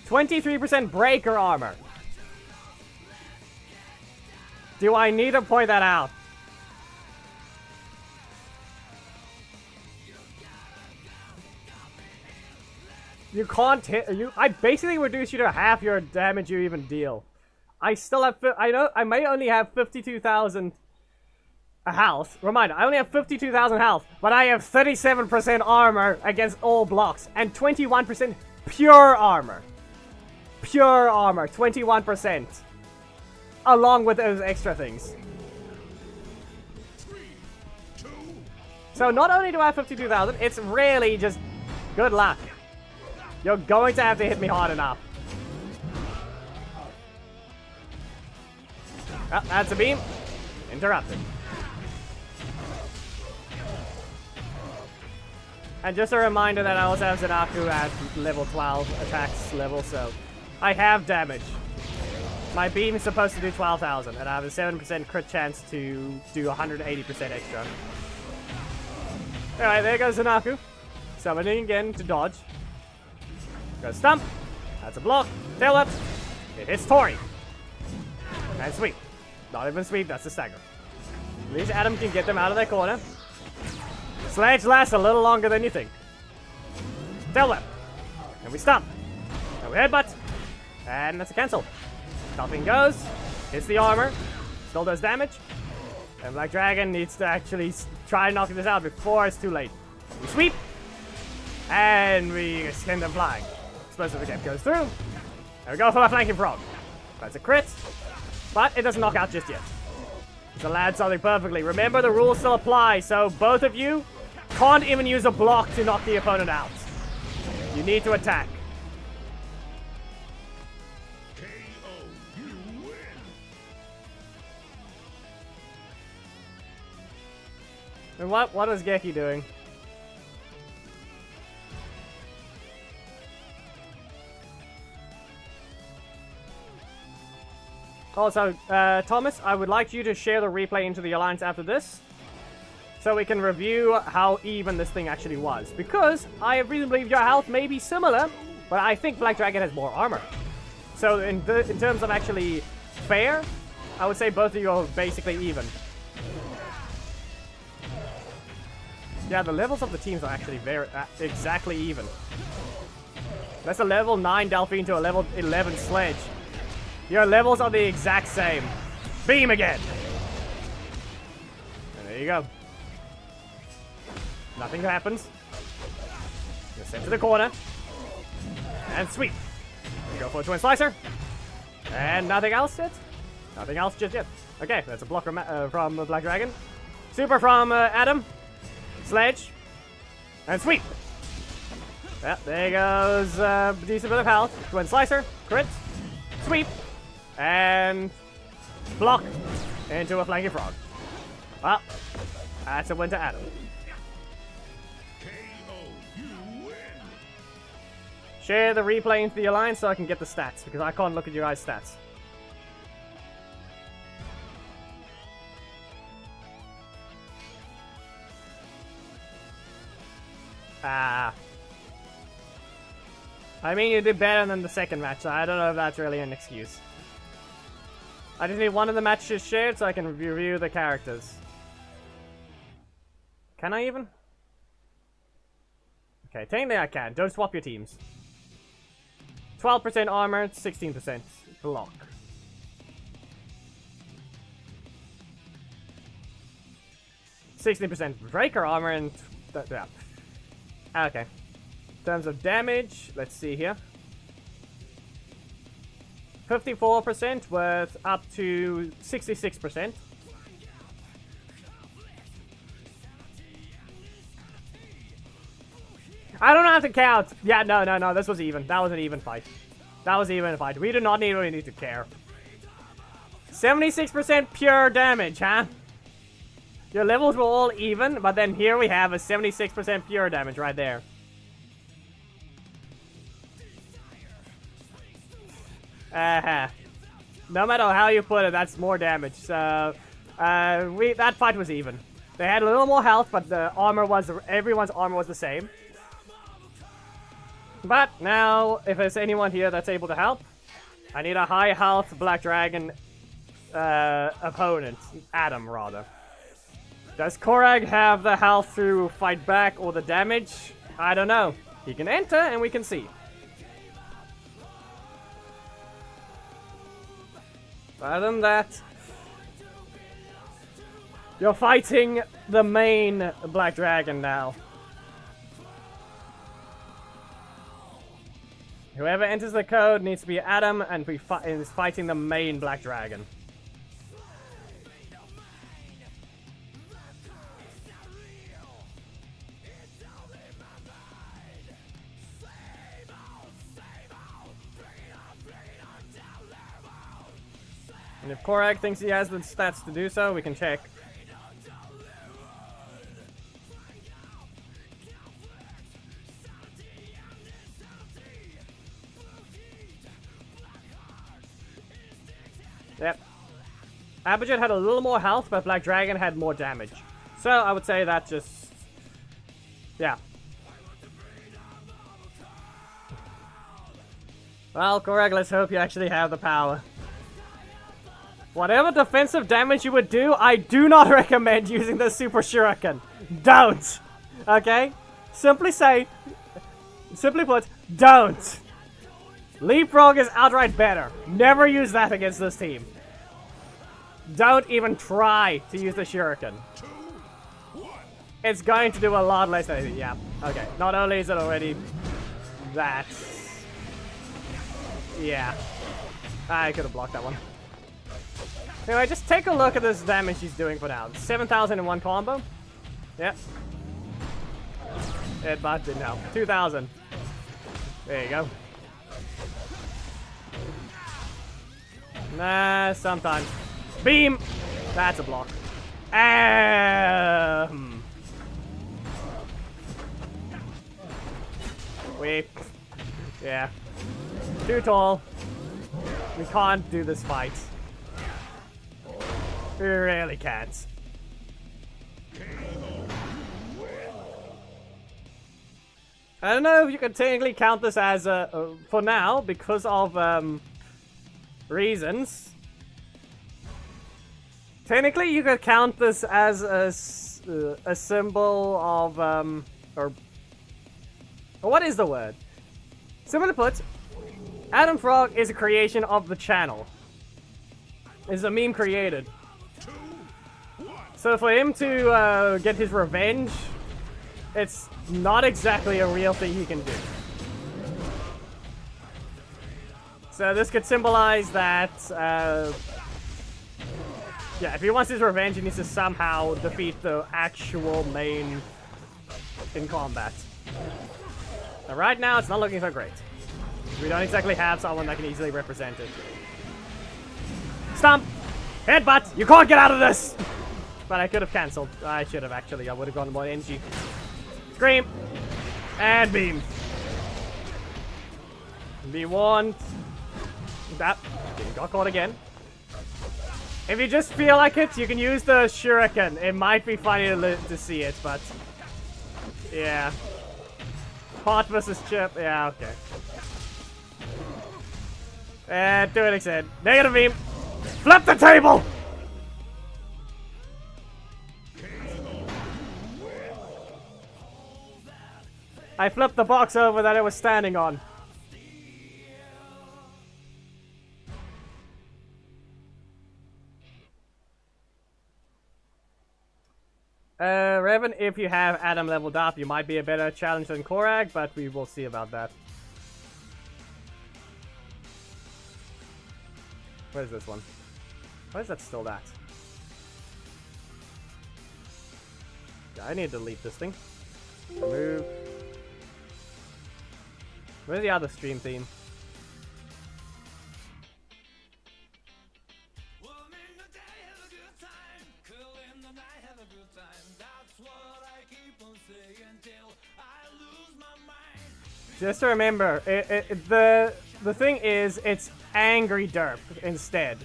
23% breaker armor. Do I need to point that out? You can't hit you. I basically reduced you to half your damage you even deal. I still have. I may only have 52,000 health. Reminder, I only have 52,000 health, but I have 37% armor against all blocks and 21% pure armor. Pure armor, 21%, along with those extra things. So not only do I have 52,000, it's really just Good luck. You're going to have to hit me hard enough. Oh, that's a beam. Interrupted. And just a reminder that I also have Zanaku at level 12 attacks level, so I have damage. My beam is supposed to do 12,000, and I have a 7% crit chance to do 180% extra. Alright, there goes Zanaku. Summoning again to dodge. Go stump. That's a block. Tail whip. It hits Tori. And sweep. Not even sweep, that's a stagger. At least Adam can get them out of their corner. Sledge lasts a little longer than you think. Tail whip. And we stump. And we headbutt. And that's a cancel. Nothing goes. Hits the armor. Still does damage. And Black Dragon needs to actually try knocking this out before it's too late. We sweep. And we send them flying. Explosive Attack goes through. And we go for a flanking frog. That's a crit. But it doesn't knock out just yet. It's allowed something perfectly. Remember, the rules still apply, so both of you can't even use a block to knock the opponent out. You need to attack. KO. You win. And what is Geki doing? Also, Thomas, I would like you to share the replay into the Alliance after this, so we can review how even this thing actually was. Because I have reason to believe your health may be similar, but I think Black Dragon has more armor. So in terms of actually fair, I would say both of you are basically even. Yeah, the levels of the teams are actually very exactly even. That's a level 9 Delphine to a level 11 Sledge. Your levels are the exact same. Beam again! And there you go. Nothing happens. You're sent to the corner. And sweep. You go for a Twin Slicer. And nothing else yet? Nothing else just yet. Okay, that's a block from Black Dragon. Super from Adam. Sledge. And sweep. Yep, there goes a decent bit of health. Twin Slicer. Crit. Sweep. And block into a flanking frog. Well, that's a win to Adam. KO. You win. Share the replay into the Alliance so I can get the stats, because I can't look at your guys' stats. I mean, you did better than the second match, so I don't know if that's really an excuse. I just need one of the matches shared so I can review the characters. Can I even? Okay, technically I can. Don't swap your teams. 12% armor, 16% block. %16% breaker armor and... yeah. Okay. In terms of damage, let's see here. 54% with up to 66%. I don't have to count. Yeah, no. This was even. That was an even fight. That was an even fight. We do not really need to care. 76% pure damage, huh? Your levels were all even, but then here we have a 76% pure damage right there. No matter how you put it, that's more damage. So, that fight was even. They had a little more health, but the armor was everyone's armor was the same. But now, if there's anyone here that's able to help, I need a high health Black Dragon opponent, Adam rather. Does Korag have the health to fight back or the damage? I don't know. He can enter and we can see. Other than that, you're fighting the main Black Dragon now. Whoever enters the code needs to be Adam, and is fighting the main Black Dragon. And if Korag thinks he has the stats to do so, we can check. Yep. Abijit had a little more health, but Black Dragon had more damage. So I would say that just... yeah. Well, Korag, let's hope you actually have the power. Whatever defensive damage you would do, I do not recommend using the Super Shuriken. Don't! Okay? Simply put, don't! Leapfrog is outright better. Never use that against this team. Don't even try to use the Shuriken. It's going to do a lot less than... yeah, okay. Not only is it already that... yeah. I could have blocked that one. Anyway, just take a look at this damage he's doing for now. 7,000 in one combo. Yep. Headbutt didn't help. 2,000. There you go. Nah, sometimes. Beam! That's a block. Wait. Yeah. Too tall. We can't do this fight. We really can't. I don't know if you can technically count this as for now, because of reasons. Technically, you could count this as a symbol of or what is the word? Simply put, Adam Frog is a creation of the channel. Is a meme created. So for him to get his revenge, it's not exactly a real thing he can do. So this could symbolize that, yeah, if he wants his revenge, he needs to somehow defeat the actual main in combat. Now, right now, it's not looking so great. We don't exactly have someone that can easily represent it. Stomp! Headbutt! You can't get out of this! But I could have cancelled. I should have, actually. I would have gone more energy. Scream! And beam. Be warned. That got caught again. If you just feel like it, you can use the Shuriken. It might be funny to see it, but... yeah. Pot versus chip. Yeah, okay. And to an extent. Negative beam. Flip the table! I flipped the box over that it was standing on. Revan, if you have Adam leveled up, you might be a better challenge than Korag, but we will see about that. What is this one? Why is that still that? Yeah, I need to delete this thing. Remove. Where's the other stream theme? Just to remember, the thing is, it's Angry Derp instead.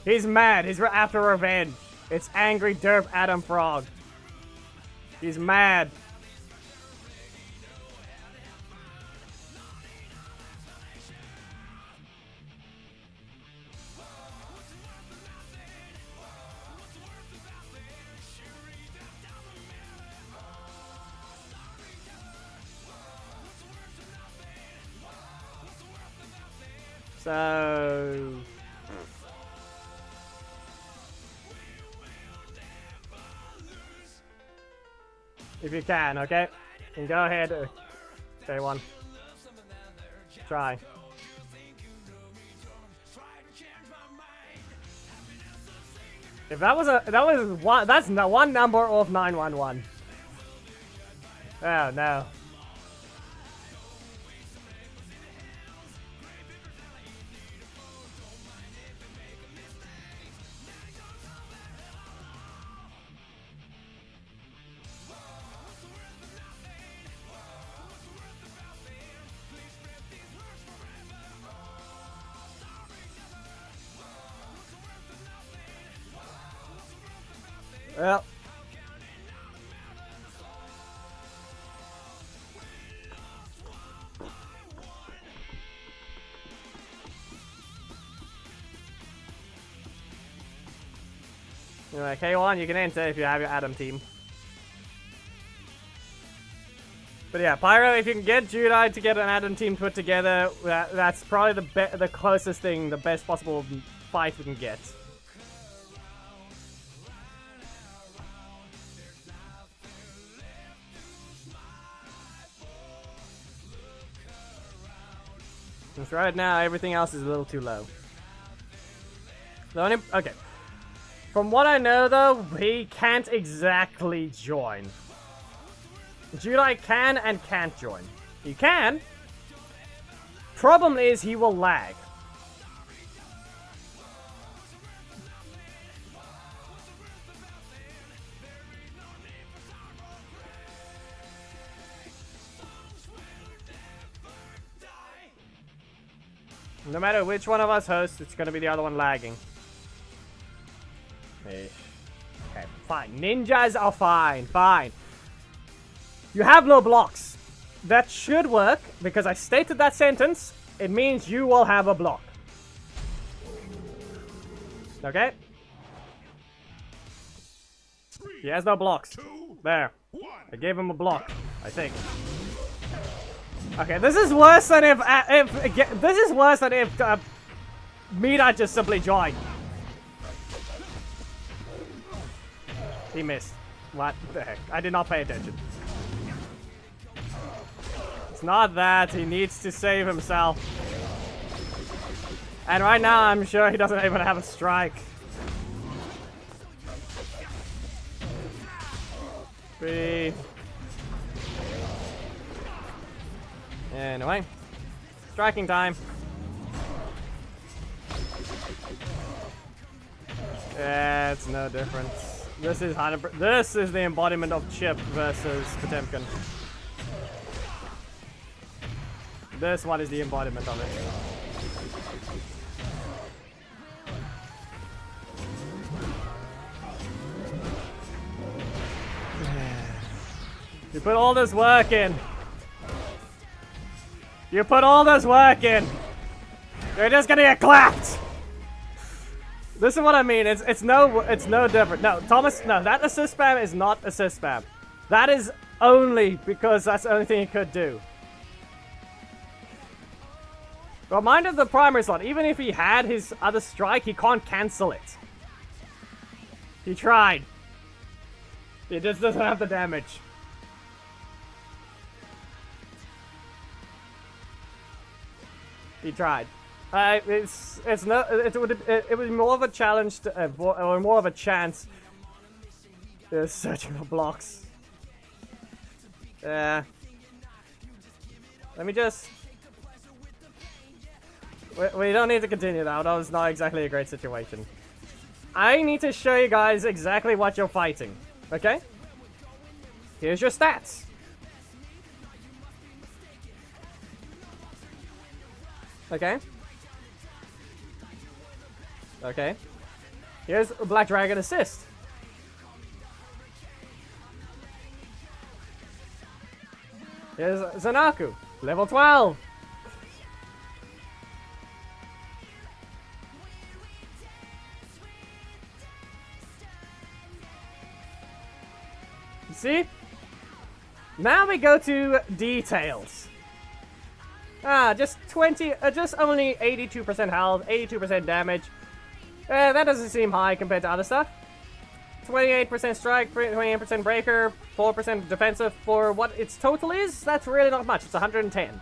He's mad. He's after revenge. It's Angry Derp Adam Frog. He's mad. So... if you can, okay? And go ahead. Okay, one. Try. If that was one, that's one number of 911. Oh no. Well. Anyway, K1, you can enter if you have your Adam team. But yeah, Pyro, if you can get Judai to get an Adam team put together, that's probably the closest thing, the best possible fight we can get. Because right now, everything else is a little too low. Okay. From what I know, though, he can't exactly join. Judai can and can't join. He can. Problem is, he will lag. No matter which one of us hosts, it's gonna be the other one lagging. Okay, fine. Ninjas are fine, fine. You have no blocks. That should work, because I stated that sentence. It means you will have a block. Okay? He has no blocks. There. I gave him a block, I think. Okay, this is worse than if Mira just simply joined. He missed. What the heck? I did not pay attention. It's not that. He needs to save himself. And right now, I'm sure he doesn't even have a strike. Breathe. Anyway. Striking time. Yeah, it's no difference. This is 100%. This is the embodiment of Chip versus Potemkin. This one is the embodiment of it. You put all this work in. You put all this work in. You're just gonna get clapped. This is what I mean. It's no different. No, Thomas. No, that assist spam is not assist spam. That is only because that's the only thing he could do. Reminder of the primary slot. Even if he had his other strike, he can't cancel it. He tried. He just doesn't have the damage. He tried. It would be more of a challenge to, or more of a chance. Searching for blocks. Let me just. We don't need to continue that. That was not exactly a great situation. I need to show you guys exactly what you're fighting. Okay? Here's your stats. Okay. Okay. Here's a Black Dragon assist. Here's Zanaku, level 12. You see? Now we go to details. Just only 82% health, 82% damage. That doesn't seem high compared to other stuff. 28% strike, 28% breaker, 4% defensive. For what its total is, that's really not much. It's 110.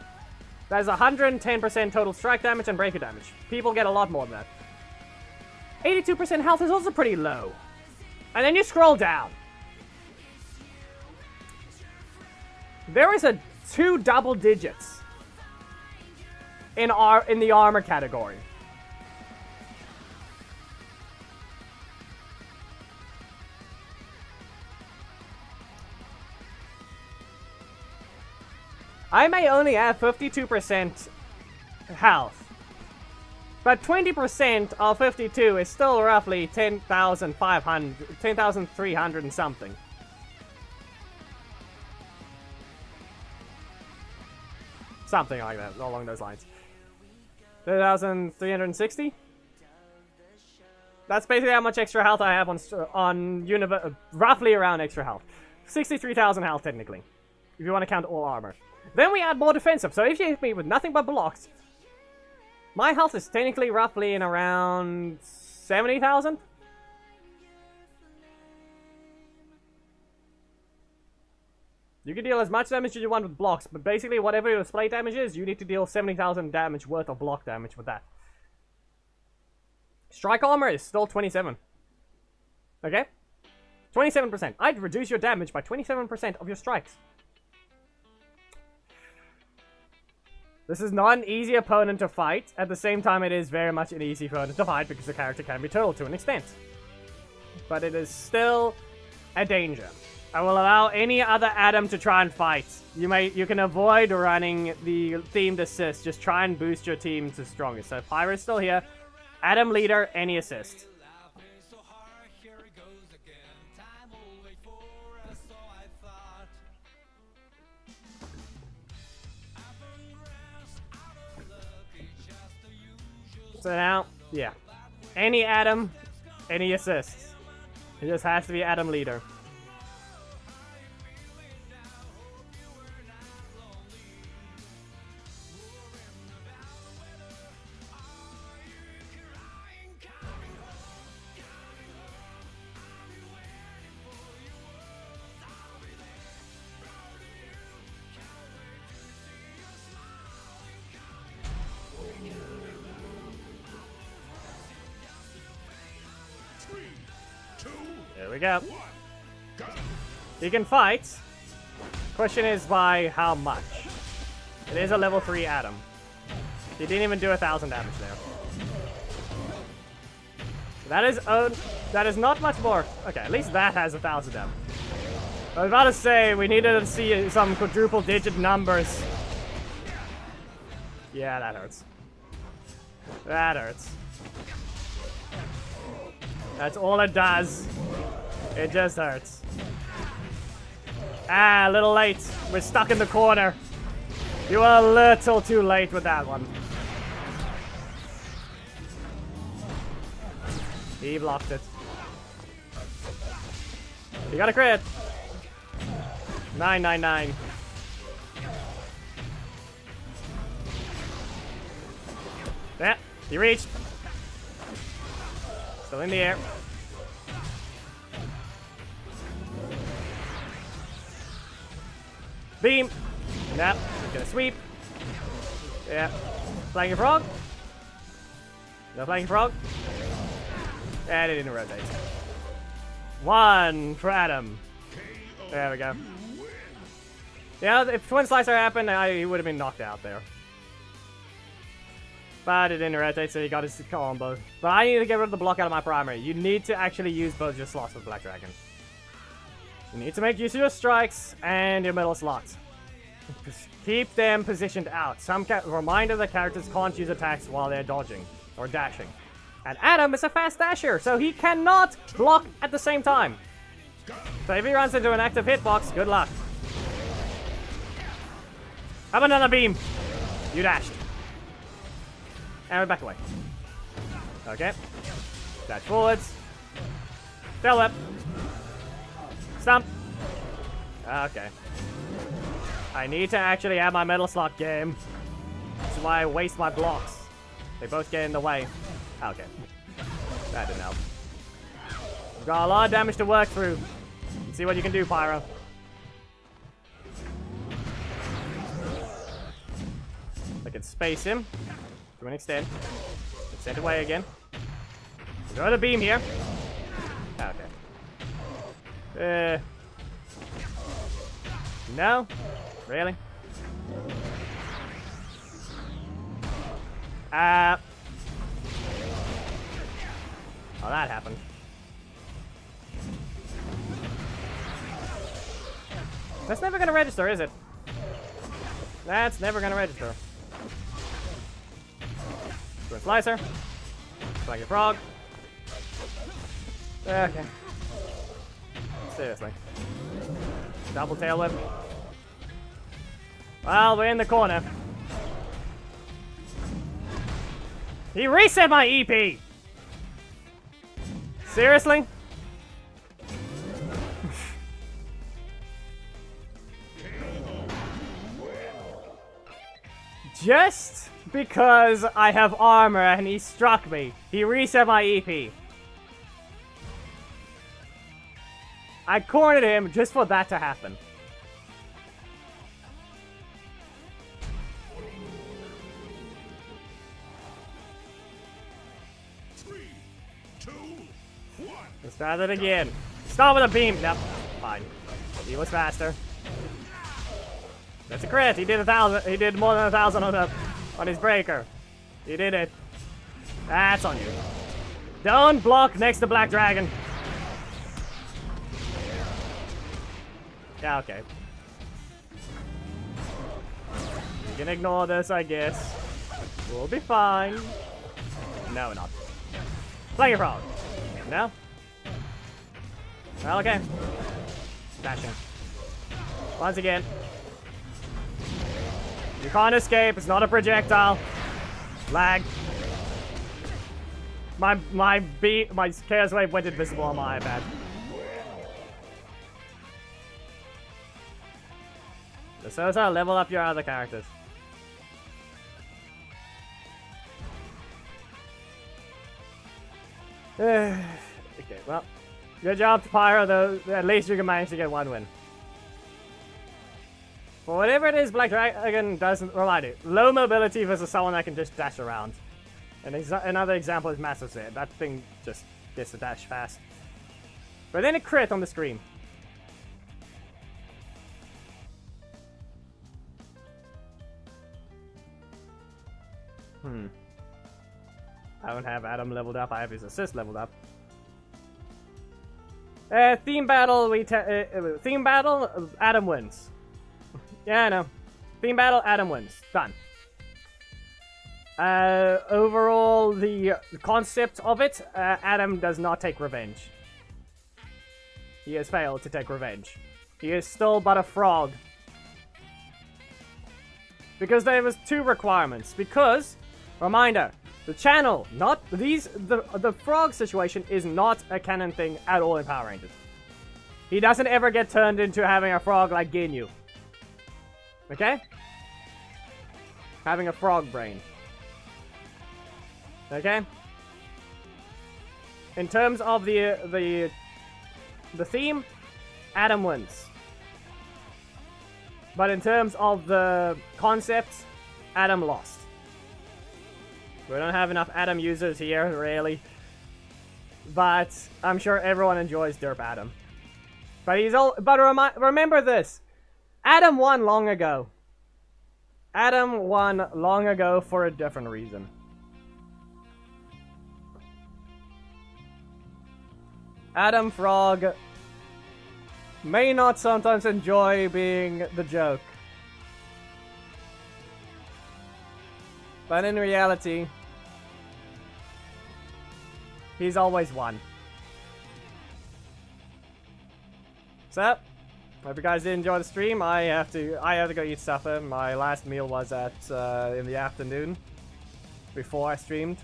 That is 110% total strike damage and breaker damage. People get a lot more than that. 82% health is also pretty low. And then you scroll down. There is 2 double digits in the armor category. I may only have 52% health, But 20% of 52 is still roughly 10,500, 10,300 and something. Something like that, along those lines. 2,360? That's basically how much extra health I have on roughly around extra health. 63,000 health, technically. If you want to count all armor. Then we add more defensive, so if you hit me with nothing but blocks, my health is technically roughly in around 70,000? You can deal as much damage as you want with blocks, but basically whatever your display damage is, you need to deal 70,000 damage worth of block damage with that. Strike armor is still 27. Okay? 27%. I'd reduce your damage by 27% of your strikes. This is not an easy opponent to fight. At the same time, it is very much an easy opponent to fight because the character can be turtled to an extent. But it is still a danger. I will allow any other Adam to try and fight. You can avoid running the themed assist. Just try and boost your team to strongest. So Pyro's still here. Adam leader, any assist. So now, yeah. Any Adam, any assists. It just has to be Adam leader. There we go. He can fight. Question is by how much? It is a level 3 Adam. He didn't even do 1,000 damage there. That is not much more. Okay, at least that has 1,000 damage. I was about to say we needed to see some quadruple digit numbers. Yeah, that hurts. That hurts. That's all it does. It just hurts. Ah, a little late. We're stuck in the corner. You were a little too late with that one. He blocked it. You got a crit. 999. Yeah, he reached. Still in the air. Beam. Nope. Gonna sweep. Yeah. Flying frog. No flying frog. And it didn't rotate. 1 for Adam. There we go. Yeah, if Twin Slicer happened, he would have been knocked out there. But it didn't rotate, so he got his combo. But I need to get rid of the block out of my primary. You need to actually use both your slots with Black Dragon. You need to make use of your strikes and your middle slots. Just keep them positioned out. Reminder that characters can't use attacks while they're dodging or dashing. And Adam is a fast dasher, so he cannot block at the same time. So if he runs into an active hitbox, good luck. Have another beam. You dashed. And we back away. Okay. Dash forwards. Tail whip. Stump. Okay. I need to actually have my metal slot game. That's why I waste my blocks. They both get in the way. Okay. That didn't help. We've got a lot of damage to work through. Let's see what you can do, Pyro. I can space him to an extent. Send away again. We've got a beam here. Okay. No? Really? Oh, that happened. That's never gonna register, is it? That's never gonna register. Twin Slicer. Flanky Frog. Okay. Seriously. Double Tail Whip. Well, we're in the corner. He reset my EP! Seriously? Just because I have armor and he struck me, he reset my EP. I cornered him just for that to happen. Let's try that again. Start with a beam. Nope. Fine. He was faster. That's a crit. He did 1,000. He did more than 1,000 on his breaker. He did it. That's on you. Don't block next to Black Dragon. Yeah, okay. You can ignore this, I guess. We'll be fine. No, we're not. Play your frog. No? Well, okay. Dashing. Once again. You can't escape. It's not a projectile. Lag. My Chaos Wave went invisible on my iPad. So level up your other characters. Okay, well. Good job, Pyro, though. At least you can manage to get one win. For whatever it is, Black Dragon doesn't remind you. Low mobility versus someone that can just dash around. And another example is Massive Zed. That thing just gets to dash fast. But then it crit on the screen. I don't have Adam leveled up. I have his assist leveled up. Theme battle, theme battle, Adam wins. Yeah, I know. Theme battle, Adam wins. Done. Overall, the concept of it, Adam does not take revenge. He has failed to take revenge. He is still but a frog. Because there was 2 requirements. Because, reminder, the channel, not these, the frog situation is not a canon thing at all in Power Rangers. He doesn't ever get turned into having a frog like Ginyu. Okay? Having a frog brain. Okay? In terms of the theme, Adam wins. But in terms of the concept, Adam lost. We don't have enough Adam users here, really. But I'm sure everyone enjoys Derp Adam. But remember this. Adam won long ago. Adam won long ago for a different reason. Adam Frog may not sometimes enjoy being the joke. But in reality, he's always won. So, hope you guys did enjoy the stream. I have to go eat supper. My last meal was at in the afternoon before I streamed.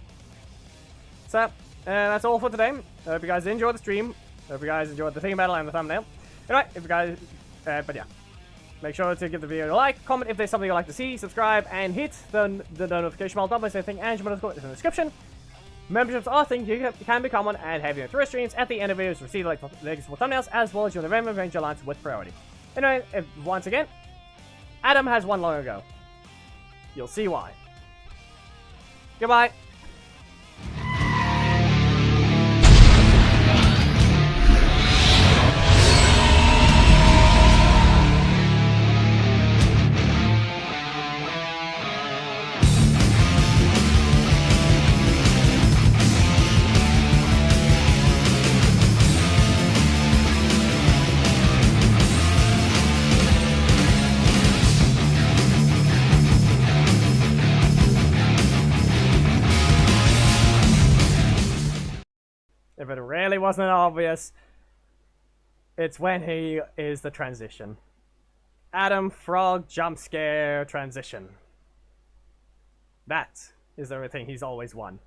So, that's all for today. I hope you guys enjoyed the stream. I hope you guys enjoyed the theme battle and the thumbnail. Anyway, if you guys, but yeah. Make sure to give the video a like, comment if there's something you'd like to see, subscribe, and hit the notification bell. Don't miss anything, and your is in the description. Memberships are things you can become one, and have your through streams at the end of videos, receive the latest thumbnails, as well as your November Ranger Alliance with priority. Anyway, once again, Adam has won long ago. You'll see why. Goodbye. If it really wasn't obvious, it's when he is the transition. Adam Frog jump scare transition. That is everything he's always won.